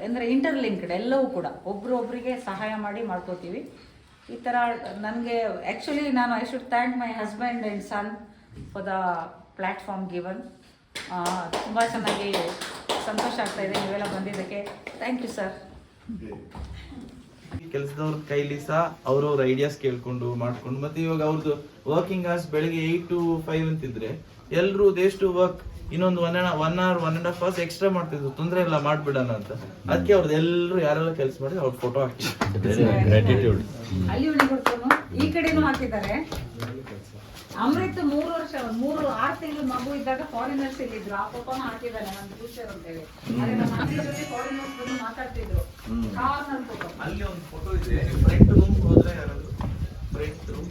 ಅಂದರೆ ಇಂಟರ್ಲಿಂಕ್ಡ್ ಎಲ್ಲವೂ ಕೂಡ ಒಬ್ಬರಿಗೆ ಸಹಾಯ ಮಾಡಿ ಮಾಡ್ಕೋತೀವಿ. ಈ ಥರ ನನಗೆ actually I should thank my husband and son for the platform given. ತುಂಬ ಚೆನ್ನಾಗಿ ಸಂತೋಷ ಆಗ್ತಾಯಿದೆ ನೀವೆಲ್ಲ ಬಂದಿದ್ದಕ್ಕೆ. Thank you sir. ಕೆಲಸದವ್ರ ಕೈಲಿ ಸಹ ಅವ್ರವ್ರ ಐಡಿಯಾಸ್ ಕೇಳ್ಕೊಂಡು ಮಾಡ್ಕೊಂಡು, ಮತ್ತೆ ಇವಾಗ ಅವ್ರದ್ದು ವರ್ಕಿಂಗ್ ಅವರ್ಸ್ ಬೆಳಿಗ್ಗೆ 8 to 5 ಅಂತಿದ್ರೆ ಎಲ್ರು ದೇಶ್ ಟು ವರ್ಕ್ ಇನ್ನೊಂದು 1 hour 1.5 hours ಎಕ್ಸ್ಟ್ರಾ ಮಾಡ್ತಿದ್ರು. ತೊಂದರೆ ಇಲ್ಲ ಮಾಡ್ಬಿಡೋಣ ಅಂತ. ಅದಕ್ಕೆ ಅವ್ರದ್ದು ಎಲ್ಲರೂ ಯಾರೆಲ್ಲ ಕೆಲಸ ಮಾಡಿದ್ರೆ ಅವ್ರ ಫೋಟೋ ಹಾಕಿದ್ದಾರೆ. ಗ್ರಾಟಿಟ್ಯೂಡ್. ಅಲ್ಲಿ ಈ ಕಡೆನೂ ಹಾಕಿದ್ದಾರೆ. ಅಮೃತ್ 6 ತಿಂಗಳು ಮಗು ಇದ್ದಾಗ ಫಾರಿನರ್ಸ್ ಇಲ್ಲಿದ್ರು. ಆ ಪಾಪನ ಹಾಕಿದ್ದಾನೆ ನನ್ನ ಫ್ಯೂಚರ್ ಅಂತ ಹೇಳಿ. ಫಾರಿನರ್ಸ್ ಬಂದು ಮಾತಾಡ್ತಿದ್ರು. ಅಲ್ಲಿ ಒಂದು ಫೋಟೋ ಇದೆ. ಫ್ರಂಟ್ ರೂಮ್ ಹೋದ್ರೆ ಯಾರಾದ್ರು ಫ್ರಂಟ್ ರೂಮ್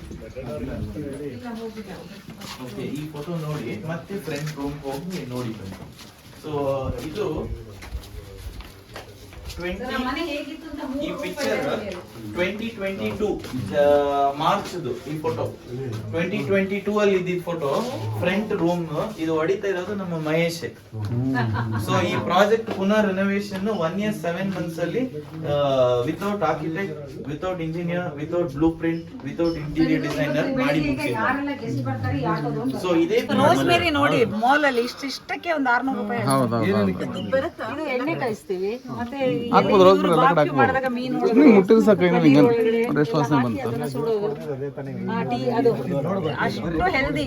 ಓಕೆ, ಈ ಫೋಟೋ ನೋಡಿ ಮತ್ತೆ ಫ್ರಂಟ್ ರೂಮ್ ಹೋಗಿ ನೋಡಿ ಬನ್ನಿ. ಸೊ ಇದು ಈ ಪಿಕ್ಚರ್ 2022 ಮಾರ್ಚ್ ಈ ಫೋಟೋ 2022 ಅಲ್ಲಿ ಇದ್ದಿದ್ದ ಫೋಟೋ. ಫ್ರಂಟ್ ರೂಮ್ ಇದು ಹೊಡಿತಾ ಇರೋದು ನಮ್ಮ ಮಹೇಶ್. ಸೊ ಈ ಪ್ರಾಜೆಕ್ಟ್ ಪುನಃ ರೆನೋವೇಷನ್ 1 year 7 months ಅಲ್ಲಿ without architect, without engineer, without blue print, without interior designer ಮಾಡಿ ಮುಗಿಸಿದ್ದಾರೆ. ಸೊ ಇದೇ ರೋಸ್ಮೇರಿ ನೋಡಿ ಮಾಲ್ ಅಲ್ಲಿ ಇಷ್ಟಕ್ಕೆ ಒಂದು 600 ರೂಪಾಯಿ. ಇದು ಎಣ್ಣೆ ಕಾಯಿಸ್ತೀವಿ. ಮತ್ತೆ ಮಾಡಿದಾಗ ಮೀನು ಮುಟ್ಟಿದ ಸಾಕು ಅದು ಅಷ್ಟು ಹೆಲ್ದಿ.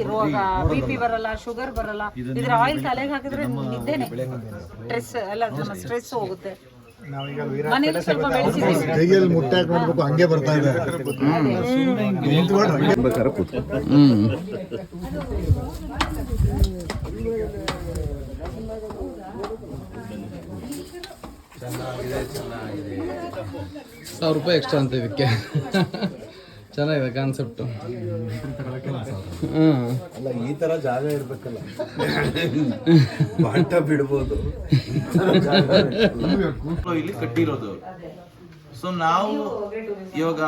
BP ಬರಲ್ಲ, ಶುಗರ್ ಬರಲ್ಲ. ಇದ್ರ ಆಯಿಲ್ ತಲೆಗೆ ಹಾಕಿದ್ರೆ ನಿದ್ದೆನೆ ಸ್ಟ್ರೆಸ್ ಎಲ್ಲ ಸ್ಟ್ರೆಸ್ ಹೋಗುತ್ತೆ. ಮನೇಲಿ ಸ್ವಲ್ಪ ಬೆಳೆಸಿದ್ದೀವಿ. ಮುಟ್ಟೆ ಹಾಕ್ಬೇಕು ಹಂಗೆ ಬರ್ತಾ ಇದೆ. ₹1,000 ಎಕ್ಸ್ಟ್ರಾ ಅಂತ ಇದಕ್ಕೆ. ಚೆನ್ನಾಗಿದೆ ಕಾನ್ಸೆಪ್ಟು. ಅಲ್ಲ ಈ ತರ ಜಾಗ ಇರ್ಬೇಕಲ್ಲ, ಬಾಟ ಬಿಡ್ಬೋದು. ಇಲ್ಲಿ ಕಟ್ಟಿರೋದು. ಸೊ ನಾವು ಇವಾಗ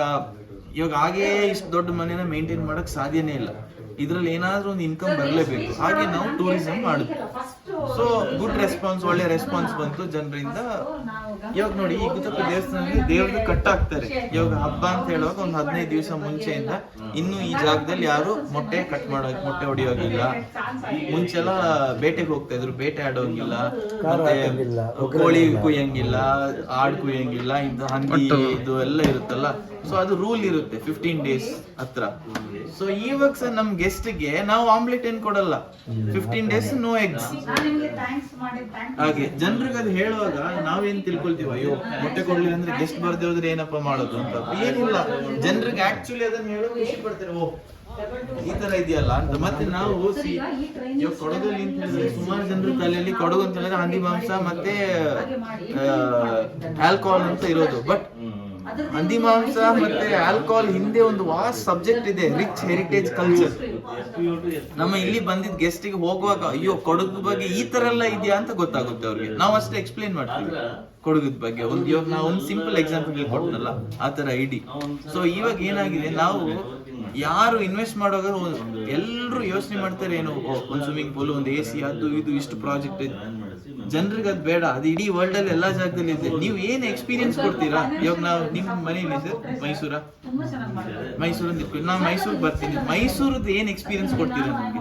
ಹಾಗೆ ಇಷ್ಟು ದೊಡ್ಡ ಮನೇನ ಮೇಂಟೈನ್ ಮಾಡಕ್ ಸಾಧ್ಯನೇ ಇಲ್ಲ. ಇದ್ರಲ್ಲಿ ಏನಾದ್ರೂ ಒಂದು ಇನ್ಕಮ್ ಬರಲೇಬೇಕು. ಹಾಗೆ ನಾವು ಟೂರಿಸಂ ಮಾಡಿದ್ವಿ. ಸೊ ಗುಡ್ ರೆಸ್ಪಾನ್ಸ್, ಒಳ್ಳೆ ರೆಸ್ಪಾನ್ಸ್ ಬಂತು ಜನರಿಂದ. ಇವಾಗ ನೋಡಿ ಈ ಗುತ್ತಪ್ಪ ದೇವಸ್ಥಾನದಲ್ಲಿ ದೇವ್ರದ್ದು ಕಟ್ಟಾಕ್ತಾರೆ. ಇವಾಗ ಹಬ್ಬ ಅಂತ ಹೇಳುವಾಗ ಒಂದು 15 ದಿವಸ ಮುಂಚೆಯಿಂದ ಇನ್ನು ಈ ಜಾಗದಲ್ಲಿ ಯಾರು ಮೊಟ್ಟೆ ಹೊಡಿಯೋಗಿಲ್ಲ. ಮುಂಚೆಲ್ಲ ಬೇಟೆಗೆ ಹೋಗ್ತಾ ಇದ್ರು, ಬೇಟೆ ಆಡೋಂಗಿಲ್ಲ, ಮತ್ತೆ ಕೋಳಿ ಕುಯ್ಯಂಗಿಲ್ಲ, ಆಡ್ ಕುಯ್ಯಂಗಿಲ್ಲ, ಇಂತ ಹಂದಿ ಇದು ಎಲ್ಲ ಇರುತ್ತಲ್ಲ. ಸೊ ಅದು ರೂಲ್ ಇರುತ್ತೆ 15 days ಹತ್ರ. ಸೊ ಇವಾಗ ಸರ್ ನಮ್ ಗೆಸ್ಟ್ಗೆ ನಾವು ಆಮ್ಲೆಟ್ ಏನ್ ಕೊಡಲ್ಲ, 15 days ನೋ ಎಗ್ಸ್. ಹಾಗೆ ಜನರಿಗೆ ಅದು ಹೇಳುವಾಗ ನಾವೇನ್ ತಿಳ್ಕೊಳ್ತೀವಿ, ಅಯ್ಯೋ ಮೊಟ್ಟೆ ಕೊಡ್ಲಿಲ್ಲ ಅಂದ್ರೆ ಗೆಸ್ಟ್ ಬರ್ದೇ ಹೋದ್ರೆ ಏನಪ್ಪಾ ಮಾಡೋದು ಅಂತ. ಏನಿಲ್ಲ, ಜನರಿಗೆ ಆಕ್ಚುಲಿ ಅದನ್ನ ಹೇಳೋಕೆ ಖುಷಿ ಪಡ್ತಾರೆ. ಓ ಈ ತರ ಇದೆಯಲ್ಲ ಅಂತ. ಮತ್ತೆ ನಾವು ಇವಾಗ ಕೊಡಗಲ್ಲಿ ಅಂತ ಹೇಳಿದ್ರೆ ಸುಮಾರು ಜನರ ತಲೆಯಲ್ಲಿ ಕೊಡಗು ಅಂತ ಹೇಳಿದ್ರೆ ಹಂದಿ ಮಾಂಸ ಮತ್ತೆ ಆಲ್ಕೋಹಾಲ್ ಅಂತ ಇರೋದು. ಬಟ್ ಹಂದಿ ಮಾಂಸ ಮತ್ತೆ ಆಲ್ಕೋಹಾಲ್ ಹಿಂದೆ ಒಂದು ವಾಸ್ಟ್ ಸಬ್ಜೆಕ್ಟ್ ಇದೆ, ರಿಚ್ ಹೆರಿಟೇಜ್ ಕಲ್ಚರ್. ನಮ್ಮ ಇಲ್ಲಿ ಬಂದಿದ್ದ ಗೆಸ್ಟಿಗೆ ಹೋಗುವಾಗ ಅಯ್ಯೋ ಕೊಡಗು ಬಗ್ಗೆ ಈ ತರ ಎಲ್ಲ ಇದೆಯಾ ಅಂತ ಗೊತ್ತಾಗುತ್ತೆ ಅವ್ರಿಗೆ. ನಾವು ಅಷ್ಟೇ ಎಕ್ಸ್ಪ್ಲೇನ್ ಮಾಡ್ತೀವಿ ಕೊಡಗದ ಬಗ್ಗೆ. ಒಂದು ಇವಾಗ ನಾವು ಒಂದು ಸಿಂಪಲ್ ಎಕ್ಸಾಂಪಲ್ ಕೊಟ್ಟನಲ್ಲ ಆ ತರ ಐಡಿ. ಸೊ ಇವಾಗ ಏನಾಗಿದೆ, ನಾವು ಯಾರು ಇನ್ವೆಸ್ಟ್ ಮಾಡುವಾಗ ಎಲ್ಲರೂ ಯೋಚನೆ ಮಾಡ್ತಾರೆ, ಏನು ಒಂದು ಸ್ವಿಮ್ಮಿಂಗ್ ಪೂಲ್, ಒಂದು AC, ಅದು ಇದು ಇಷ್ಟು ಪ್ರಾಜೆಕ್ಟ್ ಇದೆ. ಜನರಿಗೆ ಅದು ಬೇಡ, ಅದು ಇಡೀ ವರ್ಲ್ಡ್ ಅಲ್ಲಿ ಎಲ್ಲಾ ಜಾಗದಲ್ಲಿ ಇದೆ. ನೀವು ಏನ್ ಎಕ್ಸ್ಪೀರಿಯನ್ಸ್ ಕೊಡ್ತೀರಾ? ಇವಾಗ ನಾವು ನಿಮ್ಮ ಮನೇಲಿ ಸರ್ ಮೈಸೂರಿಂದ ಇಟ್ಕೊಳ್ಳಿ, ನಾವು ಮೈಸೂರಿಗೆ ಬರ್ತೀನಿ, ಮೈಸೂರದ್ದು ಏನ್ ಎಕ್ಸ್ಪೀರಿಯನ್ಸ್ ಕೊಡ್ತೀರಾ ನಮ್ಗೆ?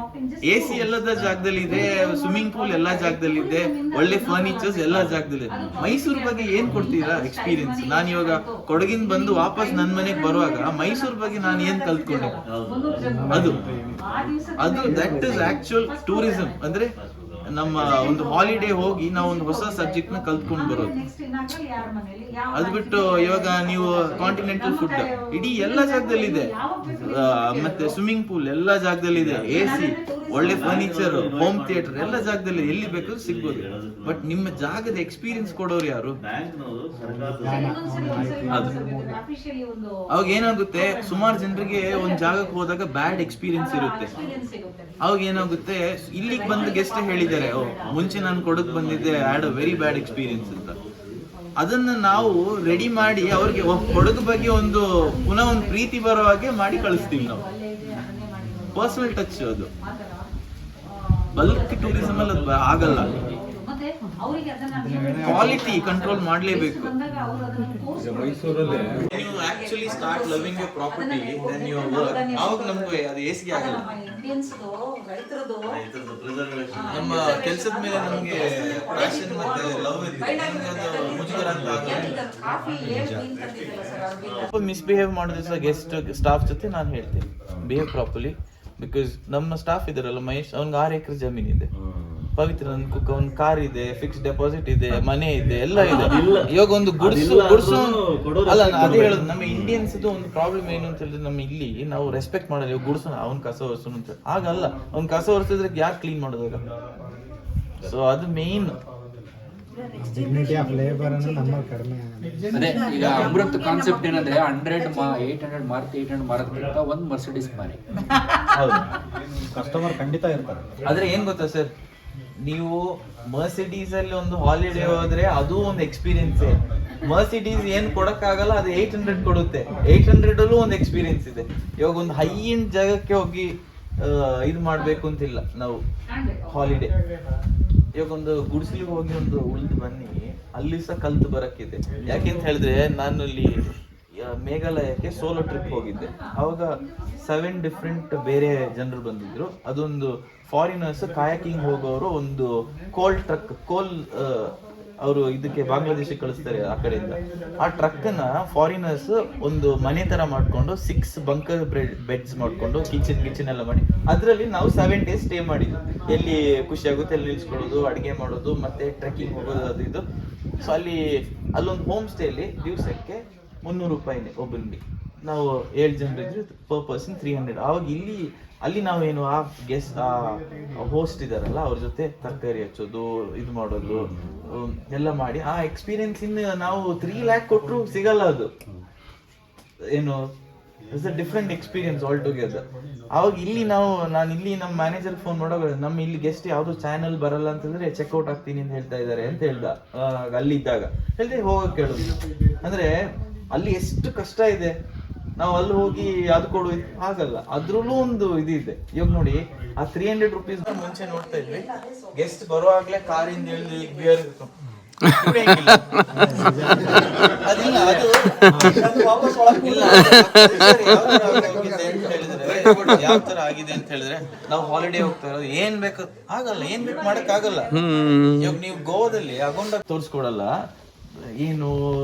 AC ಎಲ್ಲದ ಜಾಗದಲ್ಲಿ ಇದೆ, ಸ್ವಿಮ್ಮಿಂಗ್ ಪೂಲ್ ಎಲ್ಲಾ ಜಾಗದಲ್ಲಿ ಇದೆ, ಒಳ್ಳೆ ಫರ್ನಿಚರ್ಸ್ ಎಲ್ಲಾ ಜಾಗದಲ್ಲಿ ಇದೆ. ಮೈಸೂರು ಬಗ್ಗೆ ಏನ್ ಕೊಡ್ತೀರಾ ಎಕ್ಸ್ಪೀರಿಯನ್ಸ್? ನಾನು ಇವಾಗ ಕೊಡಗಿನ ಬಂದು ವಾಪಸ್ ನನ್ನ ಮನೆಗೆ ಬರುವಾಗ ಮೈಸೂರು ಬಗ್ಗೆ ನಾನು ಏನ್ ಕಲ್ತ್ಕೊಂಡೆ? ಅದು ದಟ್ ಇಸ್ ಆಕ್ಚುಯಲ್ ಟೂರಿಸಂ. ಅಂದ್ರೆ ನಮ್ಮ ಒಂದು ಹಾಲಿಡೇ ಹೋಗಿ ನಾವು ಒಂದು ಹೊಸ ಸಬ್ಜೆಕ್ಟ್ ನ ಕಲ್ತ್ಕೊಂಡು ಬರೋದು. ಅದು ಬಿಟ್ಟು ಇವಾಗ ನೀವು ಕಾಂಟಿನೆಂಟಲ್ ಫುಡ್ ಇಡೀ ಎಲ್ಲ ಜಾಗದಲ್ಲಿ ಇದೆ, ಮತ್ತೆ ಸ್ವಿಮ್ಮಿಂಗ್ ಪೂಲ್ ಎಲ್ಲ ಜಾಗದಲ್ಲಿ ಇದೆ, AC, ಒಳ್ಳೆ ಫರ್ನಿಚರ್, ಹೋಮ್ ಥಿಯೇಟರ್ ಎಲ್ಲ ಜಾಗದಲ್ಲಿ ಎಲ್ಲಿ ಬೇಕಾದ್ರೂ ಸಿಗ್ಬೋದು. ಬಟ್ ನಿಮ್ಮ ಜಾಗದ ಎಕ್ಸ್ಪೀರಿಯನ್ಸ್ ಕೊಡೋರು ಯಾರು? ಅವಾಗ ಏನಾಗುತ್ತೆ, ಸುಮಾರು ಜನರಿಗೆ ಒಂದ್ ಜಾಗಕ್ಕೆ ಹೋದಾಗ ಬ್ಯಾಡ್ ಎಕ್ಸ್ಪೀರಿಯನ್ಸ್ ಇರುತ್ತೆ. ಅವಾಗ ಏನಾಗುತ್ತೆ, ಇಲ್ಲಿಗೆ ಬಂದ ಗೆಸ್ಟ್ ಹೇಳಿದ್ದಾರೆ, ಮುಂಚೆ ನಾನು ಕೊಡಕ್ ಬಂದಿದ್ದೆ, had a very bad experience ಅಂತ. ಅದನ್ನ ನಾವು ರೆಡಿ ಮಾಡಿ ಅವ್ರಿಗೆ ಕೊಡಗು ಬಗ್ಗೆ ಒಂದು ಪುನಃ ಒಂದು ಪ್ರೀತಿ ಬರೋ ಹಾಗೆ ಮಾಡಿ ಕಳಿಸ್ತೀವಿ ನಾವು. ಪರ್ಸನಲ್ ಟಚ್ ಅದು. ಬಲ್ಕ್ ಟೂರಿಸಂ ಅಲ್ಲಿ ಅದು ಆಗಲ್ಲ. ಕ್ವಾಲಿಟಿ ಕಂಟ್ರೋಲ್ ಮಾಡಲೇಬೇಕು. ನೀವು actually start loving your property, then your work, ಆವಾಗ ನಮ್ಗೆ ಅದು ಏಸಿಗೆ ಆಗಲ್ಲ. ನಮ್ಮ ಕೆಲಸದ ಮೇಲೆ ನಮಗೆ ಪ್ಯಾಷನ್ ಮತ್ತೆ ಲವ್ ಇದೆ, ಅದು ಮುಜುಗರ ಅಂತ ಆಗಲ್ಲ. ಮಿಸ್ಬಿಹೇವ್ ಮಾಡಿದ್ರೆ ಗೆಸ್ಟ್ ಸ್ಟಾಫ್ ಜೊತೆ ನಾನು ಹೇಳ್ತೀನಿ, ಬಿಹೇವ್ ಪ್ರಾಪರ್ಲಿ. ಬಿಕಾಸ್ ನಮ್ಮ ಸ್ಟಾಫ್ ಇದಾರಲ್ಲ ಮಹೇಶ್, ಅವ್ನಿಗೆ 6 ಎಕರೆ ಜಮೀನಿದೆ. ಪವಿತ್ರ ಒಂದು ಕಾರ್ ಇದೆ, ಫಿಕ್ಸ್ ಡೆಪಾಸಿಟ್ ಇದೆ, ಮನೆ ಇದೆ, ಎಲ್ಲ ಇದೆ. ಇವಾಗ ಒಂದು ಗುಡ್ಸು ಅಲ್ಲ, ಅದೇ ಹೇಳೋದು, ನಮ್ಮ ಇಂಡಿಯನ್ಸ್ ಒಂದು ಪ್ರಾಬ್ಲಮ್ ಏನು ಅಂತ ಹೇಳಿದ್ರೆ, ನಮ್ಮ ಇಲ್ಲಿ ನಾವು ರೆಸ್ಪೆಕ್ಟ್ ಮಾಡಲ್ಲ. ಇವಾಗ ಗುಡ್ಸು ಅವ್ನ್ ಕಸ ಒರೆಸೋನು ಅಂತ ಆಗಲ್ಲ, ಅವ್ನ್ ಕಸ ಒರೆಸಿದ್ರೆ ಯಾರು ಕ್ಲೀನ್ ಮಾಡೋದಾಗ? ಸೊ ಅದು ಮೇನ್. ಡಿಗ್ನಿಟಿ ಆಫ್ ಲೇಬರ್ ಅನ್ನು ನಮ್ಮಲ್ಲಿ ಕಡಿಮೆ. ಅದೇ ಈಗ ಅಮೃತ್ ಕಾನ್ಸೆಪ್ಟ್ ಏನಂದ್ರೆ 800 ಮಾರುತಿ 800 ಮಾರೋದ್ಕಿಂತ ಒಂದು ಮರ್ಸಿಡೀಸ್ ಮಾರಿ. ಹೌದು, ಕಸ್ಟಮರ್ ಖಂಡಿತ ಇರ್ತಾರೆ. ಆದ್ರೆ ಏನ್ ಗೊತ್ತಾ ಸರ್, ನೀವು ಮರ್ಸಿಡೀಸ್ ಅಲ್ಲಿ ಒಂದು ಹಾಲಿಡೇ ಹೋದ್ರೆ ಅದು ಒಂದು ಎಕ್ಸ್ಪೀರಿಯನ್ಸ್. ಮರ್ಸಿಡೀಸ್ ಏನ್ ಕೊಡಕ್ಕಾಗಲ್ಲ, ಅದು 800 ಕೊಡುತ್ತೆ. 800 ಅಲ್ಲೂ ಒಂದು ಎಕ್ಸ್ಪೀರಿಯನ್ಸ್ ಇದೆ. ಇವಾಗ ಒಂದು ಹೈ ಎಂಡ್ ಜಾಗಕ್ಕೆ ಹೋಗಿ ಇದು ಮಾಡ್ಬೇಕು ಅಂತಿಲ್ಲ ನಾವು ಹಾಲಿಡೇ. ಇವಾಗ ಒಂದು ಗುಡಿಸಲಿಗೆ ಹೋಗಿ ಒಂದು ಉಳಿದು ಬನ್ನಿ, ಅಲ್ಲಿ ಸಹ ಕಲ್ತು ಬರಕ್ಕಿದೆ. ಯಾಕೆಂತ ಹೇಳಿದ್ರೆ, ನಾನು ಇಲ್ಲಿ ಮೇಘಾಲಯಕ್ಕೆ ಸೋಲೋ ಟ್ರಿಪ್ ಹೋಗಿದ್ದೆ. ಅವಾಗ 7 ಡಿಫ್ರೆಂಟ್ ಬೇರೆ ಜನರು ಬಂದಿದ್ರು. ಅದೊಂದು ಫಾರಿನರ್ಸ್ ಕಾಯಾಕಿಂಗ್ ಹೋಗೋರು, ಒಂದು ಕೋಲ್ ಅವರು ಇದಕ್ಕೆ ಬಾಂಗ್ಲಾದೇಶಕ್ಕೆ ಕಳಿಸ್ತಾರೆ ಆ ಕಡೆಯಿಂದ. ಆ ಟ್ರಕ್ ನ ಫಾರಿನರ್ಸ್ ಒಂದು ಮನೆ ತರ ಮಾಡ್ಕೊಂಡು 6 ಬಂಕರ್ ಬೆಡ್ಸ್ ಮಾಡ್ಕೊಂಡು ಕಿಚನ್ ಎಲ್ಲ ಮಾಡಿ, ಅದ್ರಲ್ಲಿ ನಾವು 7 days ಸ್ಟೇ ಮಾಡಿದ್ವಿ. ಎಲ್ಲಿ ಖುಷಿ ಆಗುತ್ತೆ ಅಲ್ಲಿ ನಿಲ್ಸ್ಕೊಳ್ಳೋದು, ಅಡಿಗೆ ಮಾಡೋದು, ಮತ್ತೆ ಟ್ರೆಕ್ಕಿಂಗ್ ಹೋಗೋದು, ಅದು ಇದು. ಸೊ ಅಲ್ಲೊಂದು ಹೋಮ್ ಸ್ಟೇ ಅಲ್ಲಿ ದಿವಸಕ್ಕೆ 300 ರೂಪಾಯಿನೇ ಒಬ್ಬರಿಗೆ. ನಾವು 7 ಜನರಿದ್ರೆ ಪರ್ ಪರ್ಸನ್ 300. ಆವಾಗ ಅಲ್ಲಿ ನಾವೇನು ಆ ಗೆಸ್ಟ್ ಹೋಸ್ಟ್ ಇದಾರಲ್ಲ ಅವ್ರ ಜೊತೆ ತರಕಾರಿ ಹಚ್ಚೋದು, ಇದು ಮಾಡೋದು ಎಲ್ಲ ಮಾಡಿ ಆ ಎಕ್ಸ್ಪೀರಿಯನ್ಸ್ ಇನ್ನು ನಾವು 3 lakh ಕೊಟ್ಟರು ಸಿಗಲ್ಲ. ಅದು ಏನು it's a different experience all together. ಆವಾಗ ನಾನು ಇಲ್ಲಿ ನಮ್ಮ ಮ್ಯಾನೇಜರ್ ಫೋನ್ ಮಾಡೋದು, ನಮ್ಮ ಇಲ್ಲಿ ಗೆಸ್ಟ್ ಯಾವ್ದು ಚಾನಲ್ ಬರಲ್ಲ ಅಂತಂದ್ರೆ ಚೆಕ್ಔಟ್ ಆಗ್ತೀನಿ ಅಂತ ಹೇಳ್ತಾ ಇದಾರೆ ಅಂತ ಹೇಳ್ದ. ಅಲ್ಲಿದ್ದಾಗ ಹೇಳ್ದೆ ಹೋಗಕ್ ಕೇಳೋದು. ಅಂದ್ರೆ ಅಲ್ಲಿ ಎಷ್ಟು ಕಷ್ಟ ಇದೆ, ನಾವು ಅಲ್ಲಿ ಹೋಗಿ ಅದು ಕೊಡು ಆಗಲ್ಲ. ಅದ್ರಲ್ಲೂ ಒಂದು ಇದೆ. ಇವಾಗ ನೋಡಿ, ಆ 300 ರೂಪೀಸ್ ಮುಂಚೆ ನೋಡ್ತಾ ಇದ್ವಿ, ಗೆಸ್ಟ್ ಬರುವಾಗ್ಲೇ ಕಾರಿಂದ ಇಳಿದು ಬಿಯರ್ ಅದಿಲ್ಲ, ಅದು ವಾಪಸ್ ಯಾವ ತರ ಆಗಿದೆ ಅಂತ ಹೇಳಿದ್ರೆ, ನಾವು ಹಾಲಿಡೇ ಹೋಗ್ತಾ ಇರೋದು, ಏನ್ ಬೇಕು ಆಗಲ್ಲ, ಏನ್ ಬೇಕು ಮಾಡಕ್ ಆಗಲ್ಲ. ಇವಾಗ ನೀವು ಗೋವಾದಲ್ಲಿ ಅಗೊಂಡ ತೋರಿಸ್ಕೊಡಲ್ಲ, ಏನು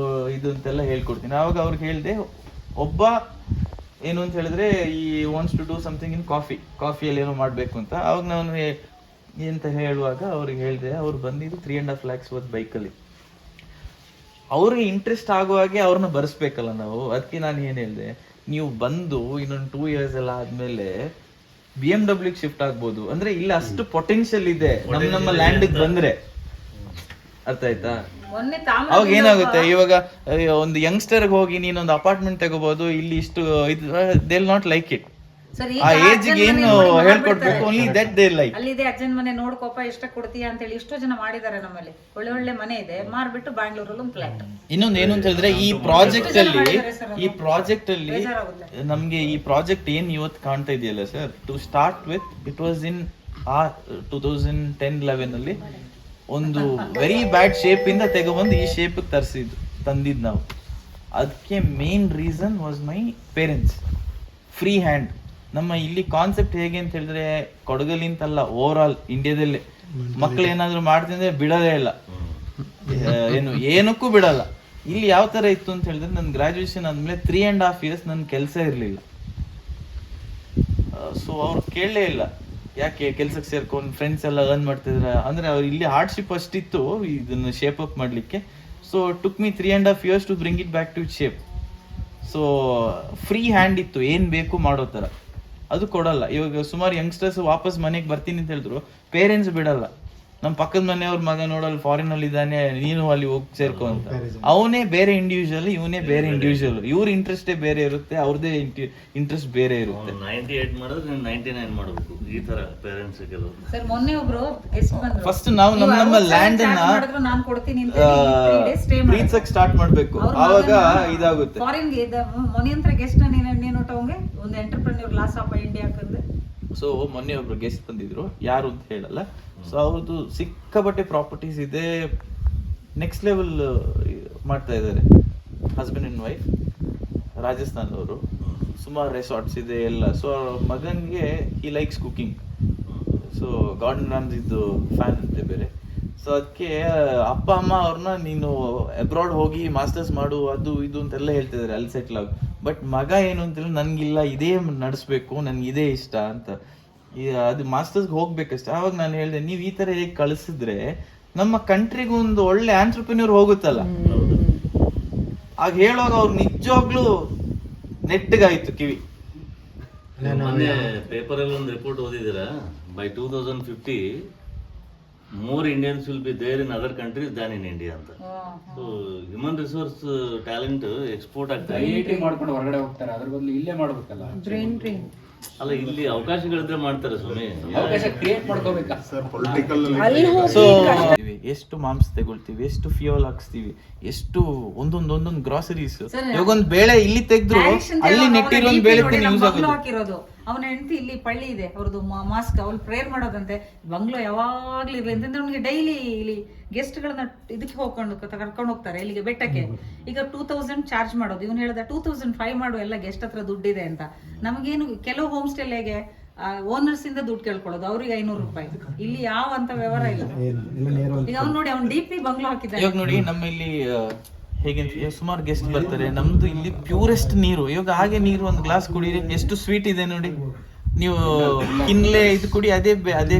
ಇದು ಅಂತೆಲ್ಲ ಹೇಳ್ಕೊಡ್ತೀನಿ. ಅವಾಗ ಅವ್ರಿಗೆ ಹೇಳ್ದೆ, ಒಬ್ಬ ಏನು ಅಂತ ಹೇಳಿದ್ರೆ he wants to do something in ಕಾಫಿಯಲ್ಲಿ ಏನೋ ಮಾಡ್ಬೇಕು ಅಂತ. ಅವಾಗ ನಾನು ಎಂತ ಹೇಳುವಾಗ ಅವ್ರಿಗೆ ಹೇಳಿದೆ, ಅವ್ರು ಬಂದಿದ್ದು 3.5 lakhs worth ಬೈಕಲ್ಲಿ. ಅವ್ರಿಗೆ ಇಂಟ್ರೆಸ್ಟ್ ಆಗುವಾಗೆ ಅವ್ರನ್ನ ಬರ್ಸ್ಬೇಕಲ್ಲ ನಾವು. ಅದಕ್ಕೆ ನಾನು ಏನ್ ಹೇಳಿದೆ, ನೀವು ಬಂದು ಇನ್ನೊಂದು 2 years ಎಲ್ಲ ಆದ್ಮೇಲೆ BMW ಶಿಫ್ಟ್ ಆಗ್ಬೋದು. ಅಂದ್ರೆ ಇಲ್ಲಿ ಅಷ್ಟು ಪೊಟೆನ್ಶಿಯಲ್ ಇದೆ ನಮ್ಮ ಲ್ಯಾಂಡ್ ಬಂದ್ರೆ. ಅರ್ಥ ಆಯ್ತಾ? ಅವಾಗ ಏನಾಗುತ್ತೆ, ಇವಾಗ ಒಂದು ಯಂಗ್ಸ್ಟರ್ ಹೋಗಿ ನೀನೊಂದು ಅಪಾರ್ಟ್ಮೆಂಟ್ ತಗೋಬಹುದು, ಇಲ್ಲಿ ಇಷ್ಟು they will not like it. Sir ಆ ಏಜ್ಗೆ ಏನು ಹೇಳ್ಕೊಡ್ಬೇಕು ಓನ್ಲಿ ದಟ್ ದೇ ಲೈಕ್. ಅಲ್ಲಿದೆ ಅಜ್ಜನ ಮನೆ ನೋಡ್ಕೋಪ ಎಷ್ಟ ಕೊಡ್ತೀಯ ಅಂತ ಹೇಳಿ ಎಷ್ಟೋ ಜನ ಮಾಡಿದ್ದಾರೆ ನಮ್ಮಲ್ಲಿ. ಒಳ್ಳೆ ಒಳ್ಳೆ ಮನೆ ಇದೆ, ಮಾರ್ಬಿಟ್ಟು ಬ್ಯಾಂಗ್ಳೂರಲ್ಲಿ ಒಂದು ಫ್ಲಾಟ್. ಇನ್ನೊಂದು ಏನು ಅಂತ ಹೇಳಿದ್ರೆ ಈ ಪ್ರಾಜೆಕ್ಟ್ ಅಲ್ಲಿ ನಮ್ಗೆ ಈ ಪ್ರಾಜೆಕ್ಟ್ ಏನ್ ಇವತ್ತು ಕಾಣ್ತಾ ಇದೆಯಲ್ಲ sir, to start with it was in 2010-11 ಅಲ್ಲಿ ಒಂದು ವೆರಿ ಬ್ಯಾಡ್ ಶೇಪ್ ಇಂದ ತೆಗೊಬಂದು ಈ ಶೇಪ್ ತಂದಿದ್ ನಾವು. ಅದಕ್ಕೆ main reason was my parents. Free hand. ನಮ್ಮ ಇಲ್ಲಿ ಕಾನ್ಸೆಪ್ಟ್ ಹೇಗೆ ಅಂತ ಹೇಳಿದ್ರೆ ಕೊಡಗಲಿಂತಲ್ಲ, ಓವರ್ ಆಲ್ ಇಂಡಿಯಾದಲ್ಲೇ ಮಕ್ಳು ಏನಾದ್ರು ಮಾಡ್ತಿದ್ರೆ ಬಿಡೋದೇ ಇಲ್ಲ, ಏನಕ್ಕೂ ಬಿಡಲ್ಲ. ಇಲ್ಲಿ ಯಾವ ತರ ಇತ್ತು ಅಂತ ಹೇಳಿದ್ರೆ ನನ್ನ ಗ್ರಾಜುಯೇಷನ್ ಆದ್ಮೇಲೆ 3.5 years ನನ್ನ ಕೆಲಸ ಇರಲಿಲ್ಲ. ಸೊ ಅವ್ರು ಕೇಳಲೇ ಇಲ್ಲ ಯಾಕೆ ಕೆಲ್ಸಕ್ಕೆ ಸೇರ್ಕೊಂಡು ಫ್ರೆಂಡ್ಸ್ ಎಲ್ಲ ಅರ್ನ್ ಮಾಡ್ತಿದ್ರ ಅಂದ್ರೆ. ಅವ್ರು ಇಲ್ಲಿ ಹಾರ್ಡ್ಶಿಪ್ ಅಷ್ಟಿತ್ತು ಇದನ್ನ ಶೇಪ್ ಅಪ್ ಮಾಡ್ಲಿಕ್ಕೆ. So took me 3.5 years to bring it back to it shape. So free hand ಇತ್ತು, ಏನ್ ಬೇಕು ಮಾಡೋ ತರ. ಅದು ಕೊಡಲ್ಲ. ಇವಾಗ ಸುಮಾರು ಯಂಗ್ಸ್ಟರ್ಸ್ ವಾಪಸ್ ಮನೆಗೆ ಬರ್ತೀನಿ ಅಂತ ಹೇಳಿದ್ರು, ಪೇರೆಂಟ್ಸ್ ಬಿಡಲ್ಲ. ನಮ್ಮ ಪಕ್ಕದ ಮನೆಯವ್ರ ಮಗ ನೋಡಲ್ಲ ಫಾರಿನ್ ಅಲ್ಲಿ ಇದ್ದಾನೆ, ನೀನು ಅಲ್ಲಿ ಹೋಗಿ ಸೇರ್ಕೊ ಅಂತ. ಅವನೇ ಬೇರೆ ಇಂಡಿವಿಜುವಲ್, ಇವನೇ ಬೇರೆ ಇಂಡಿವಿಜುವಲ್. ಇವ್ರ ಇಂಟ್ರೆಸ್ಟೇ ಬೇರೆ ಇರುತ್ತೆ, ಅವ್ರದೇ ಇಂಟ್ರೆಸ್ಟ್ ಬೇರೆ ಇರುತ್ತೆ. 98 ಮಾಡಿದ್ರೆ 99 ಮಾಡಬೇಕು ಈ ತರ ಪೇರೆಂಟ್ಸ್ ಕೆಲವು. ಸರ್ ಮೊನ್ನೆ ಒಬ್ರು ಗೆಸ್ಟ್ ಬಂದ್ರು. ಫಸ್ಟ್ ನಾವು ನಮ್ಮ ಲ್ಯಾಂಡ್ ಅನ್ನ ನಾನು ಕೊಡ್ತೀನಿ ಅಂತ 3 days ಸ್ಟೇ ಪ್ರೀತ್ಸಕ್ ಸ್ಟಾರ್ಟ್ ಮಾಡ್ಬೇಕು, ಆವಾಗ ಇದಾಗುತ್ತೆ. ಫಾರಿನ್ ಗೆ ಮೊನ್ನೆ ಅಂತ ಗೆಸ್ಟ್ ನೀನು ಟೌನ್ಗೆ ಒಂದು ಎಂಟರ್ಪ್ರೆನ್ಯೂರ್ ಲಾಸ್ ಆಫ್ ಇಂಡಿಯಾ ಕಂದ್ರೆ. ಸೊ ಮೊನ್ನೆ ಒಬ್ರು ಗೆಸ್ಟ್ ಬಂದಿದ್ರು, ಯಾರು ಅಂತ ಹೇಳಲ್ಲ. ಸೊ ಅವ್ರದ್ದು ಸಿಕ್ಕಾಪಟ್ಟೆ ಪ್ರಾಪರ್ಟೀಸ್ ಇದೆ, ನೆಕ್ಸ್ಟ್ ಲೆವೆಲ್ ಮಾಡ್ತಾ ಇದ್ದಾರೆ. ಹಸ್ಬೆಂಡ್ ಅಂಡ್ ವೈಫ್ ರಾಜಸ್ಥಾನದವರು, ಸುಮಾರು ರೆಸಾರ್ಟ್ಸ್ ಇದೆ ಎಲ್ಲ. ಸೊ ಮಗನ್ಗೆ ಈ likes cooking. So Gordon Ramsay ಇದ್ದು ಫ್ಯಾನ್ ಅಂತೆ ಬೇರೆ. ಸೊ ಅದಕ್ಕೆ ಅಪ್ಪ ಅಮ್ಮ ಅವ್ರನ್ನ ನೀನು ಅಬ್ರಾಡ್ ಹೋಗಿ ಮಾಸ್ಟರ್ಸ್ ಮಾಡು ಅದು ಇದು ಅಂತೆಲ್ಲ ಹೇಳ್ತಿದ್ದಾರೆ, ಅಲ್ಲಿ ಸೆಟ್ಲ್ ಆಗ. ಬಟ್ ಮಗ ಏನು ಅಂತೇಳಿ ನನ್ಗಿಲ್ಲ, ಇದೇ ನಡೆಸ್ಬೇಕು, ನನ್ಗೆ ಇದೇ ಇಷ್ಟ ಅಂತ. ಅದು ಮಾಸ್ಟರ್ಸ್ಗೆ ಹೋಗ್ಬೇಕಷ್ಟೆ. ಆವಾಗ ನಾನು ಹೇಳಿದೆ, ನೀವು ಈ ತರ ಹೇಗೆ ಕಳಿಸಿದ್ರೆ ನಮ್ಮ ಕಂಟ್ರಿಗೆ ಒಂದು ಒಳ್ಳೆ ಆಂಟ್ರಪ್ರಿನ್ಯೂರ್ ಹೋಗುತ್ತಲ್ಲ. ಆಗ ಹೇಳುವಾಗ ಅವ್ರು ನಿಜವಾಗ್ಲೂ ನೆಟ್ಟಗಾಯ್ತು ಕಿವಿ. ಮೊನ್ನೆ ಪೇಪರ್ ಅಲ್ಲಿ ಒಂದು ರಿಪೋರ್ಟ್ ಓದಿದ್ದೀರಾ? By 2050 more Indians will be there in other countries than in India ಅಂತ. So human resource talent export ಆಗ್ತಾ ಇದೆ. ಮಾಡ್ಕೊಂಡು ಹೊರಗಡೆ ಹೋಗ್ತಾರೆ, ಅದ್ರ ಬದಲು ಇಲ್ಲೇ ಮಾಡ್ಬೇಕಲ್ಲ. ಅಲ್ಲ, ಇಲ್ಲಿ ಅವಕಾಶಗಳಿದ್ರೆ ಮಾಡ್ತಾರೆ ಸ್ವಾಮಿ. ಅವಕಾಶ ಕ್ರಿಯೇಟ್ ಮಾಡ್ಕೋಬೇಕಾ ಸರ್? ಸೊ ಎಷ್ಟು ಮಾಂಸ ತಗೊಳ್ತೀವಿ, ಎಷ್ಟು ಫ್ಯೂಯಲ್ ಹಾಕ್ಸ್ತೀವಿ, ಎಷ್ಟು ಒಂದೊಂದು ಗ್ರಾಸರೀಸ್. ಇವಾಗ ಒಂದು ಬೇಳೆ ಇಲ್ಲಿ ತೆಗೆದ್ರು ಅಲ್ಲಿ ನೆಟ್ಟಿರೋ ಬೇಳೆ ಯೂಸ್ ಹಾಕಿರೋದು. ಅವನ ಹೆಂಡತಿ ಇಲ್ಲಿ ಪಳ್ಳಿ ಇದೆ ಅವ್ರದ್ದು ಮಾಸ್ಕ್, ಅವ್ಳು ಪ್ರೇಯರ್ ಮಾಡೋದಂತೆ. ಬಂಗ್ಲೋ ಯಾವಾಗ್ಲೂ ಇರ್ಲಿ ಅಂತಂದ್ರೆ ಅವ್ನಿಗೆ ಡೈಲಿ ಇಲ್ಲಿ ಗೆಸ್ಟ್ ಗಳನ್ನ ಇದಕ್ಕೆ ಕರ್ಕೊಂಡು ಹೋಗ್ತಾರೆ ಇಲ್ಲಿಗೆ ಬೆಟ್ಟಕ್ಕೆ. ಈಗ 2000 ಚಾರ್ಜ್ ಮಾಡೋದು. ಇವ್ನು ಹೇಳ್ದ 2005 ಮಾಡು, ಎಲ್ಲ ಗೆಸ್ಟ್ ಹತ್ರ ದುಡ್ಡಿದೆ ಅಂತ. ನಮಗೇನು ಕೆಲವು ಹೋಮ್ ಸ್ಟೇಗೆ ಓನರ್ಸ್ ಇಂದ ದುಡ್ಡು ಕೇಳ್ಕೊಳ್ಳೋದು, ಅವ್ರಿಗೆ 500 ರೂಪಾಯಿ. ಇಲ್ಲಿ ಯಾವ ಅಂತ ವ್ಯವಹಾರ ಇಲ್ಲ. ಈಗ ಅವ್ನು ನೋಡಿ, ಅವ್ನು DP ಬಂಗ್ಲೋ ಹಾಕಿದ್ದಾನೆ. ಇವಾಗ ನೋಡಿ ನಮ್ಮಲ್ಲಿ ಹೇಗೆ ಸುಮಾರು ಗೆಸ್ಟ್ ಬರ್ತಾರೆ, ನಮ್ದು ಇಲ್ಲಿ ಪ್ಯೂರೆಸ್ಟ್ ನೀರು. ಇವಾಗ ಹಾಗೆ ನೀರು ಒಂದು ಗ್ಲಾಸ್ ಕುಡೀರಿ, ಎಷ್ಟು ಸ್ವೀಟ್ ಇದೆ ನೋಡಿ. ನೀವು ಕಿನ್ಲೆ ಇದು ಕುಡಿ, ಅದೇ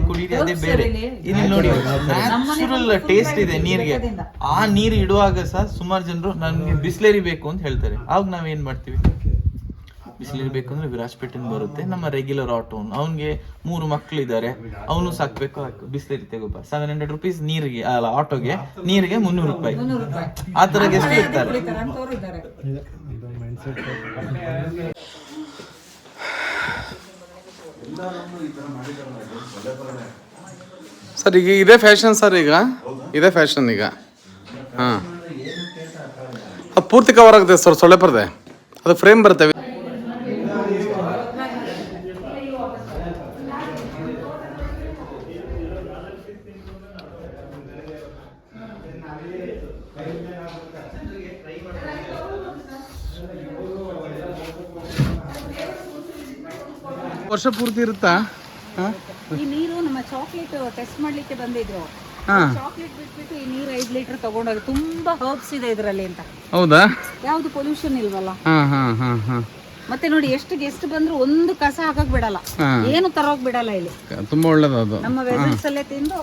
ಕುಡೀರಿ, ಅದೇ ಬೇರೆ. ಇಲ್ಲಿ ನೋಡಿ ನ್ಯಾಚುರಲ್ ಟೇಸ್ಟ್ ಇದೆ ನೀರಿಗೆ. ಆ ನೀರು ಇಡುವಾಗ ಸಹ ಸುಮಾರು ಜನರು ನನ್ಗೆ ಬಿಸ್ಲೇರಿ ಬೇಕು ಅಂತ ಹೇಳ್ತಾರೆ. ಆವಾಗ ನಾವೇನ್ ಮಾಡ್ತೀವಿ, ಬಿಸ್ಲೇರಿ ಬೇಕು ಅಂದ್ರೆ ವಿರಾಜ್ಪೇಟೆನ್ ಬರುತ್ತೆ, ನಮ್ಮ ರೆಗ್ಯುಲರ್ ಆಟೋ. ಅವ್ನಿಗೆ 3 ಮಕ್ಳಿದ್ದಾರೆ, ಅವನು ಸಾಕ್ಬೇಕು, ಬಿಸ್ಲೇರಿ ತಗೋಬ 700 rupees ನೀರಿಗೆ, ಅಲ್ಲ ಆಟೋಗೆ, ನೀರಿಗೆ 300 ರೂಪಾಯಿ. ಆ ತರ ಗೆಸ್ಟ್ ಇರ್ತಾರೆ. ಸರ್ ಈಗ ಇದೇ ಫ್ಯಾಷನ್ ಸರ್, ಈಗ ಇದೇ ಫ್ಯಾಷನ್ ಈಗ. ಹಾಂ, ಅದು ಪೂರ್ತಿ ಕವರ್ ಆಗುತ್ತೆ ಸರ್, ಸೊಳ್ಳೆ ಪರದೆ. ಅದು ಫ್ರೇಮ್ ಬರುತ್ತೆ. ವರ್ಷ ಪೂರ್ತಿ ಇರುತ್ತಾ? ಈ ನೀರು ನಮ್ಮ ಚಾಕ್ಲೇಟ್ ಟೆಸ್ಟ್ ಮಾಡ್ಲಿಕ್ಕೆ ಬಂದಿದ್ರು. ಚಾಕ್ಲೇಟ್ ಬಿಟ್ಬಿಟ್ಟು ಈ ನೀರು 5 ಲೀಟರ್ ತಗೊಂಡೋಗಿ, ತುಂಬಾ ಹರ್ಬ್ಸ್ ಇದೆ ಇದರಲ್ಲಿ ಅಂತ. ಹೌದಾ? ಯಾವ್ದು ಪೊಲ್ಯೂಷನ್ ಇಲ್ವಲ್ಲ. ಮತ್ತೆ ನೋಡಿ ಎಷ್ಟು ಗೆಸ್ಟ್ ಬಂದ್ರು ಒಂದು ಕಸ ಹಾಕಕ್ ಬಿಡಲ್ಲ, ಏನು ತರೋಕ್ ಬಿಡಲ್ಲ ಇಲ್ಲಿ. ತುಂಬಾ ಒಳ್ಳೇದು ಅದು. ನಮ್ಮ ವೆಸಲ್ಸ್ ಅಲ್ಲೇ ತಿಂದು